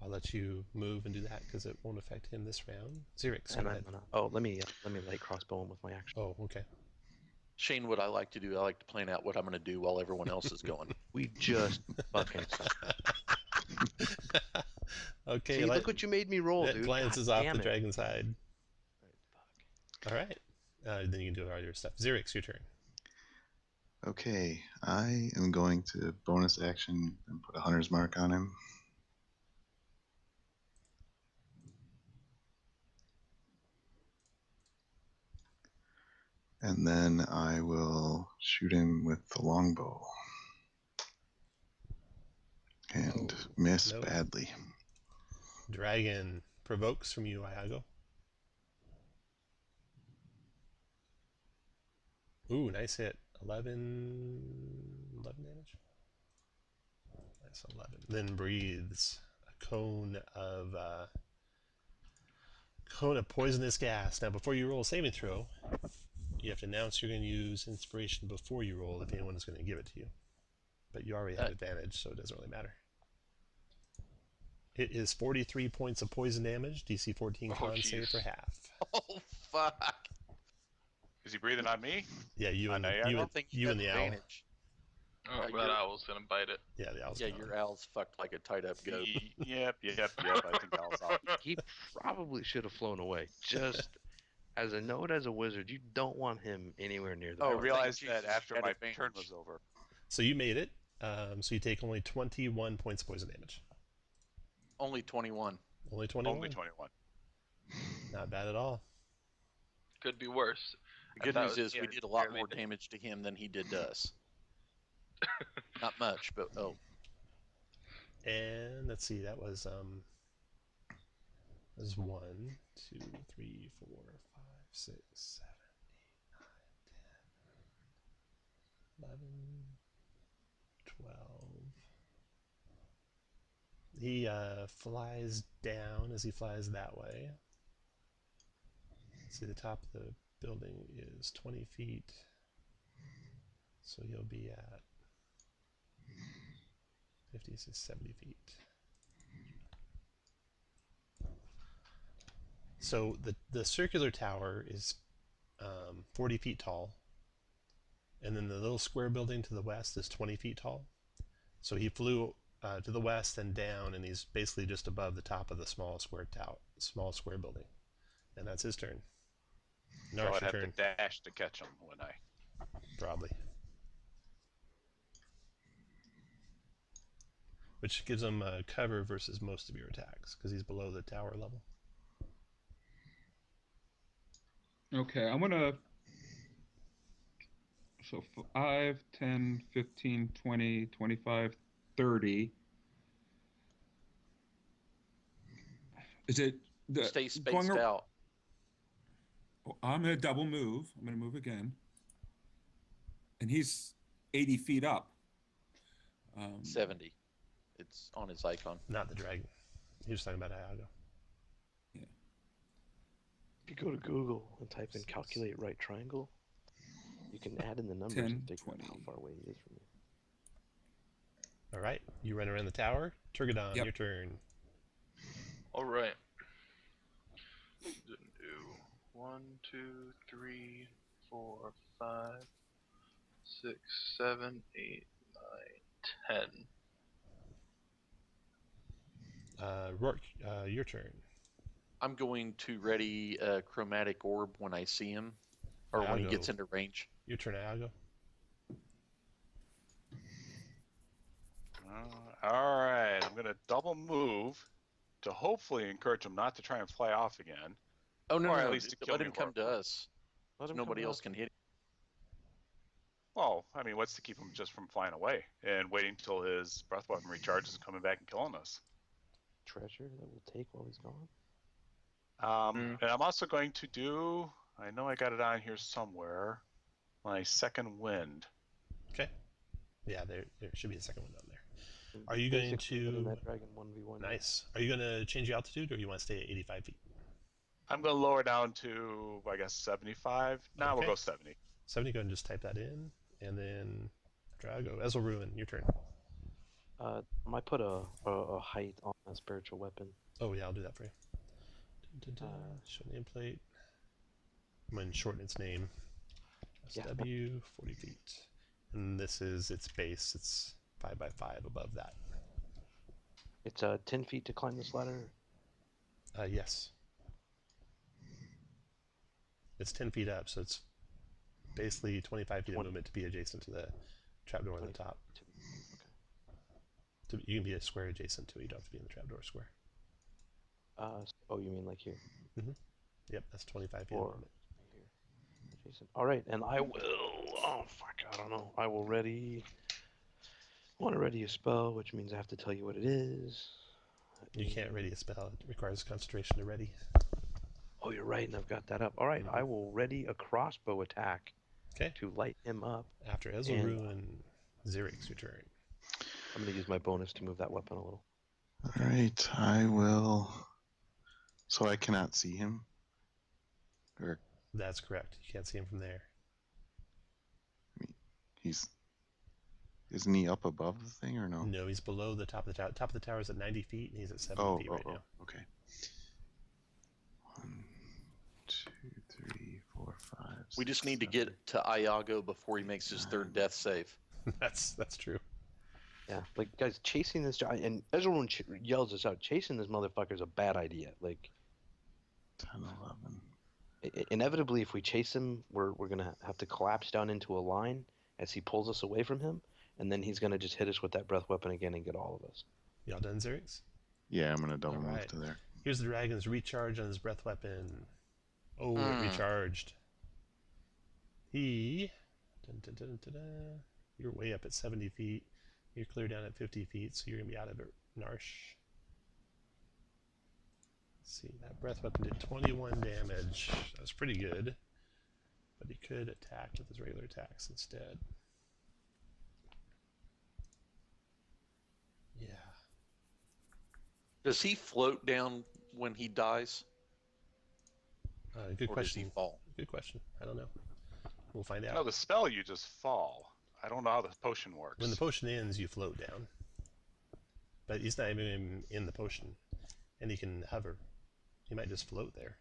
I'll let you move and do that because it won't affect him this round. Xerix, And go I'm ahead. gonna. Let me light crossbow him with my action. Oh, okay. Shane, what I like to do, I like to plan out what I'm going to do while everyone else is going. We just fucking suck. Okay. See, look what you made me roll, that dude. glances God off damn the it. dragon's hide. Fuck. All right. Then you can do all your stuff. Xerix, your turn. Okay, I am going to bonus action and put a hunter's mark on him. And then I will shoot him with the longbow. And miss no. badly. Dragon provokes from you, Iago. Ooh, nice hit. 11 damage. That's 11. Then breathes a cone of poisonous gas. Now, before you roll a saving throw, you have to announce you're going to use inspiration before you roll if anyone is going to give it to you. But you already have advantage, so it doesn't really matter. It is 43 points of poison damage, DC 14 con save for half. Oh, fuck. Is he breathing on me? Yeah, you and I don't think you and the owl. advantage. Oh, that owl's gonna bite it. Yeah, the owl's Yeah, gone. your owl's fucked like a tied up goat. Yep. I think owl's out. He probably should have flown away. Just as a note, as a wizard, you don't want him anywhere near the I Oh, door. realized thank that Jesus, after had my advantage. turn was over. So you made it. So you take only 21 points of poison damage. Only 21. Only 21? Only 21. Not bad at all. Could be worse. The good I news thought- is yeah, we did a lot barely more did. damage to him than he did to us. Not much, but oh. And let's see, that was 1, 2, 3, 4, 5, 6, 7, 8, 9, 10, 11, 12. He flies down as he flies that way. See, the top of the building is 20 feet. So he'll be at 50 to 70 feet. So the circular tower is 40 feet tall. And then the little square building to the west is 20 feet tall. So he flew to the west and down, and he's basically just above the top of the small square building. And that's his turn. So Nark's I'd your have turn. to dash to catch him, wouldn't I? Probably. Which gives him cover versus most of your attacks, because he's below the tower level. Okay, I'm gonna. So 5, 10, 15, 20, 25, 30. Is it the Stay spaced out. Oh, I'm gonna double move. I'm gonna move again. And he's 80 feet up. 70. It's on his icon. Not the dragon. He was talking about Iago. Yeah. If you go to Google and type in calculate right triangle, you can add in the numbers 10, and figure out 20. how far away he is from you. All right, you run around the tower. Turgadon, Yep. your turn. All right. Didn't do 1, 2, 3, 4, 5, 6, 7, 8, 9, 10. Rourke, your turn. I'm going to ready a chromatic orb when I see him, or when he Iago. gets into range. Your turn, Iago. All right, I'm gonna double move to hopefully encourage him not to try and fly off again. Oh no, Or no, at no! least to kill Let me him come to more. us. Let him Nobody come else out. can hit him. Well, I mean, what's to keep him just from flying away and waiting till his breath weapon recharges and coming back and killing us? Treasure that we'll take while he's gone. And I'm also going to do, I know I got it on here somewhere, my second wind. Okay. Yeah, there should be a second one down there. And Are you going basically letting to... that dragon 1v1? Nice. Are you going to change the altitude, or you want to stay at 85 feet? I'm going to lower down to, I guess, 75. Now we'll Okay. go 70. 70, go ahead and just type that in. And then Drago, Ezelruin, your turn. I might put a height on a spiritual weapon. Oh, yeah, I'll do that for you. Show nameplate. I'm going to shorten its name. Yeah. SW, 40 feet. And this is its base. It's 5 by 5 above that. It's 10 feet to climb this ladder. Yes. It's 10 feet up, so it's basically 25 feet of 20. movement to be adjacent to the trapdoor on the top. Okay. You can be a square adjacent to it. You don't have to be in the trapdoor square. Oh, you mean like here? Yep, that's 25 feet of Or movement. here. Jason. All right, and I will. Oh fuck, I don't know. I will ready. I want to ready a spell, which means I have to tell you what it is. You can't ready a spell. It requires concentration to ready. Oh, you're right, and I've got that up. All right, I will ready a crossbow attack. Okay. To light him up. After Ezelru and Zerix, your turn. I'm going to use my bonus to move that weapon a little. All right, I will. So I cannot see him? Or That's correct. You can't see him from there. I mean, isn't he up above the thing or no? No, he's below the top of the tower. Top of the tower is at 90 feet, and he's at 70 feet right now. Okay. 1, 2, 3, 4, 5. We just need to get to Iago before he makes his third death save. That's true. Yeah, like guys, chasing this guy, and everyone yells this out. Chasing this motherfucker is a bad idea. Like 10, 11. Inevitably, if we chase him, we're gonna have to collapse down into a line as he pulls us away from him, and then he's gonna just hit us with that breath weapon again and get all of us. Y'all done, Zerix? Yeah, I'm gonna double move Alright. to there. Here's the dragon's recharge on his breath weapon. Oh, it recharged. He You're way up at 70 feet. You're clear down at 50 feet, so you're going to be out of it, Narsh. Let's see, that breath weapon did 21 damage. That was pretty good. But he could attack with his regular attacks instead. Yeah. Does he float down when he dies? Good Or question. Does he fall? Good question. I don't know. We'll find out. No, the spell you just fall. I don't know how the potion works. When the potion ends, you float down. But he's not even in the potion. And he can hover. He might just float there.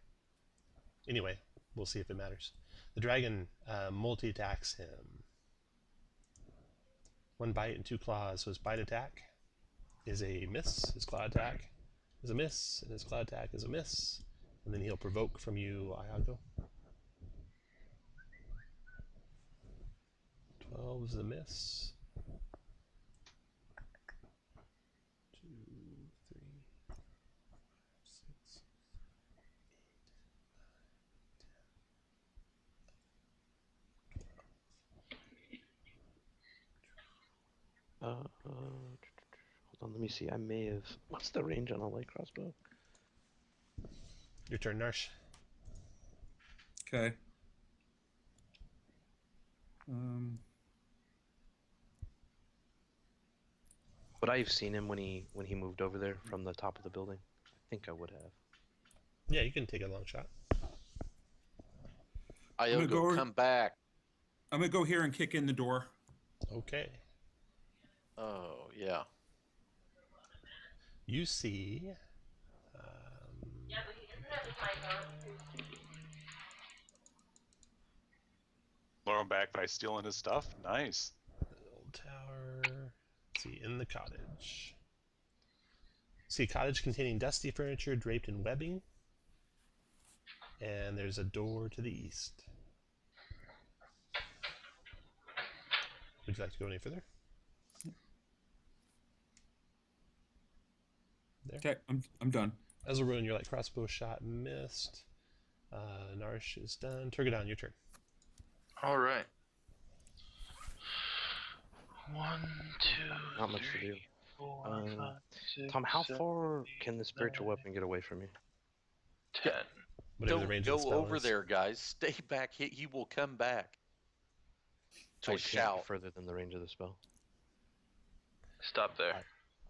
Anyway, we'll see if it matters. The dragon multi-attacks him. 1 bite and 2 claws. So his bite attack is a miss. His claw attack is a miss. And his claw attack is a miss. And then he'll provoke from you, Iago. 12 is a miss. 2, 3, 4, 5, 6, 8, 9, 10. Hold on, let me see. I may have. What's the range on a light crossbow? Your turn, Narsh. Okay. Would I have seen him when he moved over there from the top of the building? I think I would have. Yeah, you can take a long shot. Iago, come back. I'm gonna go here and kick in the door. Okay. Oh, yeah. You see... Lure him back by stealing his stuff. Nice. the old tower. Let's see, in the cottage. See a cottage containing dusty furniture draped in webbing. And there's a door to the east. Would you like to go any further? There. Okay, I'm done. Ezra, your light crossbow shot missed. Narsh is done. Turgadon, your turn. All right. 1, 2, Not much to 3, do. 4, Um, 5, 6, Tom, how 7, far 8, can the spiritual 9, weapon get away from you? 10. Whatever the range of the Go spell over is. there, guys. Stay back. He will come back. So I it can't shout. get further than the range of the spell. Stop there.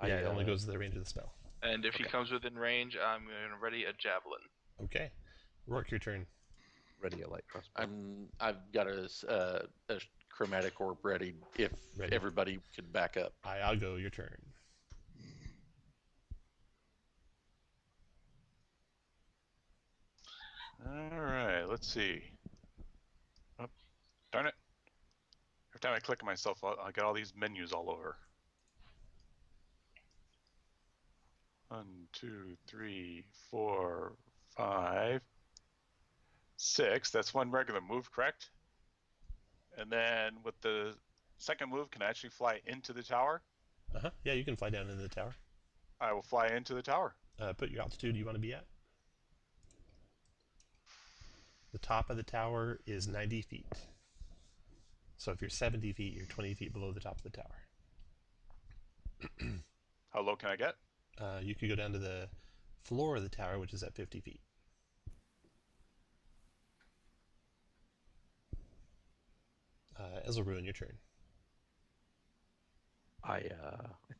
Yeah, it only goes to the range of the spell. And if he Okay. comes within range, I'm going to ready a javelin. Okay. Rourke, your turn. Ready a light crossbow. I've got a chromatic orb ready if Ready. everybody could back up. Iago, your turn. All right, let's see. Oh, darn it. Every time I click on myself, I get all these menus all over. 1, 2, 3, 4, 5, 6. That's 1 regular move, correct? And then with the second move, can I actually fly into the tower? Uh-huh. Yeah, you can fly down into the tower. I will fly into the tower. Put your altitude you want to be at. The top of the tower is 90 feet. So if you're 70 feet, you're 20 feet below the top of the tower. How low can I get? You could go down to the floor of the tower, which is at 50 feet. Ezelruin, your turn. I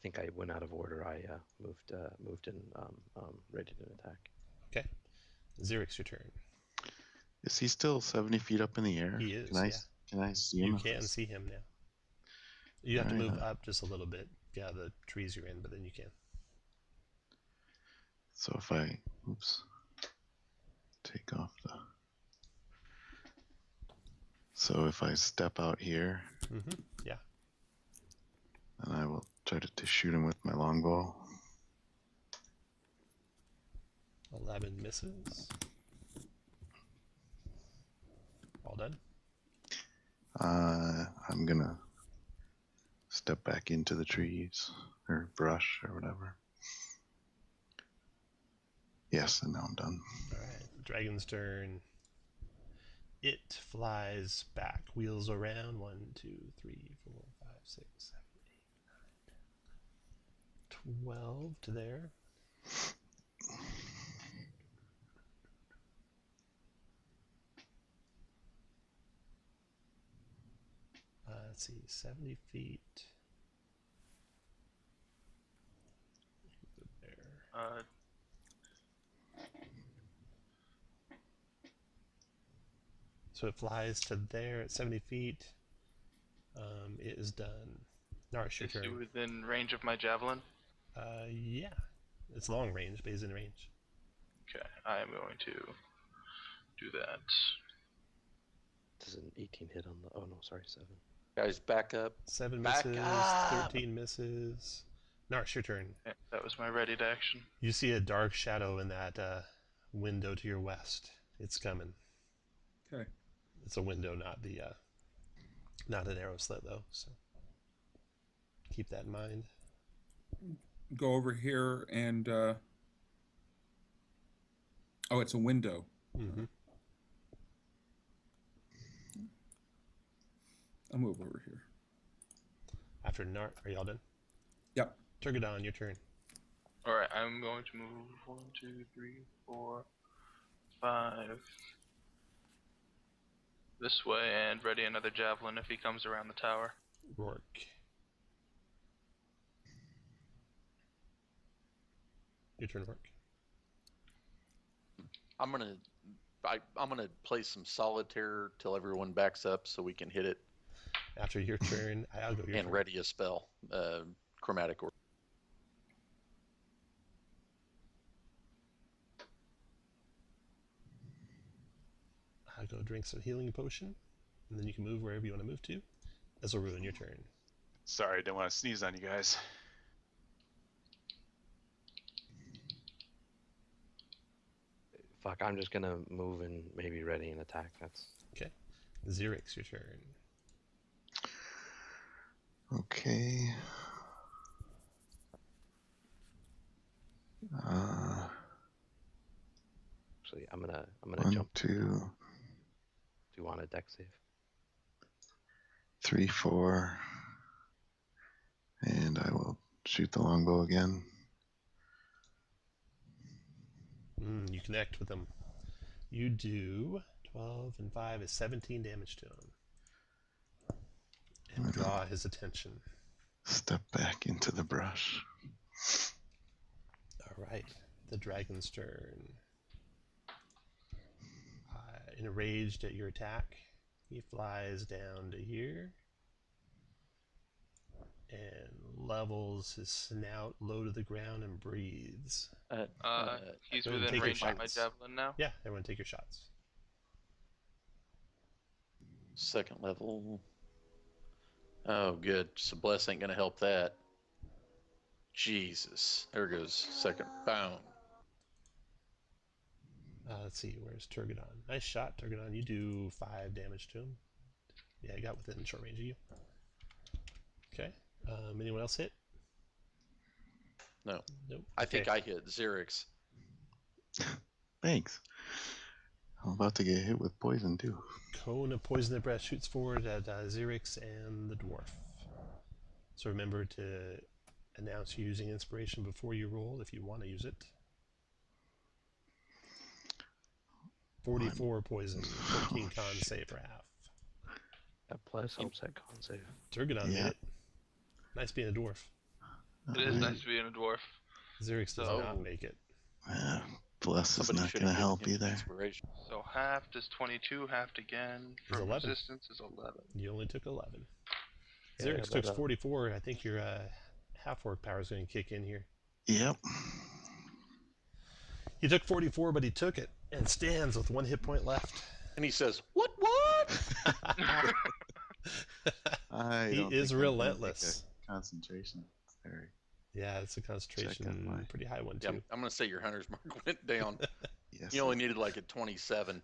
think I went out of order. I moved in ready to attack. Okay. Xerix, your turn. Is he still 70 feet up in the air? He is, Can I, yeah. Can I see him? You if can it's- see him now. You have to Alright, move up just a little bit. Yeah, the trees you're in, but then you can. So if I, oops, take off the. So if I step out here, Mm-hmm. Yeah. then I will try to shoot him with my longbow. 11 misses. All done. I'm gonna step back into the trees or brush or whatever. Yes, and now I'm done. Alright, dragon's turn. It flies back, wheels around. 1, 2, 3, 4, 5, 6, 7, 8, 9, 12 to there. Let's see, 70 feet. There. So it flies to there at 70 feet. It is done. Narish, your Is he turn. within range of my javelin? Yeah. It's long range, but he's in range. Okay, I am going to do that. Does an 18 hit on the? Oh no, sorry, 7. Guys, back up. 7 Back misses, up! 13 misses. Narish, your turn. Yeah, that was my ready to action. You see a dark shadow in that window to your west. It's coming. Okay. It's a window, not an arrow slit though. So keep that in mind. Go over here and. Oh, it's a window. Mm-hmm. I'll move over here. After Nart, are y'all done? Yep. Turgadon, your turn. Alright, I'm going to move 1, 2, 3, 4, 5 this way and ready another javelin if he comes around the tower. Rourke. Your turn, Rourke. I'm gonna play some solitaire till everyone backs up so we can hit it. After your turn, I'll go your and turn. ready a spell. Chromatic orb. I'll go drink some healing potion, and then you can move wherever you want to move to. This will ruin your turn. Sorry, didn't want to sneeze on you guys. Fuck, I'm just gonna move and maybe ready an attack. That's Okay. Xerix, your turn. Okay. actually I'm gonna 1, jump. 2, Do you want a deck save? 3, 4. And I will shoot the longbow again. You connect with him. You do 12 and 5 is 17 damage to him. And draw his attention. Step back into the brush. Alright. The dragon's turn. Enraged at your attack, he flies down to here and levels his snout low to the ground and breathes. He's go ahead and within take your range of my shots. javelin now. Yeah, everyone take your shots. Second level. Oh, good. So Bless ain't gonna help that. Jesus. There goes second. Boom. Let's see, where's Turgadon? Nice shot, Turgadon. You do 5 damage to him. Yeah, he got within short range of you. Okay. Anyone else hit? No. Nope. I think Okay. I hit Xerix. Thanks. I'm about to get hit with poison too. Cone of Poisoned Breath shoots forward at Xerix and the dwarf. So remember to announce you're using inspiration before you roll if you want to use it. 44 poison, 13 con save for half. That plus helps that con save. Turgadon made it. Nice being a dwarf. It is nice to be in a dwarf. Xerix does So- not make it. Bless is Somebody not should going to have help given him either. inspiration. So half does 22, halved again Is from 11. resistance is 11. You only took 11. Yeah, Xerix but, took 44. I think your half-orc power is going to kick in here. Yep. He took 44, but he took it and stands with 1 hit point left. And he says, What? I He don't is think I'm gonna make relentless. a concentration. Sorry. Yeah, it's a Check concentration, out my- pretty high one Yeah, too. I'm going to say your hunter's mark went down. Yes. You only needed like a 27.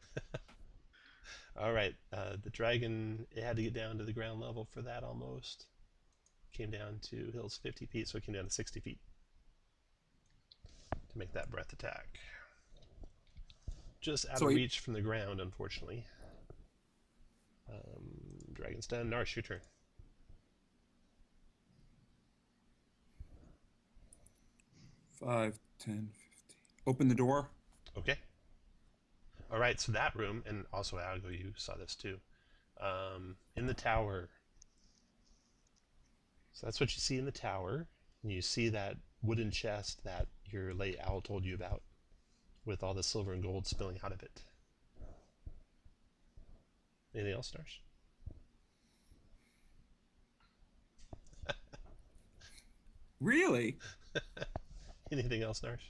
All right, the dragon, it had to get down to the ground level for that almost. Came down to hills 50 feet, so it came down to 60 feet to make that breath attack. Just out So of he- reach from the ground, unfortunately. Dragon's done. Narsh, your turn. 5, 10, 15. Open the door. Okay. All right, so that room, and also Algo, you saw this too. In the tower. So that's what you see in the tower. And you see that wooden chest that your late owl told you about, with all the silver and gold spilling out of it. Anything else, Stars? Really? Anything else, Nars?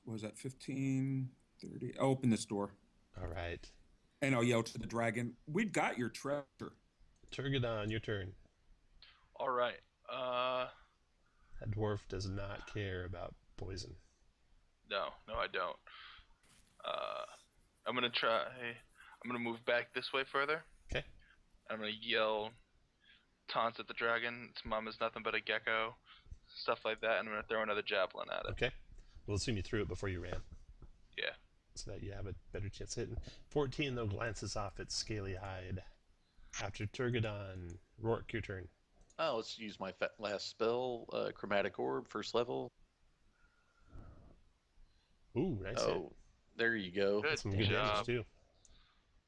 What was that? 15, 30. I'll open this door. All right. And I'll yell to the dragon, "We've got your treasure." Turgadon, your turn. All right. That dwarf does not care about poison. No, I don't. I'm gonna try. I'm gonna move back this way further. Okay. I'm gonna yell taunts at the dragon. Its mom is nothing but a gecko, stuff like that. And I'm gonna throw another javelin at it. Okay. We'll assume you threw it before you ran. Yeah. So that you have a better chance of hitting. 14, though, glances off its scaly hide. After Turgadon, Rourke, your turn. Oh, let's use my last spell, Chromatic Orb, first level. Ooh, nice hit. Oh, there you go. Good Some good damage, job. too.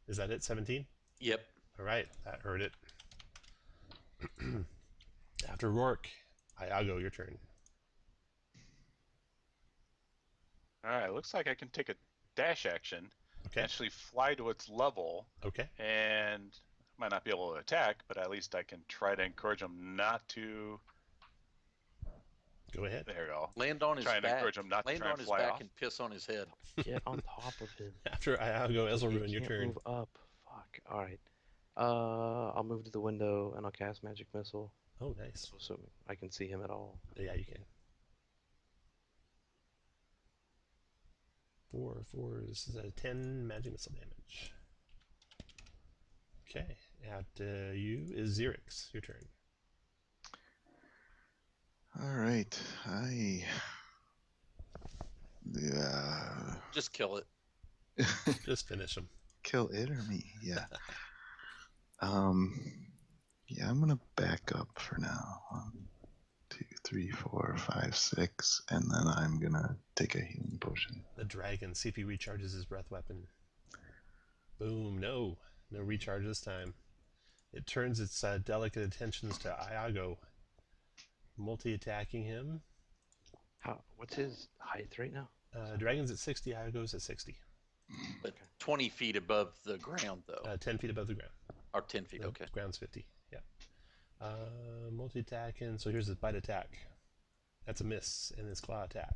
Is that it, 17? Yep. All right, that hurt it. After Rourke, Iago, your turn. All right, looks like I can take a dash action, Okay. actually fly to its level, Okay. and I might not be able to attack, but at least I can try to encourage him not to. Go ahead. There you go. Land on his Trying to back. encourage him not to Land try on and his fly back off. and piss on his head. Get on top of him. After Iago, He Ezelruin, your can't turn. move up. Fuck. All right. I'll move to the window and I'll cast Magic Missile. Oh, nice. So I can see him at all. Yeah, you can. 4. This is a 10 magic missile damage. Okay. After you is Xerix. Your turn. All right. Just kill it. Just finish him. Kill it or me? Yeah. Yeah, I'm gonna back up for now. 1, 2, 3, 4, 5, 6, and then I'm gonna take a healing potion. The dragon. See if he recharges his breath weapon. Boom. No recharge this time. It turns its delicate attentions to Iago, multi-attacking him. What's his height right now? Dragon's at 60, Iago's at 60. But 20 feet above the ground, though. 10 feet above the ground. Or 10 feet, The okay. ground's 50, yeah. Multi-attacking, so here's his bite attack. That's a miss, and his claw attack.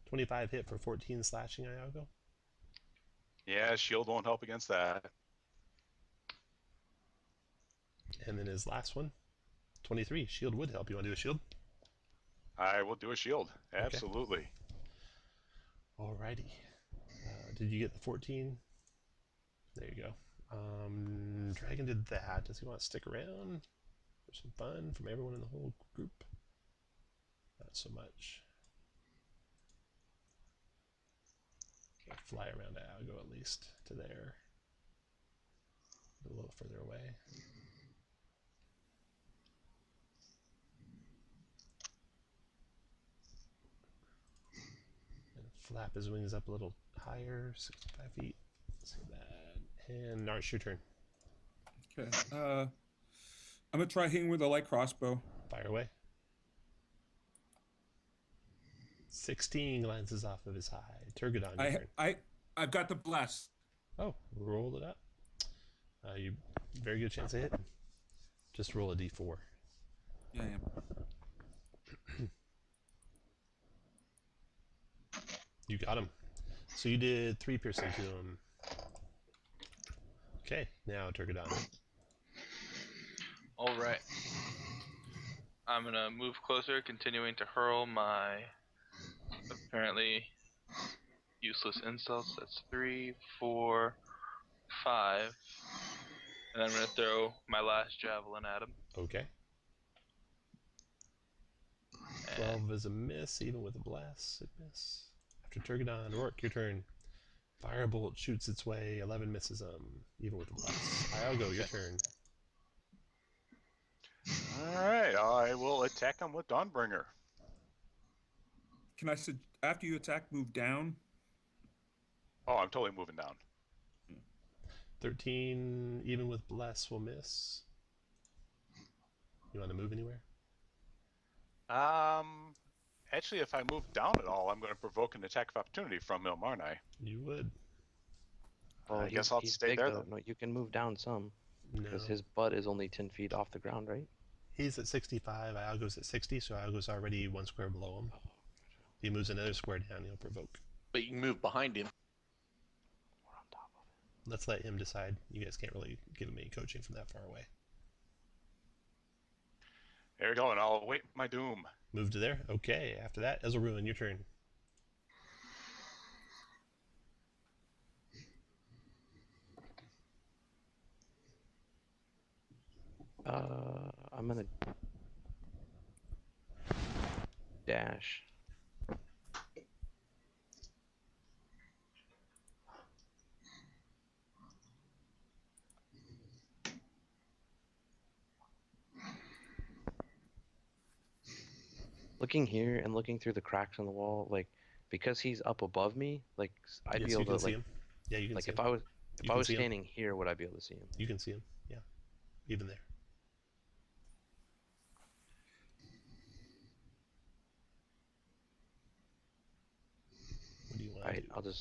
25 hit for 14 slashing, Iago. Yeah, shield won't help against that. And then his last one, 23. Shield would help. You want to do a shield? I will do a shield. Absolutely. Alrighty. Did you get the 14? There you go. Dragon did that. Does he want to stick around for some fun from everyone in the whole group? Not so much. Okay, fly around to Algo at least to there. A little further away. And flap his wings up a little higher, 65 feet. Let's see that. And Narsh, your turn. Okay. I'm gonna try hitting with a light crossbow. Fire away. 16 glances off of his high. Turgadon, your turn. I've got the bless. Oh, roll it up. You very good chance of hitting. Just roll a d4. Yeah, I am. You got him. So you did 3 piercing to him. Okay, now Turgadon. All right. I'm gonna move closer, continuing to hurl my apparently useless insults. That's 3, 4, 5, and I'm gonna throw my last javelin at him. Okay. 12 is a miss, even with a blast. It miss. After Turgadon, Rourke, your turn. Firebolt shoots its way. 11 misses him, even with a blast. Iago, your turn. All right, I will attack him with Dawnbringer. Can I say after you attack, move down? Oh, I'm totally moving down. 13, even with bless, will miss. You want to move anywhere? Actually, if I move down at all, I'm going to provoke an attack of opportunity from him, aren't I? You would. Well, I guess I'll he's stay big, there though. then. No, you can move down some No. because his butt is only 10 feet off the ground, right? He's at 65. Iago's at 60, so Iago's already one square below him. If he moves another square down, he'll provoke. But you can move behind him. We're on top of it. Let's let him decide. You guys can't really give him any coaching from that far away. There we go, and I'll await my doom. Move to there? Okay, after that, Ezelruin, your turn. I'm gonna dash. Looking here and looking through the cracks in the wall, like because he's up above me, like I'd Yes, be you able can to see like him. Yeah, you can like see if him. I was You can see him. standing here, would I be able to see him? You can see him. Yeah, even there. What do you want to do?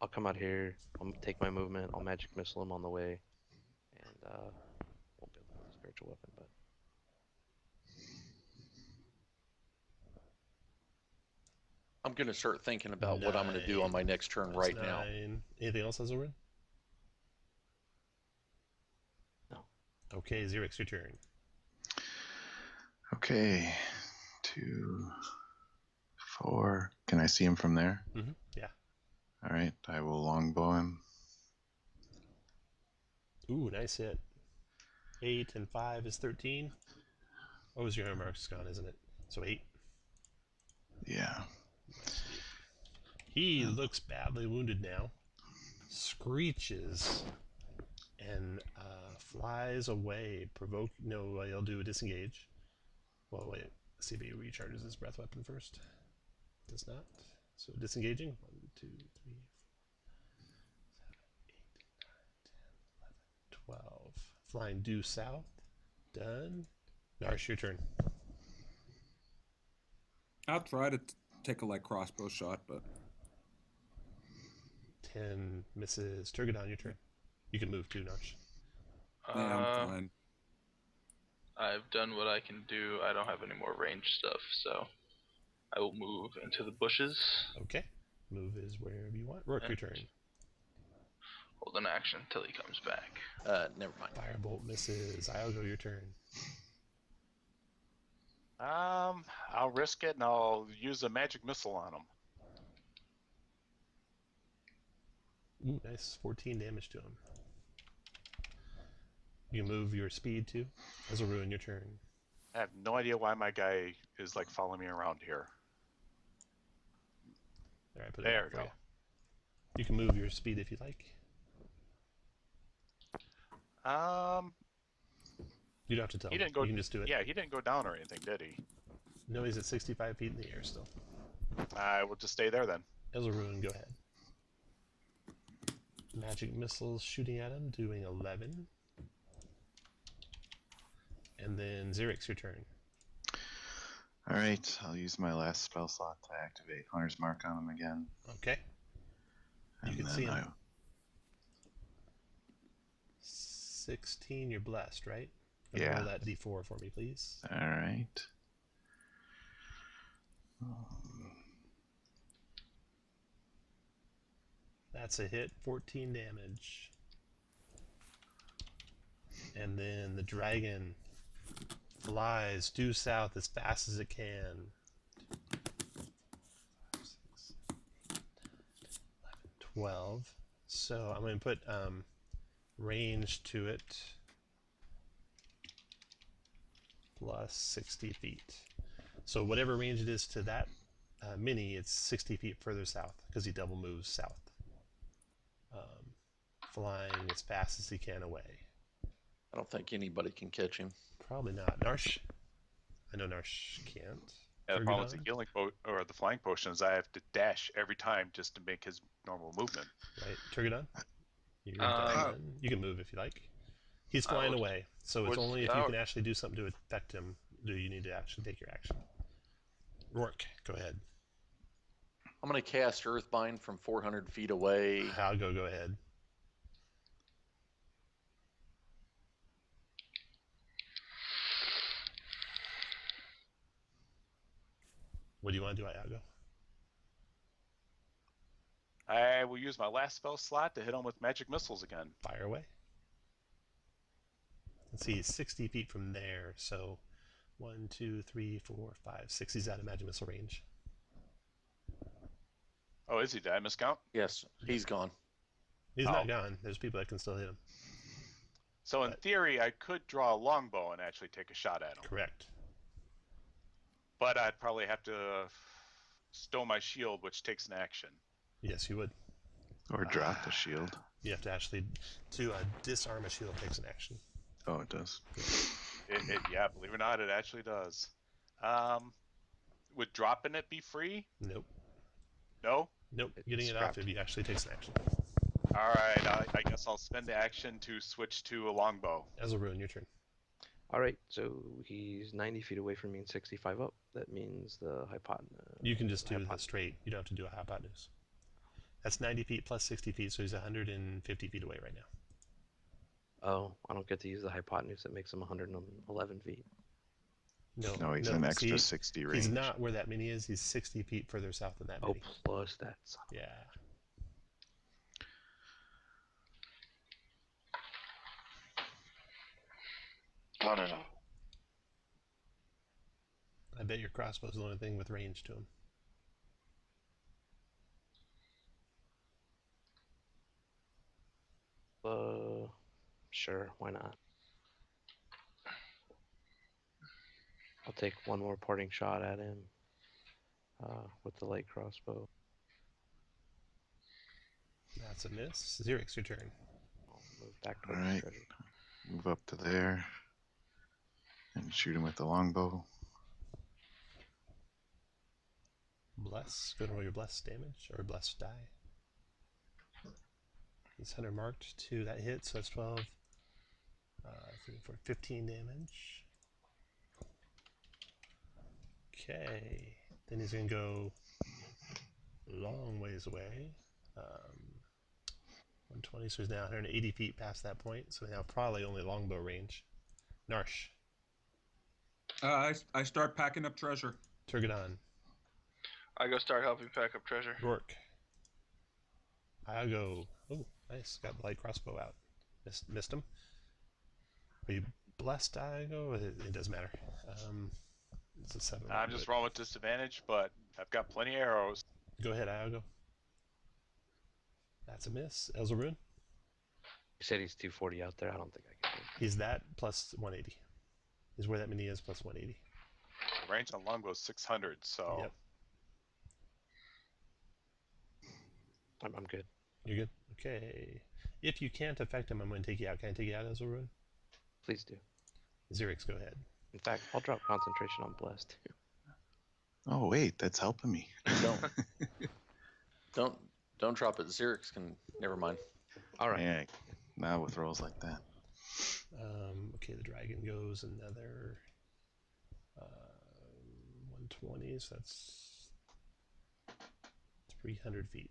I'll come out here. I'll take my movement. I'll magic missile him on the way, and won't be able to use a spiritual weapon, but I'm going to start thinking about what I'm going to do on my next turn That's right now. 9. Anything else, Ezelruin? no. Okay, Xerix, your turn. Okay. 2, 4. Can I see him from there? Mm-hmm. Yeah. All right. I will longbow him. Ooh, nice hit. 8 and 5 is 13. Oh, your armor mark's gone, isn't it? So 8. Yeah. He looks badly wounded now. Screeches and flies away. Provoke. No, he'll do a disengage. Well, wait. Let's see if he recharges his breath weapon first. Does not. So disengaging. 1, 2, 3, 4, 7, 8, 9, 10, 11, 12. Flying due south. Done. Narsh, your turn. I'll try to take a light crossbow shot, but 10 misses. Turgadon, your turn. You can move too, Narsh. yeah, I'm fine. I've done what I can do. I don't have any more range stuff, so I will move into the bushes. Okay. Move is wherever you want. Rourke, your turn. Hold an action until he comes back. Never mind. Firebolt misses. Iago, your turn. I'll risk it and I'll use a magic missile on him. Ooh, nice. 14 damage to him. You can move your speed too. Ezelruin, your turn. I have no idea why my guy is like following me around here. There, I put There it we for go. you. You can move your speed if you like. You don't have to tell He me. didn't go. You can just do it. Yeah, he didn't go down or anything, did he? No, he's at 65 feet in the air still. I will just stay there then. Ezelruin, go ahead. Magic missiles shooting at him, doing 11. And then Xerix, your turn. All right. I'll use my last spell slot to activate Hunter's Mark on him again. Okay. You And can then see him. 16, you're blessed, right? Yeah. Roll that d4 for me, please. All right. That's a hit, 14 damage. And then the dragon flies due south as fast as it can. 5, 6, 7, 8, 9, 10, 11, 12. So I'm going to put range to it plus 60 feet. So whatever range it is to that mini, it's 60 feet further south because he double moves south. Flying as fast as he can away. I don't think anybody can catch him. Probably not. Narsh. I know Narsh can't. Yeah, the problem with the Turgadon? healing or the flying potions, I have to dash every time just to make his normal movement. Right. Turgadon? You're Um, done. You can move if you like. He's flying away, so it's only if you can actually do something to affect him do you need to actually take your action. Rourke, go ahead. I'm going to cast Earthbind from 400 feet away. I'll go ahead. What do you want to do, Iago? I will use my last spell slot to hit him with magic missiles again. Fire away. Let's see, 60 feet from there, so 1, 2, 3, 4, 5, 6. He's out of magic missile range. Oh, is he? Did I miscount? Yes, he's gone. He's not gone. There's people that can still hit him. So in theory, I could draw a longbow and actually take a shot at him. Correct. But I'd probably have to stow my shield, which takes an action. Yes, you would. Or drop the shield. You have to actually disarm a shield takes an action. Oh, it does. Yeah, believe it or not, it actually does. Would dropping it be free? Nope. No? Nope. Getting it off if he actually takes an action. All right, I guess I'll spend the action to switch to a longbow. Ezelruin, your turn. All right, so he's 90 feet away from me and 65 up. That means the hypotenuse. You can just do the straight. You don't have to do a hypotenuse. That's 90 feet plus 60 feet, so he's 150 feet away right now. Oh, I don't get to use the hypotenuse. That makes him 111 feet. No, he's an extra 60 range. He's not where that mini is. He's 60 feet further south than that mini. Oh, plus that. Yeah. No. I bet your crossbow's the only thing with range to him. Sure, why not? I'll take one more parting shot at him with the light crossbow. That's a miss. Xerix, your turn. I'll move back All towards right. the treasure. Move up to there and shoot him with the longbow. Bless. Go to roll your bless damage or bless die. He's 100 marked. 2, that hits, so that's 12. 3, 4, 15 damage. Okay. Then he's going to go long ways away. 120, so he's now 180 feet past that point, so now probably only longbow range. Narsh. I start packing up treasure. Turgadon. I go start helping pack up treasure. Rourke. I'll go. Oh, nice. Got the light crossbow out. Missed him. Are you blessed, Iago? It doesn't matter. It's a 7. I'm just rolling with disadvantage, but I've got plenty of arrows. Go ahead, Iago. That's a miss. Ezelruin. You said he's 240 out there. I don't think I can. He's that plus 180. He's where that mini is plus 180. The range on longbow is 600, so... Yep. I'm good. You're good? Okay. If you can't affect him, I'm going to take you out. Can I take you out, Ezelruin? Please do. Xerix, go ahead. In fact, I'll drop concentration on blessed too. Oh, wait, that's helping me. Don't drop it. Xerix can. Never mind. All right. Yeah, now with rolls like that. Okay, the dragon goes another 120, so that's 300 feet.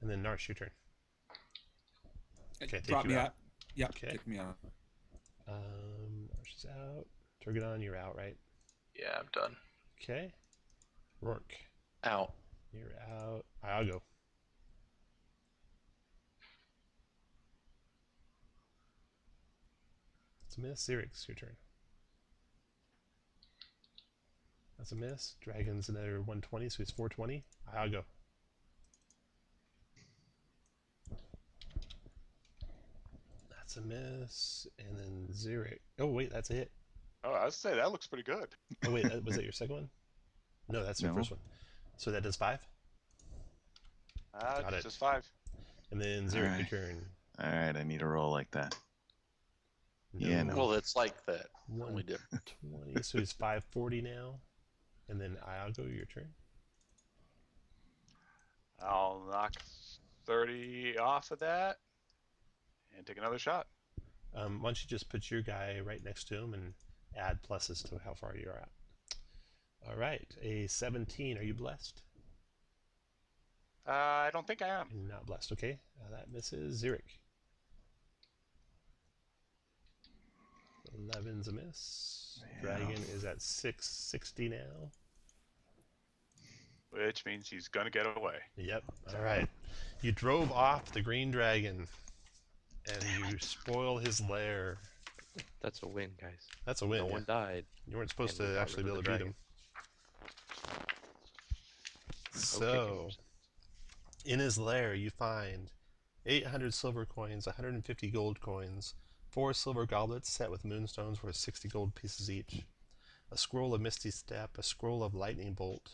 And then Narsh, your turn. Okay, Drop me out. Yeah, Okay. take me out. Narsh is out. Turgadon, you're out, right? Yeah, I'm done. Okay. Rourke, Out. you're out. I'll go. That's a miss. Xerix, your turn. That's a miss. Dragon's another 120, so he's 420. I'll go. That's a miss. And then Xerix. Oh, wait, that's a hit. Oh, I would say that looks pretty good. Oh, wait, was that your second one? No, that's your No. first one. So that does 5? Got it. Just 5. And then Xerix, Alright. your turn. All right, I need a roll like that. Yeah, no. Well, it's like that. Only different. 120. So he's 540 now. And then I'll go your turn. I'll knock 30 off of that and take another shot. Why don't you just put your guy right next to him and add pluses to how far you're at. All right, a 17. Are you blessed? I don't think I am. You're not blessed. Okay, that misses. Zurich. 11's a miss. Yeah. Dragon is at 660 now. Which means he's going to get away. Yep. All right. You drove off the green dragon, and you spoil his lair. That's a win, guys. That's a win. No yeah. one died. You weren't supposed and we to got actually be rid able of to the beat him. No So, kicking. in his lair, you find 800 silver coins, 150 gold coins, 4 silver goblets set with moonstones worth 60 gold pieces each, a scroll of Misty Step, a scroll of Lightning Bolt,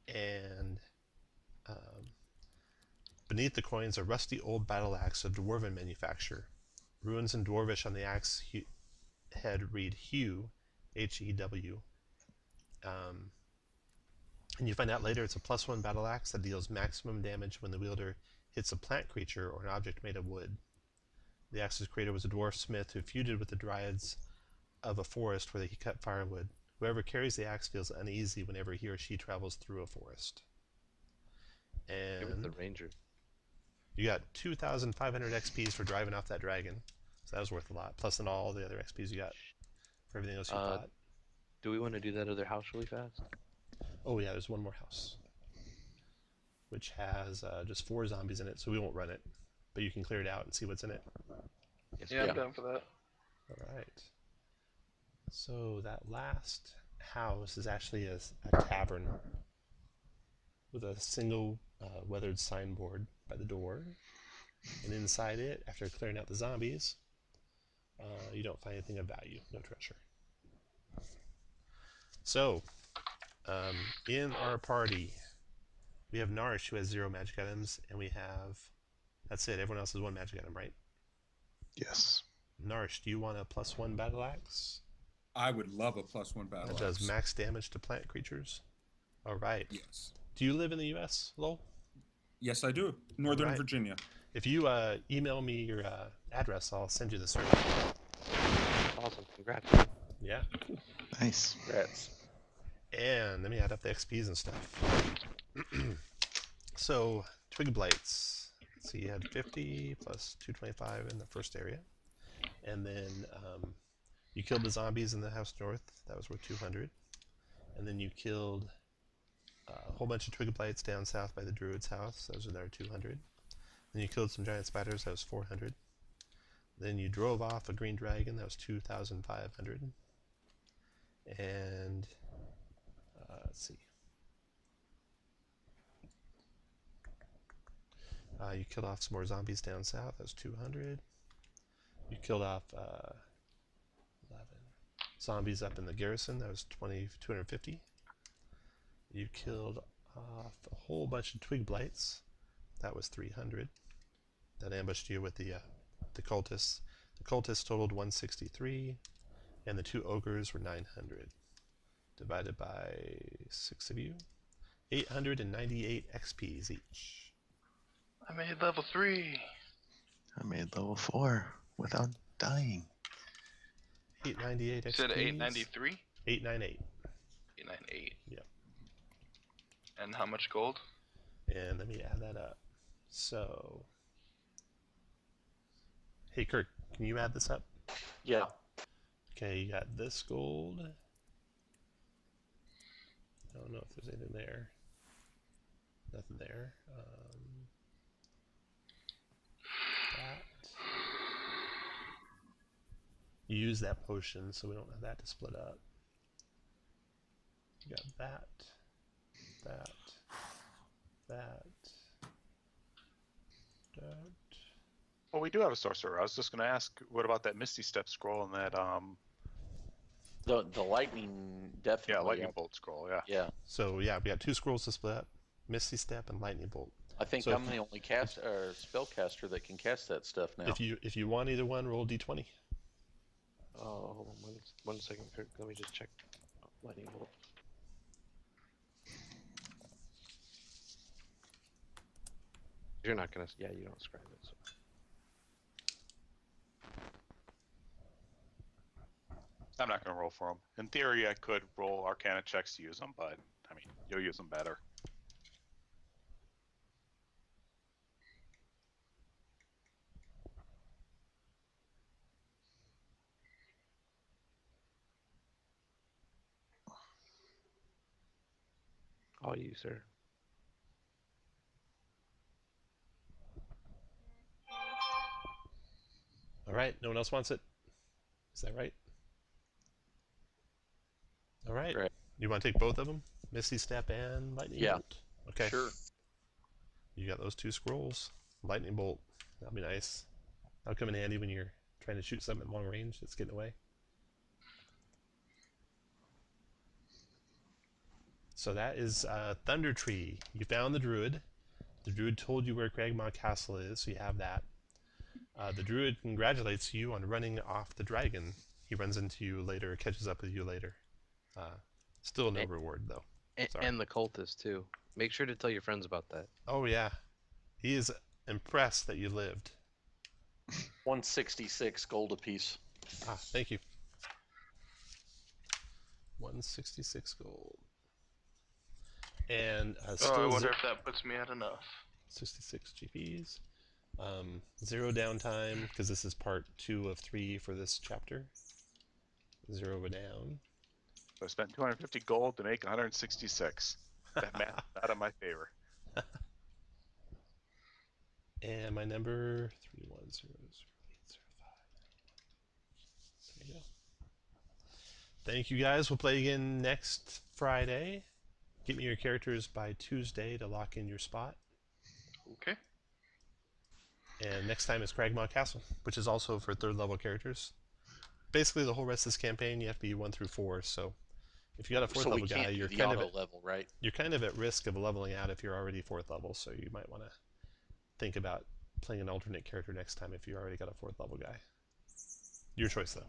and beneath the coins a rusty old battle axe of dwarven manufacture. Runes in dwarvish on the axe head read Hew, H-E-W. And you find out later it's a +1 battle axe that deals maximum damage when the wielder hits a plant creature or an object made of wood. The axe's creator was a dwarf smith who feuded with the dryads of a forest where he cut firewood. Whoever carries the axe feels uneasy whenever he or she travels through a forest. Give it the And ranger. you got 2,500 XPs for driving off that dragon. So that was worth a lot. Plus than all the other XPs you got for everything else you fought. Do we want to do that other house really fast? Oh yeah, there's one more house. Which has just 4 zombies in it, so we won't run it. But you can clear it out and see what's in it. Yes, Yeah, we I'm do. down for that. Alright. So that last house is actually a tavern with a single weathered signboard by the door. And inside it, after clearing out the zombies, you don't find anything of value. No treasure. So, in our party, we have Narish, who has 0 magic items, and we have... That's it. Everyone else has 1 magic item, right? Yes. Narish, do you want a +1 battle axe? I would love a +1 battle That does axe. max damage to plant creatures. All right. Yes. Do you live in the U.S., Lowell? Yes, I do. Northern Right. Virginia. If you email me your address, I'll send you the server. Awesome. Congrats. Yeah. Nice. Congrats. And let me add up the XPs and stuff. So, twig blights. So you had 50 plus 225 in the first area. And then you killed the zombies in the house north. That was worth 200. And then you killed a whole bunch of twig blights down south by the druid's house. That was another 200. Then you killed some giant spiders. That was 400. Then you drove off a green dragon. That was 2,500. And let's see. You killed off some more zombies down south. That was 200. You killed off 11 zombies up in the garrison. That was 250. You killed off a whole bunch of twig blights. That was 300. That ambushed you with the cultists. The cultists totaled 163, and the 2 ogres were 900. Divided by 6 of you, 898 XPs each. I made level 3. I made level 4 without dying. 898 XPs. You said 893? 898. 898. Yep. And how much gold? And let me add that up. So, hey Kirk, can you add this up? Yeah. Okay, you got this gold. I don't know if there's anything there. Nothing there. That. You use that potion, so we don't have that to split up. You got that, that, that, that. Well, we do have a sorcerer. I was just going to ask, what about that Misty Step scroll and that, The lightning definitely. lightning bolt scroll, yeah. Yeah. So yeah, we got 2 scrolls to split up. Misty Step and Lightning Bolt. I think So I'm the only spellcaster that can cast that stuff now. if you want either one, roll d20. Oh, hold on one second, Kirk. Let me just check. Lightning bolt. You're not gonna. Yeah, you don't scribe it. So. I'm not gonna roll for them. In theory, I could roll Arcana checks to use them, but I mean, you'll use them better. All you, sir. All right. No one else wants it. Is that right? All right. Right. You want to take both of them? Misty Step and Lightning Yeah. Bolt? Okay. Sure. You got those 2 scrolls. Lightning Bolt. That'll be nice. That'll come in handy when you're trying to shoot something at long range that's getting away. So that is Thundertree. You found the druid. The druid told you where Cragmaw Castle is, so you have that. The druid congratulates you on running off the dragon. He runs into you later, catches up with you later. Still no reward, though. And the cultist, too. Make sure to tell your friends about that. Oh, yeah. He is impressed that you lived. 166 gold apiece. Ah, thank you. 166 gold. And I wonder if that puts me at enough. 66 GPs. 0 downtime, because this is part 2 of 3 for this chapter. 0 down. So I spent 250 gold to make 166. That math is not in my favor. And my number 31000805. There you go. Thank you guys. We'll play again next Friday. Get me your characters by Tuesday to lock in your spot. Okay. And next time is Cragmaw Castle, which is also for 3rd level characters. Basically, the whole rest of this campaign, you have to be 1 through 4. So if you got a 4th level guy, you're kind of level, right? You're kind of at risk of leveling out if you're already 4th level. So you might want to think about playing an alternate character next time if you already got a 4th level guy. Your choice, though.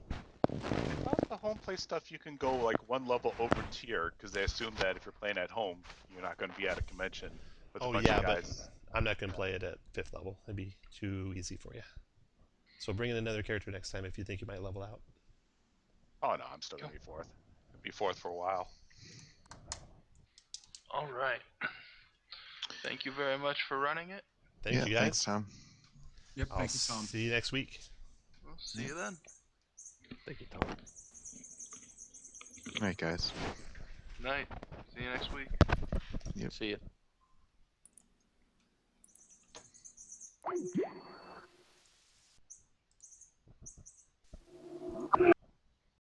Well, the home play stuff, you can go like 1 level over tier because they assume that if you're playing at home, you're not going to be at a convention with a bunch of guys. But I'm not going to play it at 5th level. It'd be too easy for you. So bring in another character next time if you think you might level out. Oh no, I'm still going to be 4th. I'll be 4th for a while. All right. Thank you very much for running it. Thank you, guys. Thanks, Tom. Yep, I'll thank you, Tom. see you next week. We'll see you then. Thank you, Tom. All right, guys. Night. See you next week. Yep. See ya.